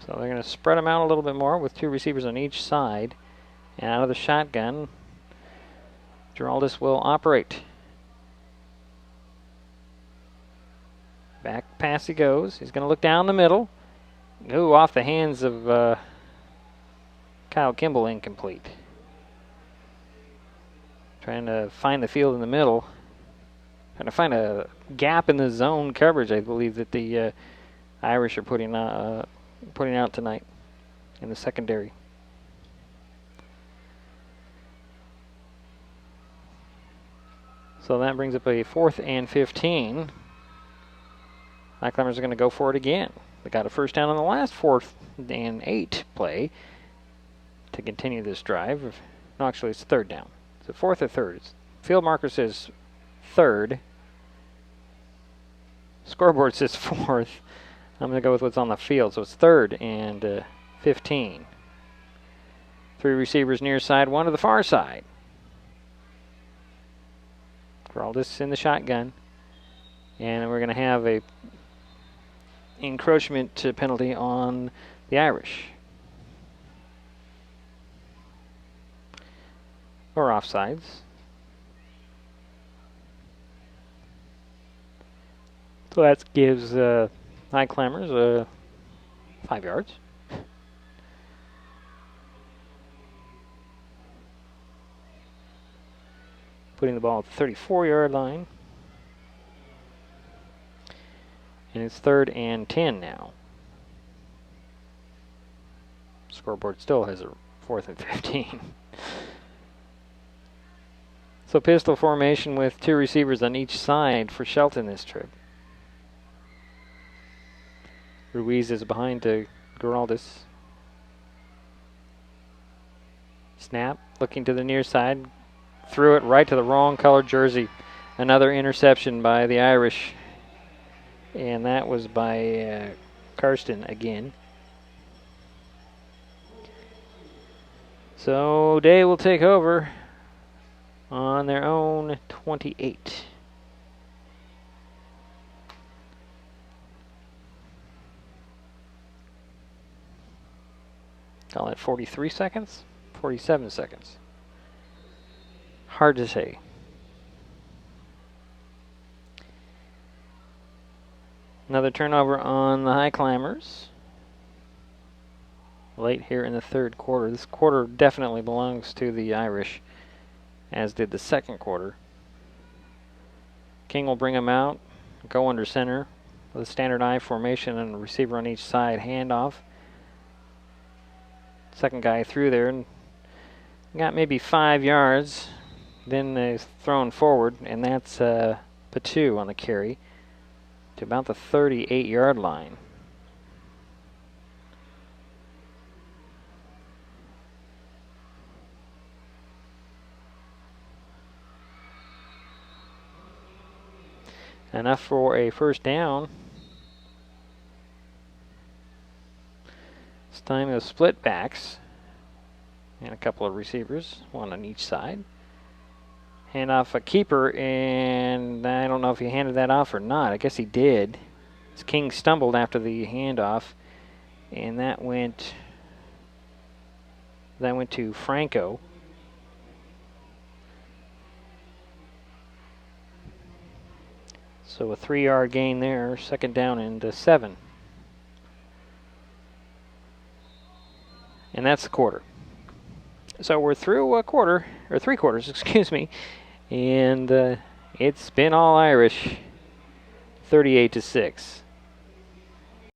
S2: So they're going to spread them out a little bit more with 2 receivers on each side. And out of the shotgun, Geraldus will operate. Back pass he goes. He's going to look down the middle. Ooh, off the hands of Kyle Kimball, incomplete. Trying to find the field in the middle. Trying to find a gap in the zone coverage, I believe, that the Irish are putting out tonight in the secondary. So that brings up a 4th and 15. Highclimbers are going to go for it again. They got a first down on the last 4th and 8 play to continue this drive. No, actually, it's 3rd down. Is it 4th or 3rd? Field marker says 3rd. Scoreboard says 4th. I'm going to go with what's on the field. So it's 3rd and 15. 3 receivers near side, 1 to the far side. Geraldus in the shotgun. And we're going to have a encroachment penalty on the Irish. Or offsides. So that gives Highclimbers 5 yards. putting the ball at the 34-yard line. And it's 3rd and 10 now. Scoreboard still has a 4th and 15. So pistol formation with 2 receivers on each side for Shelton this trip. Ruiz is behind to Geraldus. Snap, looking to the near side. Threw it right to the wrong colored jersey. Another interception by the Irish. And that was by Karsten again. So Day will take over on their own 28. Call it 43 seconds, 47 seconds. Hard to say. Another turnover on the Highclimbers. Late here in the 3rd quarter. This quarter definitely belongs to the Irish, as did the 2nd quarter. King will bring him out, go under center with a standard I formation and a receiver on each side. Handoff. Second guy through there and got maybe 5 yards. Then is thrown forward, and that's Patu on the carry to about the 38-yard line. Enough for a first down. It's time to split backs and a couple of receivers, one on each side. Hand off a keeper, and I don't know if he handed that off or not. I guess he did. King stumbled after the handoff, and that went to Franco. So a 3-yard gain there, 2nd down and 7. And that's the quarter. So we're through a quarter, or 3 quarters, excuse me. And it's been all Irish, 38-6.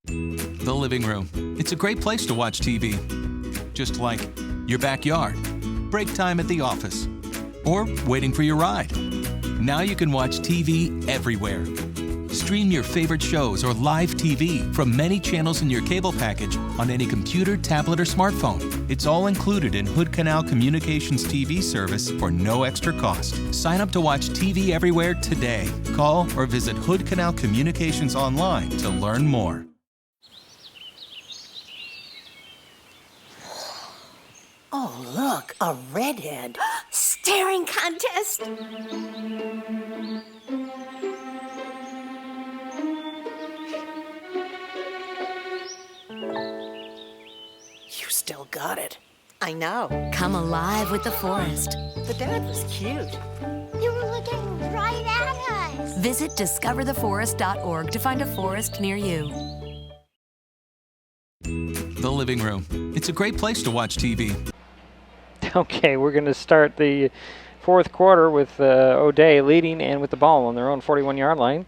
S6: The living room. It's a great place to watch TV. Just like your backyard, break time at the office, or waiting for your ride. Now you can watch TV everywhere. Stream your favorite shows or live TV from many channels in your cable package on any computer, tablet, or smartphone. It's all included in Hood Canal Communications TV service for no extra cost. Sign up to watch TV everywhere today. Call or visit Hood Canal Communications online to learn more.
S14: Oh, look, a redhead. Staring contest. You still got it. I know.
S24: Come alive with the forest.
S14: The dad was cute.
S24: You were looking right at us. Visit discovertheforest.org to find a forest near you.
S6: The living room. It's a great place to watch TV.
S2: Okay, we're going to start the 4th quarter with O'Day leading and with the ball on their own 41-yard line.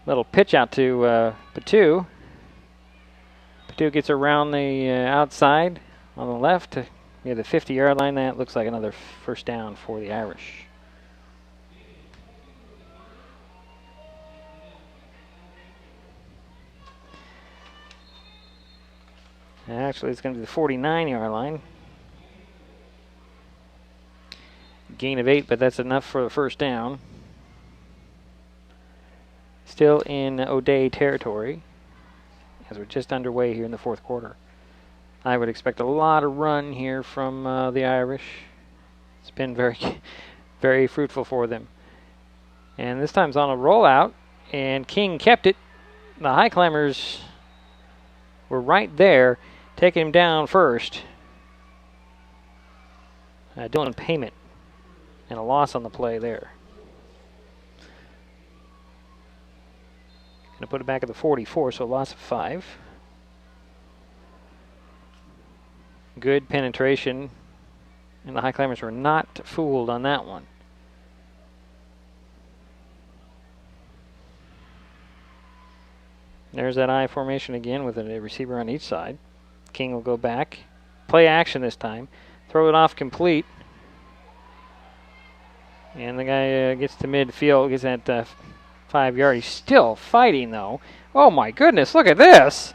S2: Little pitch out to Patu. Patu gets around the outside on the left near the 50-yard line. That looks like another first down for the Irish. Actually, it's going to be the 49-yard line. Gain of 8, but that's enough for the first down. Still in O'Day territory as we're just underway here in the 4th quarter. I would expect a lot of run here from the Irish. It's been very, very fruitful for them. And this time's on a rollout, and King kept it. The Highclimbers were right there, taking him down first. Dylan Payment, and a loss on the play there. Going to put it back at the 44, so a loss of 5. Good penetration, and the Highclimbers were not fooled on that one. There's that I formation again with a receiver on each side. King will go back. Play action this time. Throw it off complete. And the guy gets to midfield, gets that 5 yard. He's still fighting, though. Oh, my goodness, look at this.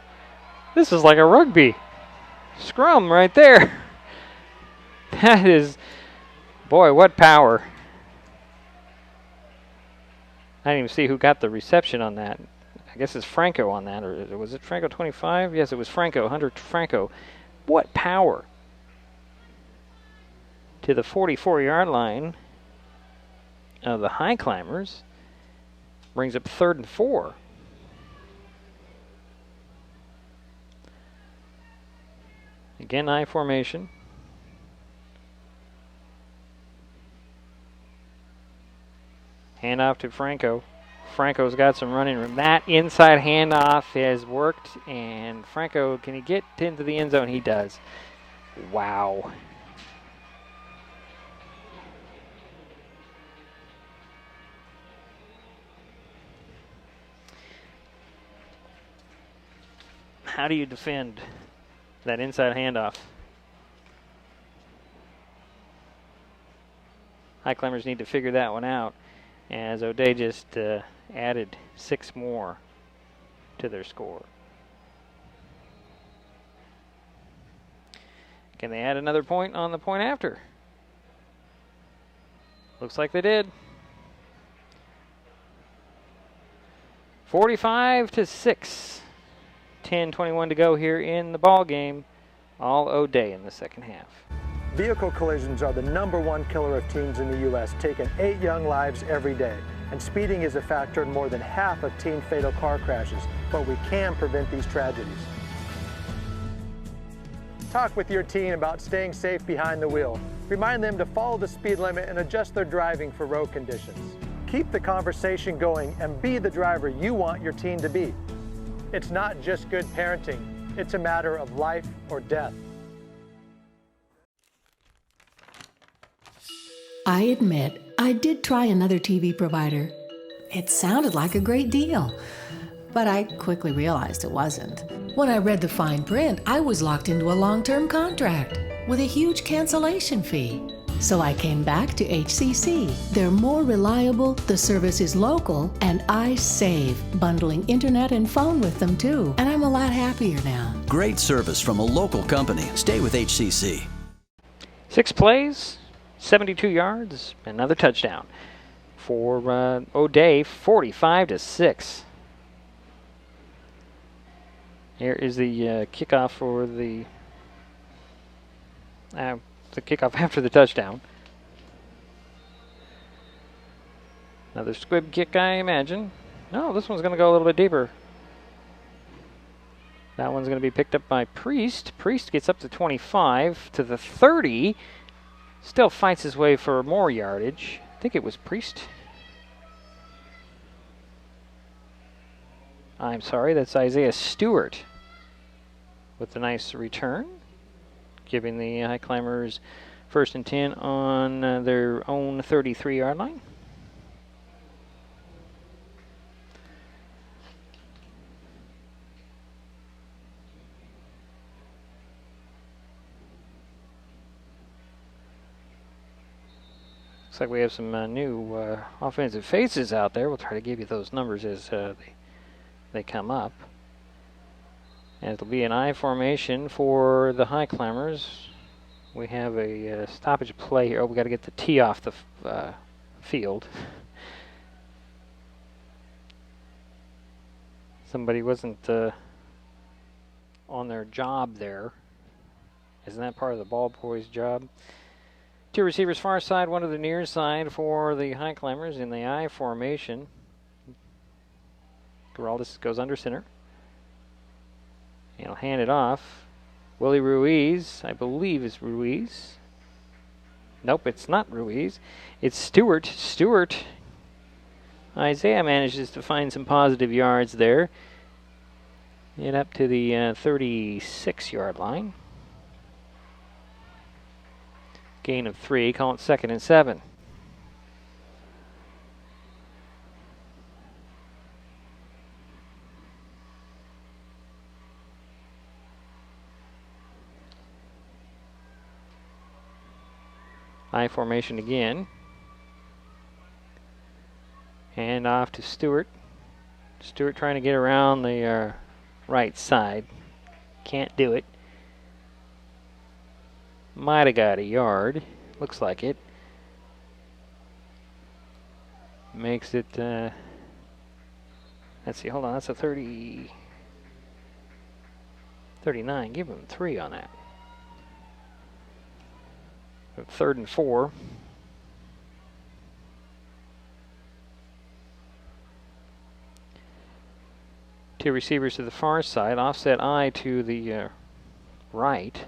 S2: This is like a rugby scrum right there. That is, boy, what power. I didn't even see who got the reception on that. I guess it's Franco on that, or was it Franco 25? Yes, it was Franco, Hunter Franco. What power. To the 44-yard line of the Highclimbers. Brings up 3rd and 4. Again, I formation. Hand off to Franco. Franco's got some running room. That inside handoff has worked, and Franco, can he get into the end zone? He does. Wow. How do you defend that inside handoff? Highclimbers need to figure that one out, as O'Day just added 6 more to their score. Can they add another point on the point after? Looks like they did. 45-6. 10:21 to go here in the ball game. All O'Day in the second half.
S8: Vehicle collisions are the #1 killer of teens in the U.S., taking 8 young lives every day. And speeding is a factor in more than half of teen fatal car crashes. But we can prevent these tragedies. Talk with your teen about staying safe behind the wheel. Remind them to follow the speed limit and adjust their driving for road conditions. Keep the conversation going and be the driver you want your teen to be. It's not just good parenting. It's a matter of life or death.
S18: I admit, I did try another TV provider. It sounded like a great deal, but I quickly realized it wasn't. When I read the fine print, I was locked into a long-term contract with a huge cancellation fee. So I came back to HCC. They're more reliable, the service is local, and I save, bundling internet and phone with them too. And I'm a lot happier now.
S19: Great service from a local company. Stay with HCC.
S2: 6 plays, 72 yards, another touchdown for O'Day, 45-6. Here is the kickoff for the kickoff after the touchdown. Another squib kick, I imagine. No, this one's going to go a little bit deeper. That one's going to be picked up by Priest. Priest gets up to 25, to the 30. Still fights his way for more yardage. I think it was Priest. I'm sorry, that's Isaiah Stewart with the nice return, giving the Highclimbers 1st and 10 on their own 33-yard line. Looks like we have some new offensive faces out there. We'll try to give you those numbers as they come up. And it'll be an I formation for the Highclimbers. We have a stoppage play here. Oh, we got to get the tee off the field. Somebody wasn't on their job there. Isn't that part of the ball boy's job? 2 receivers far side, 1 to the near side for the Highclimbers in the I formation. Geraldus goes under center. And he'll hand it off. Willie Ruiz, I believe is Ruiz. Nope, it's not Ruiz. It's Stewart. Stewart. Isaiah manages to find some positive yards there. And up to the 36-yard line. Gain of 3, call it 2nd and 7. I formation again. Hand off to Stewart. Stewart trying to get around the right side. Can't do it. Might have got a yard. Looks like it. Makes it, let's see, hold on, that's a 30, 39. Give him 3 on that. 3rd and 4. Two receivers to the far side, offset I to the right.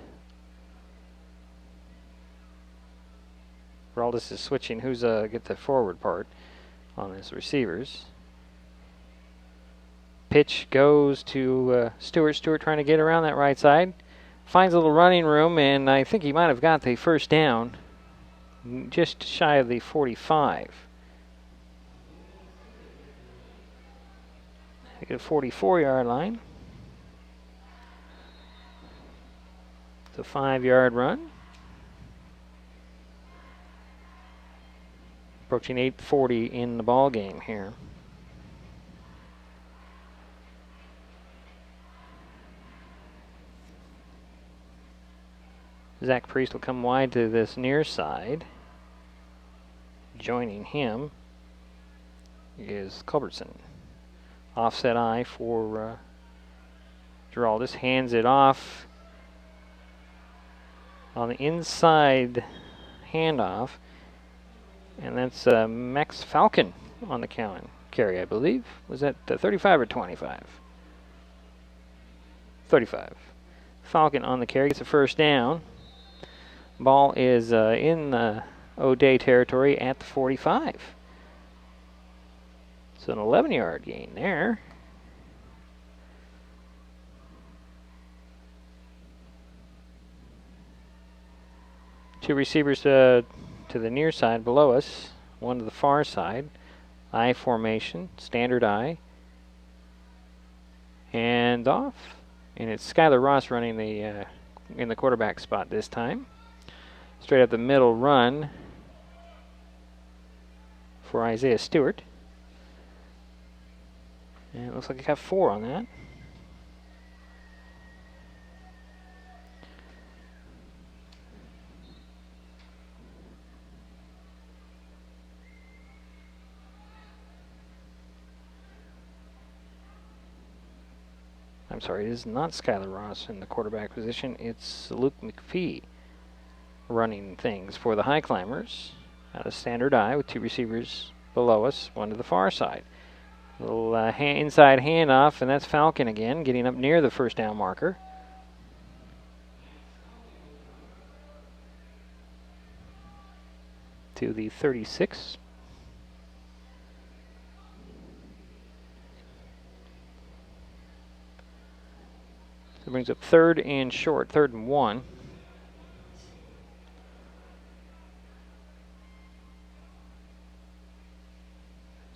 S2: Raldis is switching who's get the forward part on his receivers. Pitch goes to Stewart. Stewart trying to get around that right side. Finds a little running room, and I think he might have got the first down just shy of the 45. At the 44-yard line. It's a 5-yard run. Approaching 8:40 in the ball game here. Zach Priest will come wide to this near side. Joining him is Culbertson. Offset I for Giraldus. Hands it off on the inside handoff. And that's Max Falcon on the carry, I believe. Was that 35 or 25? 35. Falcon on the carry gets a first down. Ball is in O'Day territory at the 45. So an 11-yard gain there. Two receivers to the near side below us, one to the far side. I formation, standard I. And off. And it's Skylar Ross running the in the quarterback spot this time. Straight up the middle run for Isaiah Stewart. And it looks like he got 4 on that. I'm sorry, it is not Skylar Ross in the quarterback position. It's Luke McPhee running things for the Highclimbers out of standard I with two receivers below us, one to the far side. A little inside handoff, and that's Falcon again, getting up near the first down marker. To the 36. So it brings up 3rd and short, 3rd and 1.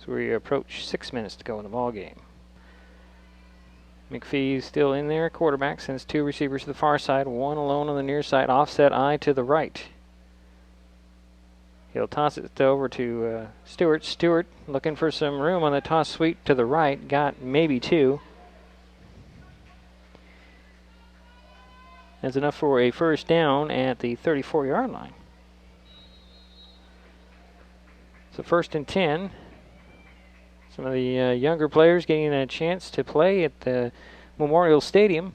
S2: So we approach 6 minutes to go in the ball game. McPhee's still in there, quarterback, sends two receivers to the far side, one alone on the near side, offset I to the right. He'll toss it over to Stewart. Stewart looking for some room on the toss sweep to the right, got maybe 2. That's enough for a first down at the 34-yard line. So 1st and 10. Some of the younger players getting a chance to play at the Memorial Stadium.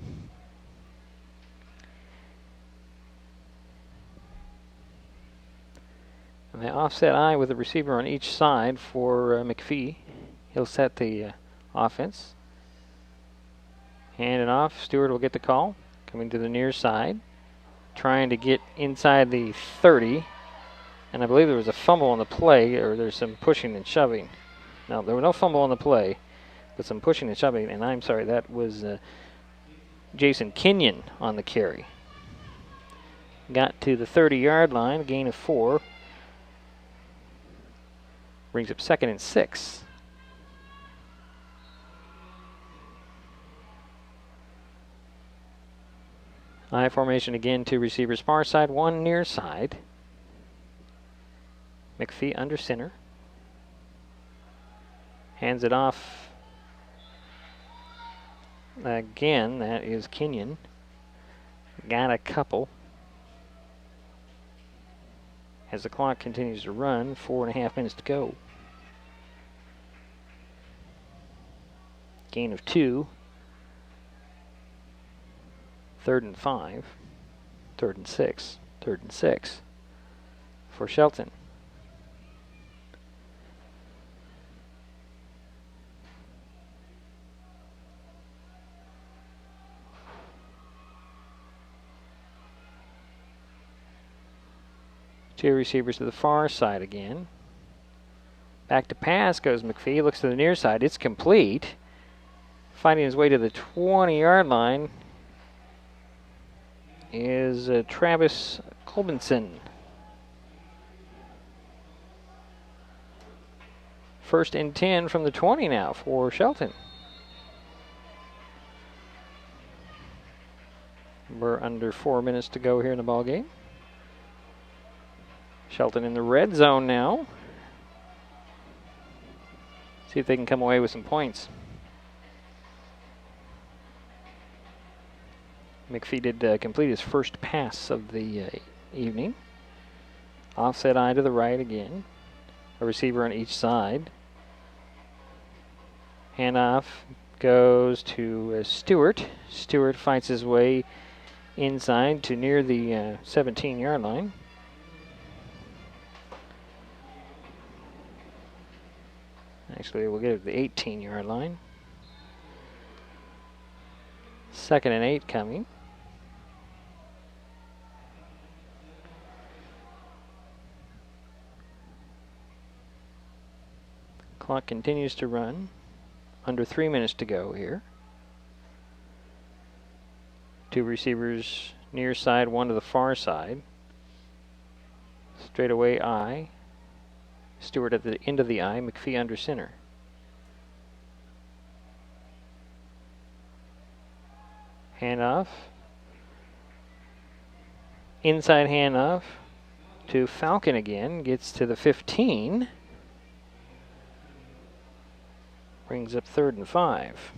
S2: And they offset I with a receiver on each side for McPhee. He'll set the offense. Hand it off. Stewart will get the call. Coming to the near side. Trying to get inside the 30. And I believe there was a fumble on the play, or there's some pushing and shoving. No, there was no fumble on the play, but some pushing and shoving. And I'm sorry, that was Jason Kenyon on the carry. Got to the 30-yard line, gain of 4. Brings up 2nd and 6. I formation again, two receivers far side, one near side. McPhee under center. Hands it off. Again, that is Kenyon. Got a couple. As the clock continues to run, 4.5 minutes to go. Gain of 2. 3rd and 5. 3rd and 6. 3rd and 6 for Shelton. Two receivers to the far side again. Back to pass goes McPhee. Looks to the near side. It's complete. Finding his way to the 20-yard line is Travis Colbinson. 1st and 10 from the 20 now for Shelton. We're under 4 minutes to go here in the ball game. Shelton in the red zone now. See if they can come away with some points. McPhee did complete his first pass of the evening. Offset eye to the right again. A receiver on each side. Handoff goes to Stewart. Stewart fights his way inside to near the 17-yard line. Actually, we'll get it to the 18-yard line. 2nd and 8 coming. Clock continues to run. Under 3 minutes to go here. Two receivers near side, one to the far side. Straight away I. Stewart at the end of the eye, McPhee under center. Handoff. Inside handoff to Falcon again. Gets to the 15. Brings up 3rd and 5.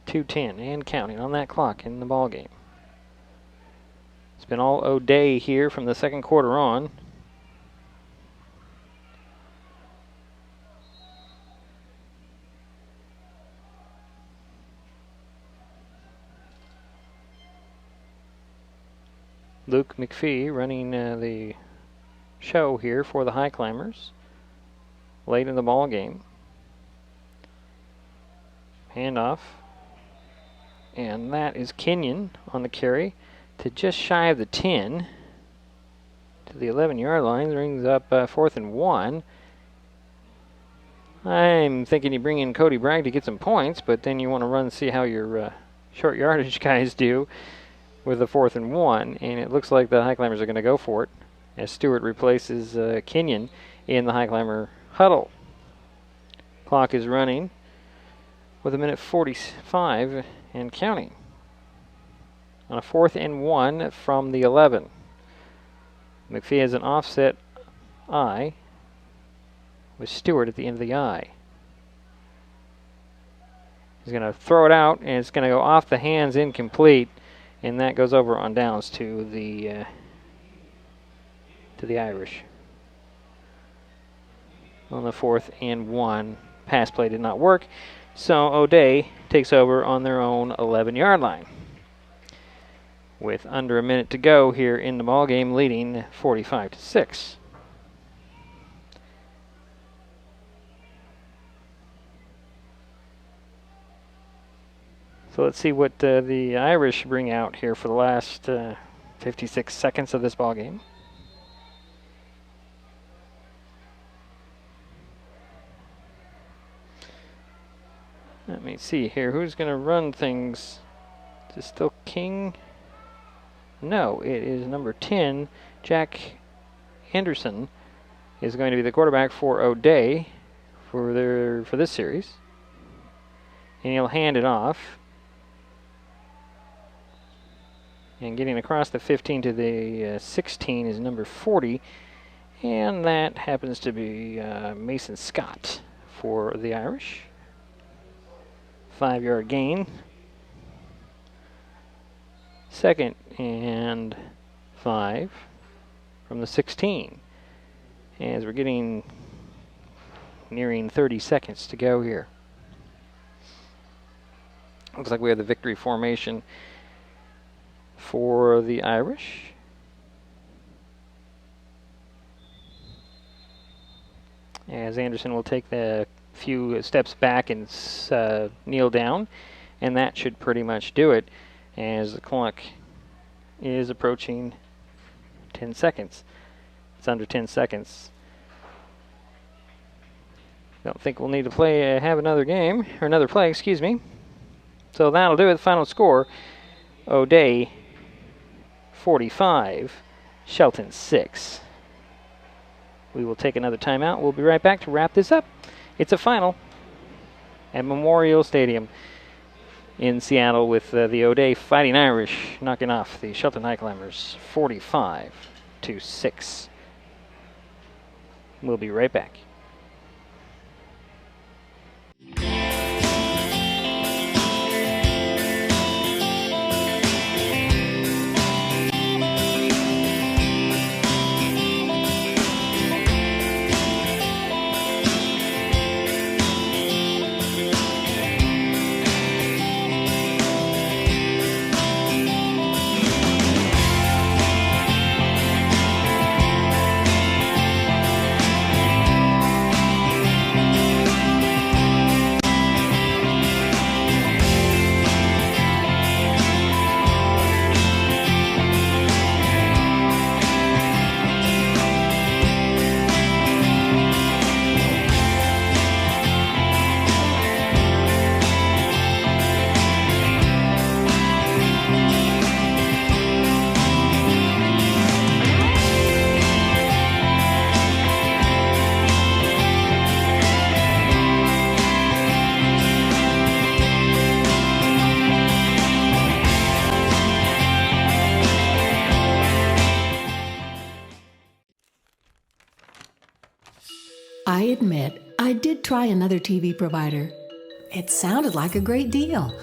S2: .210 and counting on that clock in the ball game. It's been all O'Day here from the second quarter on. Luke McPhee running the show here for the Highclimbers late in the ball game. Handoff. And that is Kenyon on the carry to just shy of the 10. To the 11-yard line. Brings up 4th and 1. I'm thinking you bring in Cody Bragg to get some points, but then you want to run and see how your short yardage guys do with the 4th and 1. And it looks like the Highclimbers are going to go for it as Stewart replaces Kenyon in the Highclimber huddle. Clock is running with 1:45 and counting. On a 4th and 1 from the 11. McPhee has an offset eye with Stewart at the end of the eye. He's going to throw it out, and it's going to go off the hands, incomplete, and that goes over on downs to the Irish. On the 4th and 1, pass play did not work. So O'Day takes over on their own 11-yard line. With under a minute to go here in the ball game, leading 45-6. So let's see what the Irish bring out here for the last 56 seconds of this ball game. Let me see here. Who's going to run things? Is it still King? No, it is number 10. Jack Anderson is going to be the quarterback for O'Day for this series. And he'll hand it off. And getting across the 15 to the 16 is number 40. And that happens to be Mason Scott for the Irish. 5-yard gain. 2nd and 5 from the 16. As we're nearing 30 seconds to go here. Looks like we have the victory formation for the Irish. As Anderson will take the few steps back and kneel down, and that should pretty much do it as the clock is approaching 10 seconds. It's under 10 seconds. Don't think we'll need to have another game, or another play, excuse me. So that'll do it. The final score, O'Day 45, Shelton 6. We will take another timeout. We'll be right back to wrap this up. It's a final at Memorial Stadium in Seattle with the O'Day Fighting Irish knocking off the Shelton Highclimbers 45-6. We'll be right back.
S18: I admit, I did try another TV provider. It sounded like a great deal,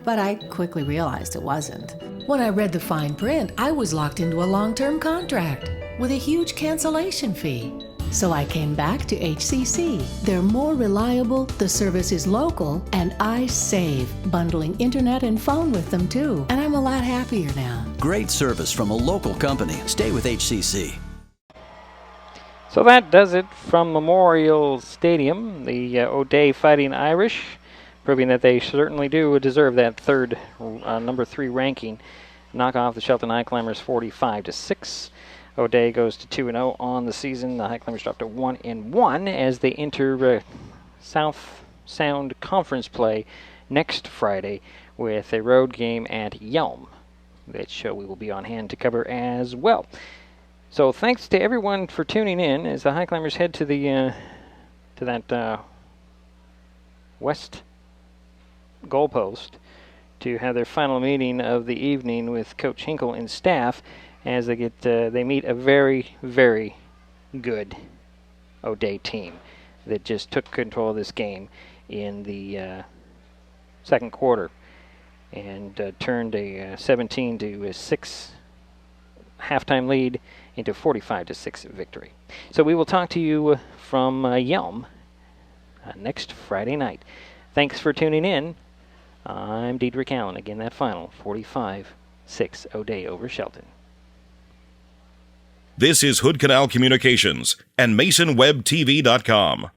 S18: but I quickly realized it wasn't. When I read the fine print, I was locked into a long-term contract with a huge cancellation fee. So I came back to HCC. They're more reliable, the service is local, and I save, bundling internet and phone with them too. And I'm a lot happier now.
S19: Great service from a local company. Stay with HCC.
S2: So that does it from Memorial Stadium. The O'Day Fighting Irish, proving that they certainly do deserve that third, number 3 ranking. Knock off the Shelton Highclimbers 45-6. O'Day goes to 2-0 on the season. The Highclimbers drop to 1-1 as they enter South Sound Conference play next Friday with a road game at Yelm, which we will be on hand to cover as well. So thanks to everyone for tuning in as the Highclimbers head to the that west goalpost to have their final meeting of the evening with Coach Hinkle and staff as they meet a very, very good O'Day team that just took control of this game in the second quarter and turned a 17-6 halftime lead into 45-6 victory. So we will talk to you from Yelm next Friday night. Thanks for tuning in. I'm Diedrich Allen. Again, that final 45-6 O'Day over Shelton.
S1: This is Hood Canal Communications and MasonWebTV.com.